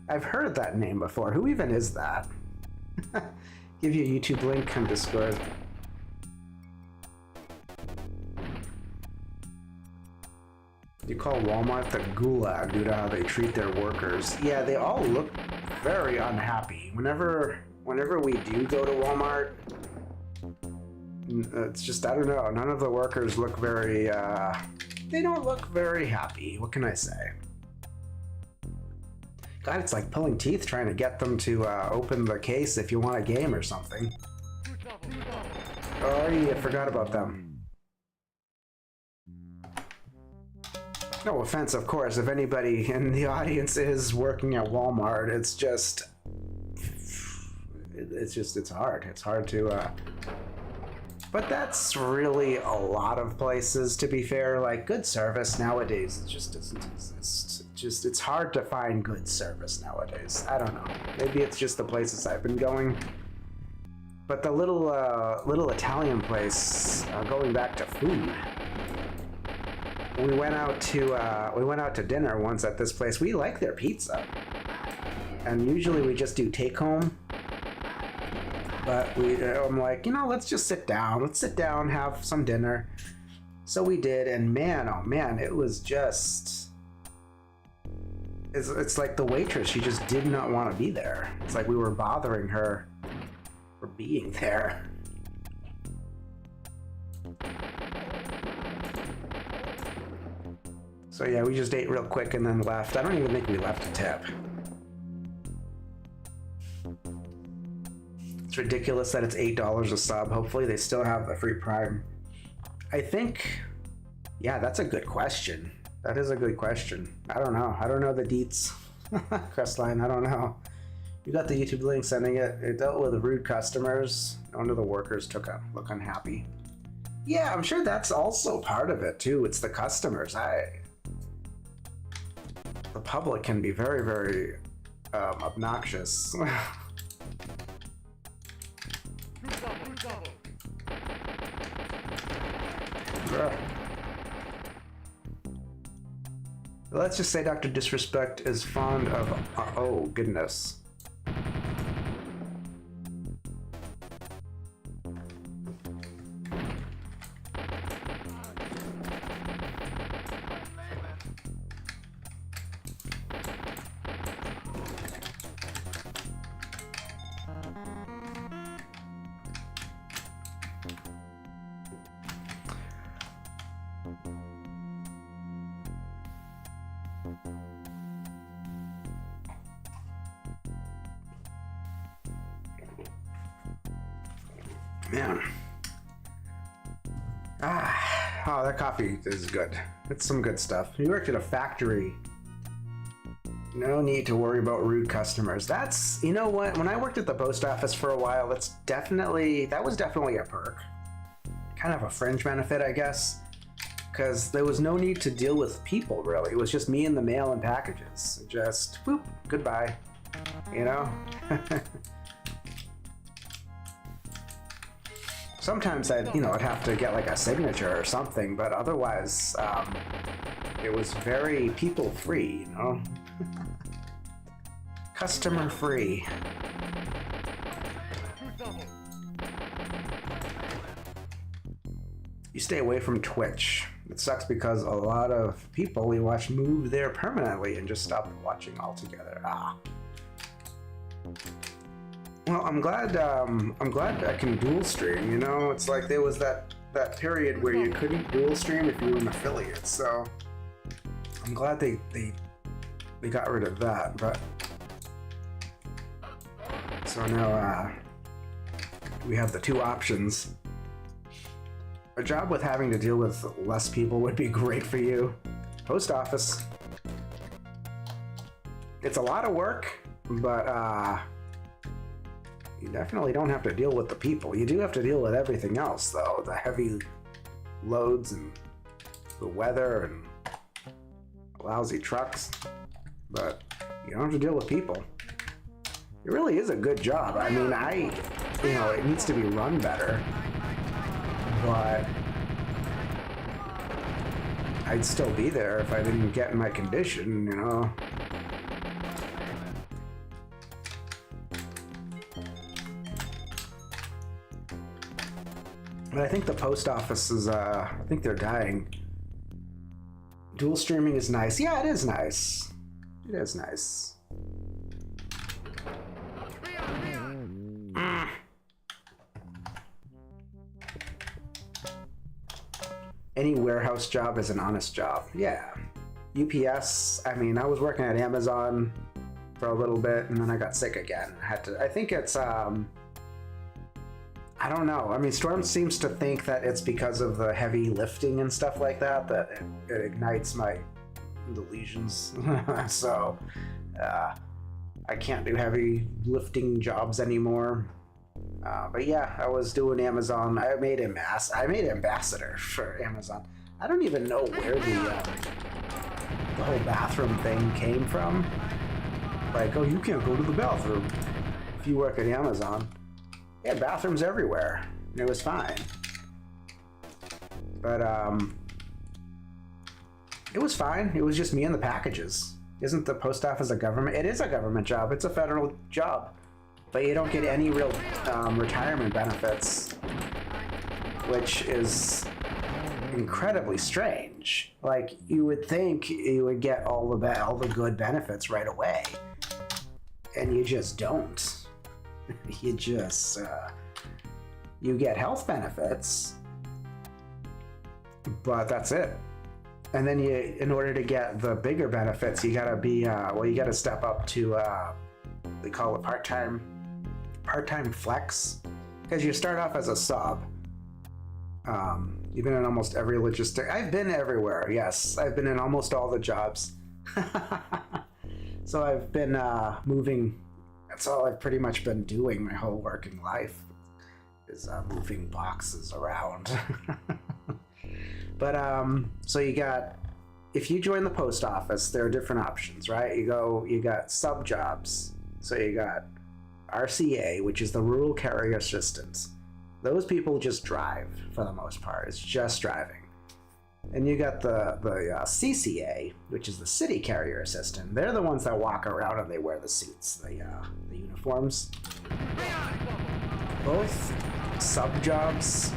Speaker 1: I've heard that name before. Who even is that? Give you a YouTube link on Discord. You call Walmart the gulag due to how they treat their workers. Yeah, they all look very unhappy. Whenever we do go to Walmart, it's just, I don't know, none of the workers look very, they don't look very happy. What can I say? God, it's like pulling teeth trying to get them to open the case if you want a game or something. Oh, yeah, I forgot about them. No offense, of course, if anybody in the audience is working at Walmart, it's hard. It's hard to, But that's really a lot of places, to be fair. Like, good service nowadays, it just doesn't exist. It's hard to find good service nowadays. I don't know. Maybe it's just the places I've been going. But the little Italian place, going back to food, we went out to dinner once at this place. We like their pizza, and usually we just do take home. But I'm like, let's just sit down. Let's sit down, have some dinner. So we did, and man, oh man, it was just. It's like the waitress, she just did not want to be there. It's like we were bothering her for being there. So yeah, we just ate real quick and then left. I don't even think we left a tip. It's ridiculous that it's $8 a sub. Hopefully they still have the free Prime. I think, yeah, that's a good question. That is a good question. I don't know. I don't know the deets. Crestline, I don't know. You got the YouTube link sending it. It dealt with rude customers. One of the workers look unhappy. Yeah, I'm sure that's also part of it too. It's the customers. The public can be very, very obnoxious. Let's just say Dr. Disrespect is fond of... oh, goodness. Man. Oh, that coffee is good. It's some good stuff. You worked at a factory. No need to worry about rude customers. That's, you know what? When I worked at the post office for a while, that was definitely a perk. Kind of a fringe benefit, I guess. Because there was no need to deal with people, really. It was just me and the mail and packages. Just, whoop, goodbye. You know? Sometimes I'd have to get like a signature or something, but otherwise, it was very people-free, you know? Customer-free. You stay away from Twitch. It sucks because a lot of people we watch move there permanently and just stop watching altogether. Well, I'm glad I can dual stream, you know? It's like there was that period where you couldn't dual stream if you were an affiliate, so I'm glad they got rid of that, but so now we have the two options. A job with having to deal with less people would be great for you. Post office. It's a lot of work, but you definitely don't have to deal with the people. You do have to deal with everything else, though. The heavy loads and the weather and lousy trucks. But you don't have to deal with people. It really is a good job. I mean, it needs to be run better. But I'd still be there if I didn't get in my condition, you know. But I think the post office is, I think they're dying. Dual streaming is nice. Yeah, it is nice. It is nice. Any warehouse job is an honest job. Yeah. UPS, I mean, I was working at Amazon for a little bit and then I got sick again. I think it's, I don't know. I mean, Storm seems to think that it's because of the heavy lifting and stuff like that it ignites my lesions. So, I can't do heavy lifting jobs anymore. But yeah, I was doing Amazon. I made ambassador for Amazon. I don't even know where the whole bathroom thing came from. Like, oh, you can't go to the bathroom if you work at Amazon. Yeah, bathrooms everywhere. And it was fine. But it was fine. It was just me and the packages. Isn't the post office a government? It is a government job. It's a federal job. But you don't get any real retirement benefits, which is incredibly strange. Like, you would think you would get all the good benefits right away, and you just don't. You just you get health benefits, but that's it. And then in order to get the bigger benefits, you gotta be you gotta step up to they call it part-time flex, because you start off as a sub. You've been in almost every logistic. I've been everywhere. Yes, I've been in almost all the jobs. So I've been moving. That's all I've pretty much been doing my whole working life, is moving boxes around. But so you got, if you join the post office, there are different options, right? You got sub jobs. So you got RCA, which is the Rural Carrier Assistant. Those people just drive for the most part. It's just driving. And you got the CCA, which is the City Carrier Assistant. They're the ones that walk around and they wear the suits, the uniforms. Both sub jobs,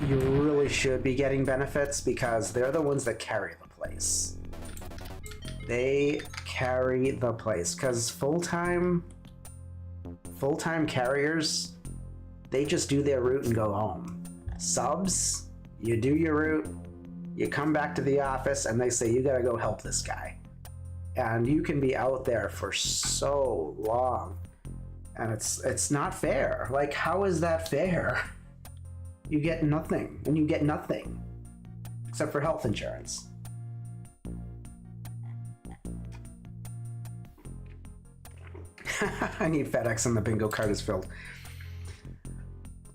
Speaker 1: you really should be getting benefits, because they're the ones that carry the place. They carry the place, because full-time carriers, they just do their route and go home. Subs, you do your route, you come back to the office, and they say, you gotta go help this guy. And you can be out there for so long, and it's not fair. Like, how is that fair? You get nothing, and you get nothing except for health insurance. I need FedEx and the bingo card is filled.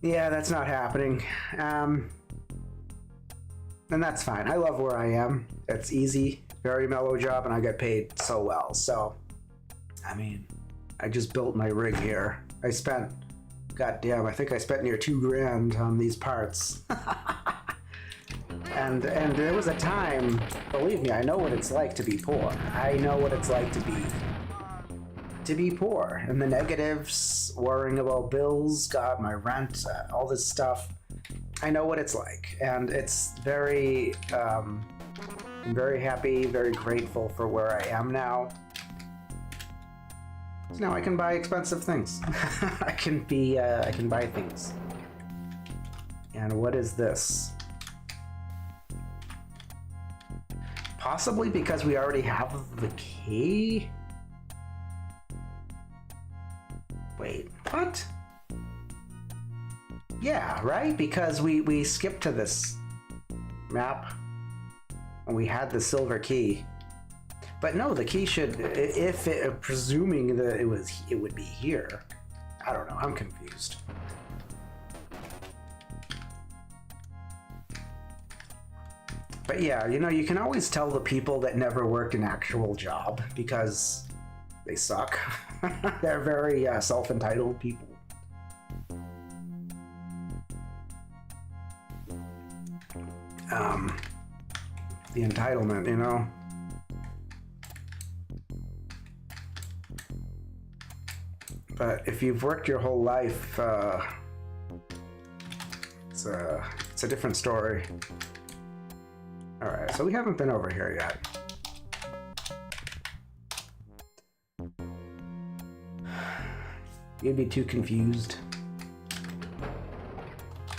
Speaker 1: Yeah, that's not happening. And that's fine. I love where I am. It's easy, very mellow job, and I get paid so well. So, I mean, I just built my rig here. I spent, goddamn, I think I spent near $2,000 on these parts. And there was a time, believe me, I know what it's like to be poor. I know what it's like to be poor, and the negatives, worrying about bills, God, my rent, all this stuff. I know what it's like, and it's very, I'm very happy, very grateful for where I am now. So now I can buy expensive things. I can buy things. And what is this? Possibly because we already have the key? Wait, what? Yeah, right? Because we skipped to this map and we had the silver key. But no, the key should, if it, presuming that it would be here. I don't know, I'm confused. But yeah, you know, you can always tell the people that never worked an actual job because they suck. They're very self-entitled people. The entitlement, you know. But if you've worked your whole life, it's a different story. All right, so we haven't been over here yet. You'd be too confused.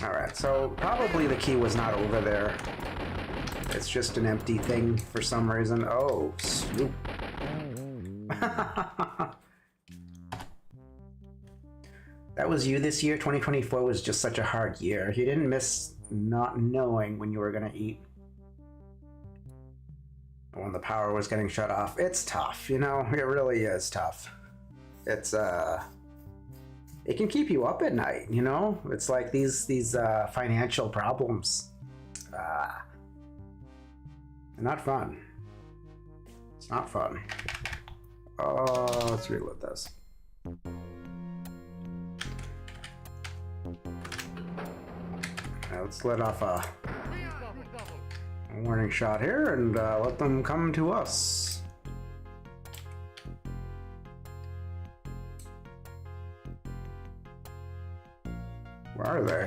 Speaker 1: All right, so probably the key was not over there. It's just an empty thing for some reason. Oh, Snoop. That was you this year? 2024 was just such a hard year. You didn't miss not knowing when you were gonna eat. When the power was getting shut off. It's tough, you know? It really is tough. It's it can keep you up at night, you know? It's like these financial problems. They're not fun. It's not fun. Oh, let's reload this. Now let's let off a warning shot here and let them come to us. Where are they?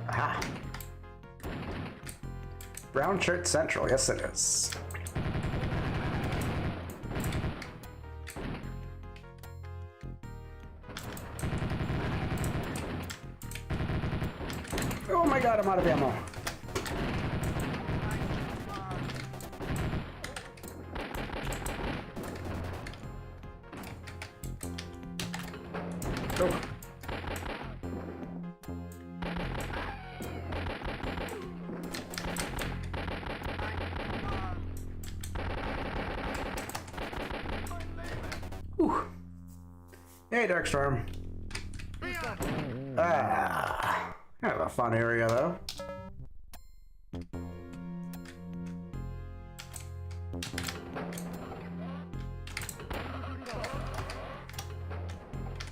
Speaker 1: Aha! Brown shirt central, yes it is. Oh my god, I'm out of ammo. Oh. Whew. Hey, Darkstorm. Kind of a fun area, though.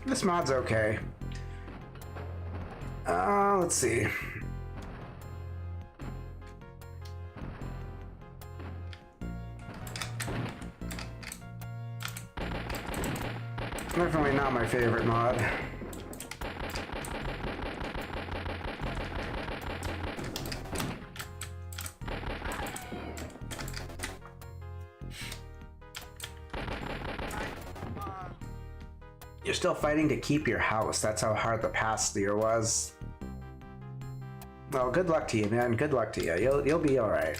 Speaker 1: This mod's okay. Let's see. Definitely not my favorite mod. You're still fighting to keep your house. That's how hard the past year was. Well, good luck to you, man. Good luck to you. You'll be all right.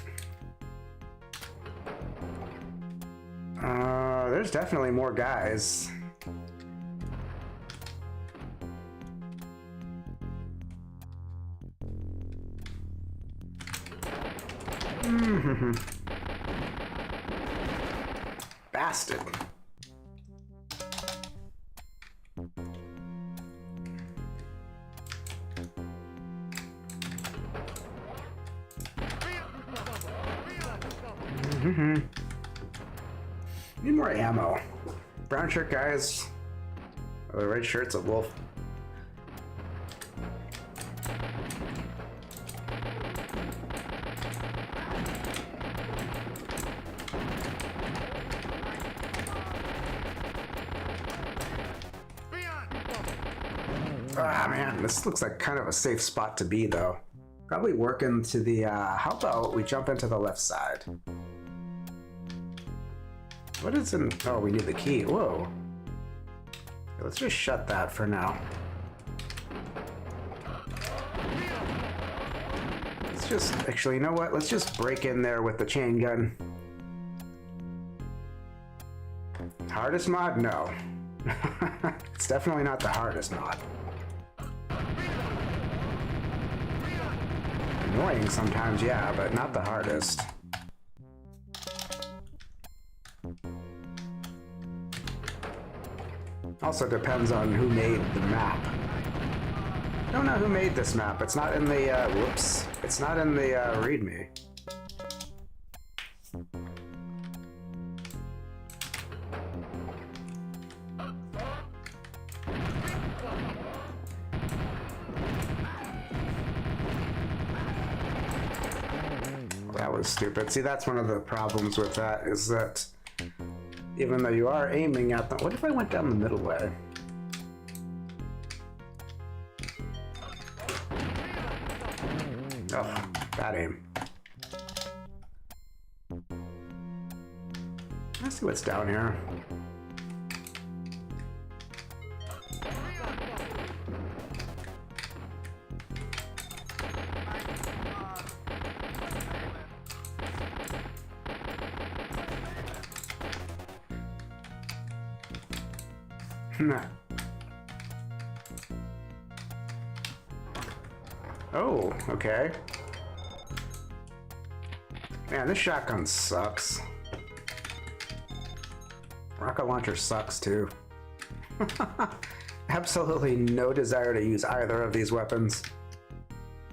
Speaker 1: There's definitely more guys. Bastard. Need more ammo. Brown shirt guys. Oh, the red shirt's a wolf. Ah, man, this looks like kind of a safe spot to be, though. Probably work into the, how about we jump into the left side? What is in, oh, we need the key, whoa. Okay, let's just shut that for now. Let's just, actually, you know what? Let's just break in there with the chain gun. Hardest mod? No. It's definitely not the hardest mod. Annoying sometimes, yeah, but not the hardest. Also depends on who made the map. I don't know who made this map. It's not in the, whoops. It's not in the, readme. That was stupid. See, that's one of the problems with that, is that even though you are aiming at them... What if I went down the middle way? Oh, bad aim. Let's see what's down here. Oh, okay. Man, this shotgun sucks. Rocket launcher sucks too. Absolutely no desire to use either of these weapons.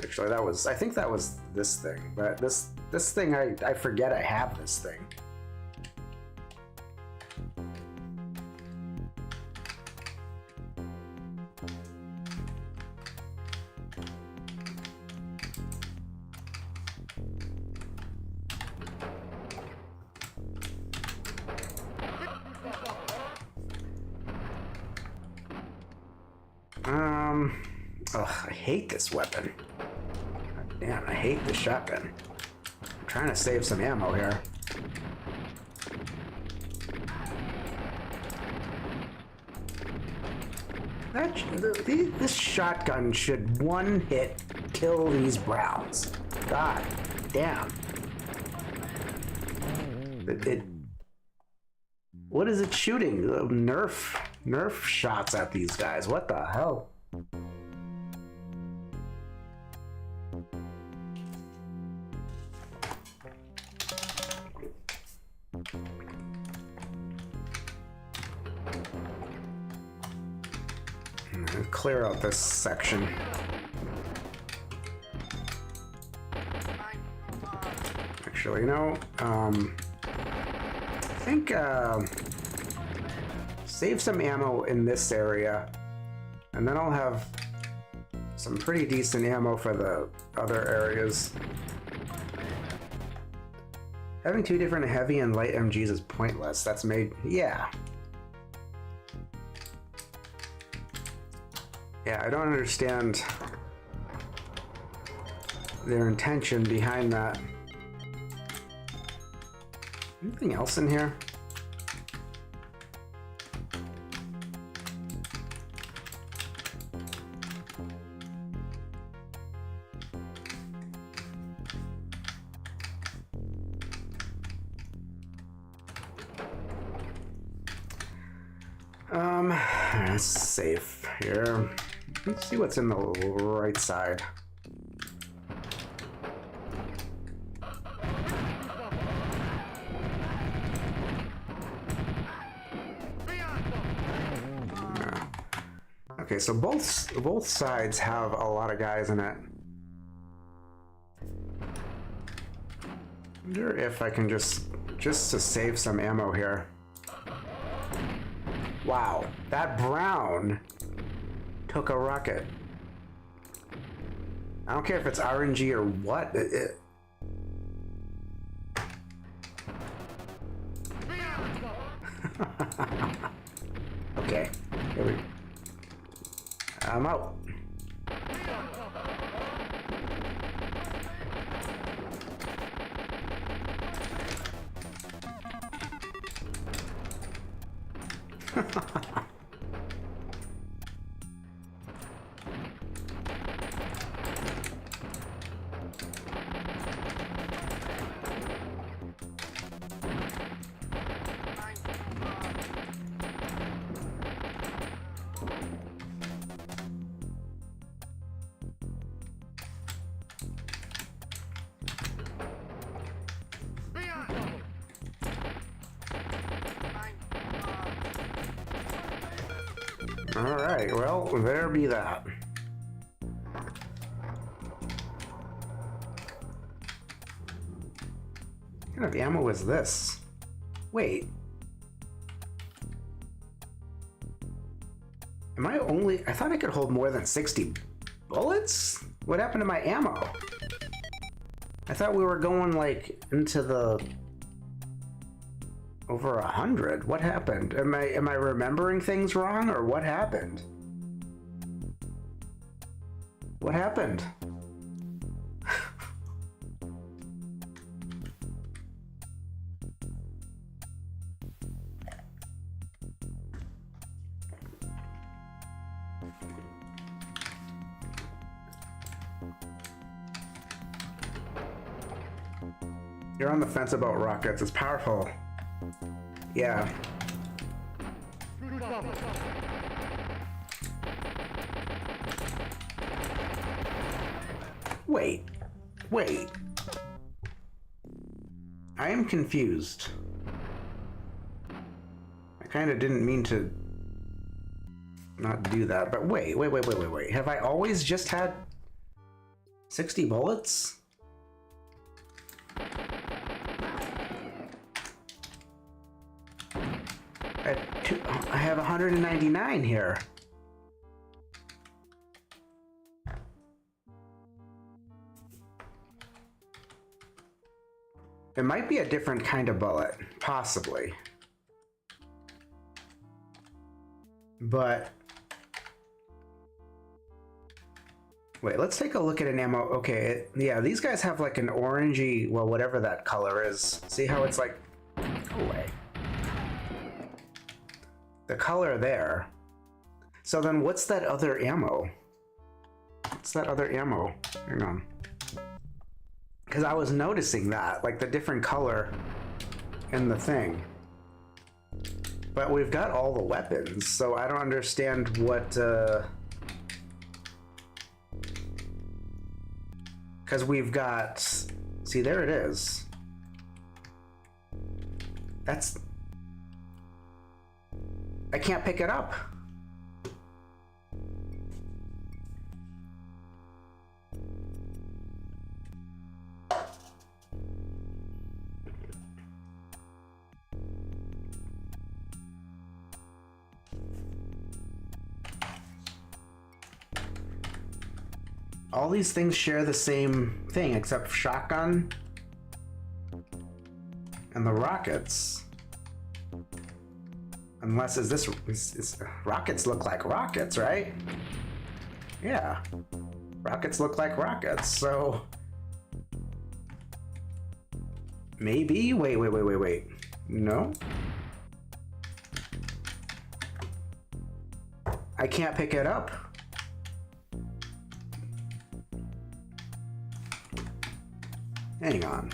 Speaker 1: Actually, I think that was this thing, but this thing, I forget I have this thing. Ugh, I hate this weapon. God damn, I hate the shotgun. I'm trying to save some ammo here. This shotgun should one hit kill these Browns. God damn. What is it shooting? Nerf shots at these guys. What the hell? Clear out this section. Actually, I think save some ammo in this area, and then I'll have some pretty decent ammo for the other areas. Having two different heavy and light MGs is pointless. That's made, yeah. Yeah, I don't understand their intention behind that. Anything else in here? That's safe here. Let's see what's in the right side. Okay, so both sides have a lot of guys in it. I wonder if I can just to save some ammo here. Wow, that Brown took a rocket. I don't care if it's RNG or what. Okay, here we go. I'm out. All right, well, there be that. What kind of ammo is this? Wait. I thought I could hold more than 60 bullets? What happened to my ammo? I thought we were going like into the over 100. What happened? Am I remembering things wrong, or what happened? What happened? You're on the fence about rockets. It's powerful. Yeah. Wait. I am confused. Kind of didn't mean to not do that, but wait. Have I always just had 60 bullets? I have 199 here. It might be a different kind of bullet, possibly. But wait, let's take a look at an ammo. Okay, yeah, these guys have like an orangey, well, whatever that color is. See how it's like, go away. The color there. So then what's that other ammo? What's that other ammo? Hang on. Because I was noticing that, like the different color in the thing. But we've got all the weapons, so I don't understand what, because we've got, see, there it is. That's, I can't pick it up. All these things share the same thing except shotgun and the rockets. Unless rockets look like rockets, right? Yeah. Rockets look like rockets, so maybe, wait. No. I can't pick it up. Hang on.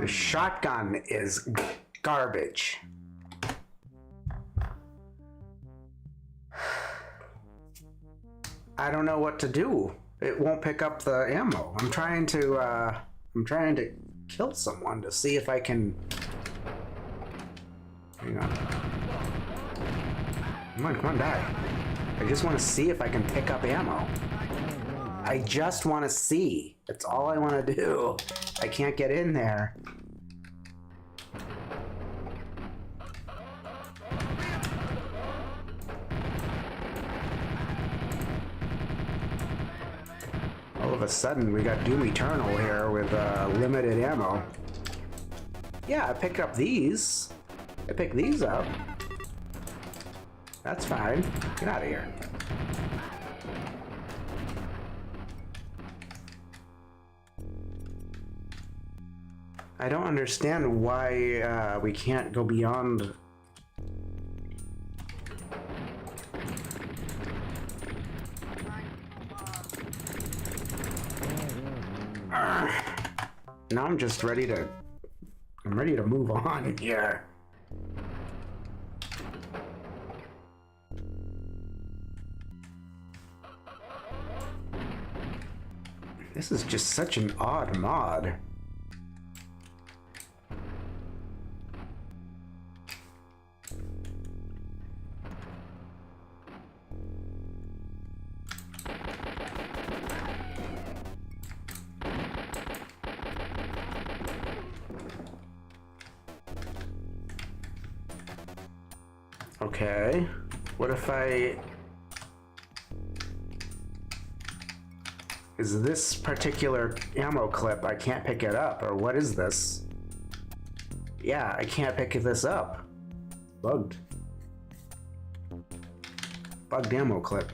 Speaker 1: The shotgun is garbage. I don't know what to do. It won't pick up the ammo. I'm trying to kill someone to see if I can. Hang on. Come on, die. I just want to see if I can pick up ammo. I just want to see. That's all I want to do. I can't get in there. All of a sudden, we got Doom Eternal here with limited ammo. Yeah, I picked up these. I picked these up. That's fine. Get out of here. I don't understand why we can't go beyond. Now I'm just ready to. I'm ready to move on here. This is just such an odd mod. Okay, what if I... Is this particular ammo clip, I can't pick it up, or what is this? Yeah, I can't pick this up. Bugged. Bugged ammo clip.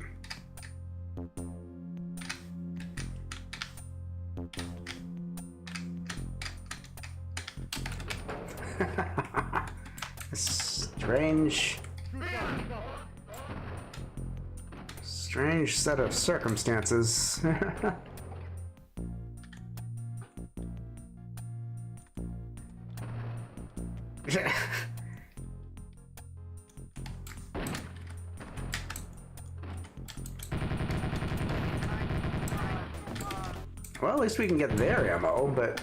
Speaker 1: Strange set of circumstances. Well, at least we can get their ammo, but...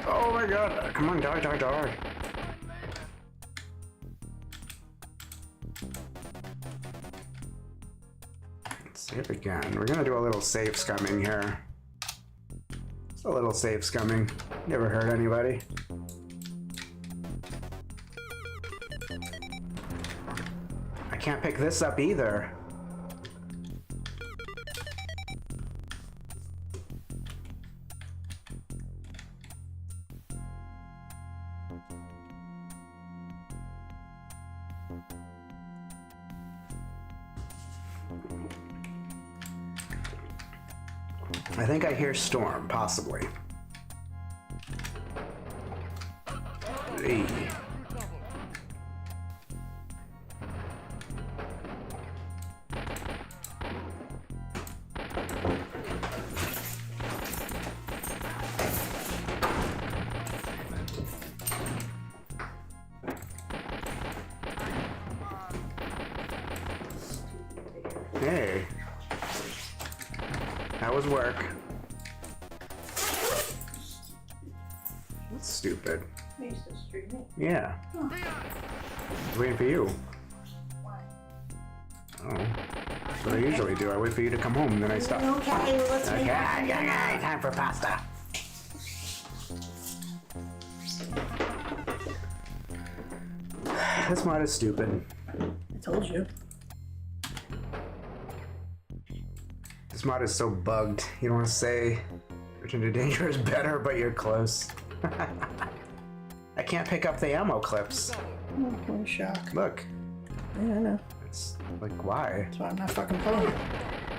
Speaker 1: Oh my god, come on, die, die, die. Let's save again. We're gonna do a little safe scumming here. Just a little safe scumming. Never hurt anybody. I can't pick this up either. I think I hear Storm, possibly. Hey. Hey. That was work. That's stupid.
Speaker 2: You used to stream it?
Speaker 1: Yeah.
Speaker 2: Oh.
Speaker 1: I was waiting for you.
Speaker 2: Why?
Speaker 1: Oh. That's what I usually do. I wait for you to come home, then I stop.
Speaker 2: Okay, well, let's make
Speaker 1: Okay, time for pasta. This mod is stupid.
Speaker 2: I told you.
Speaker 1: This mod is so bugged. You don't want to say Return to Danger is better, but you're close. I can't pick up the ammo clips.
Speaker 2: Oh, what a shock.
Speaker 1: Look.
Speaker 2: Yeah, I know.
Speaker 1: It's like, why?
Speaker 2: That's why I'm not fucking playing.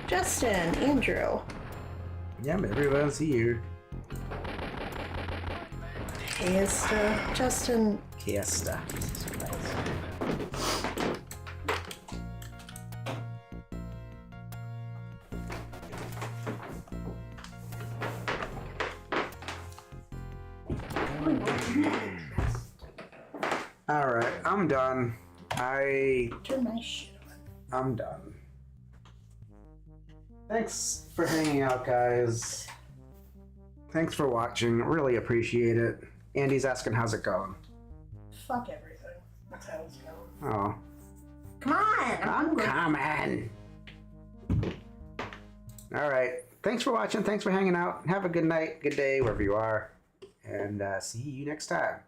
Speaker 2: Justin, Andrew.
Speaker 1: Yeah, everyone's here.
Speaker 2: Fiesta. Justin.
Speaker 1: Fiesta. Alright, I'm done.
Speaker 2: Turn my shit on.
Speaker 1: I'm done. Thanks for hanging out, guys. Thanks for watching. Really appreciate it. Andy's asking how's it going.
Speaker 2: Fuck everything. That's how it's going.
Speaker 1: Oh.
Speaker 2: Come on!
Speaker 1: I'm coming. Alright. Thanks for watching. Thanks for hanging out. Have a good night, good day, wherever you are. And see you next time.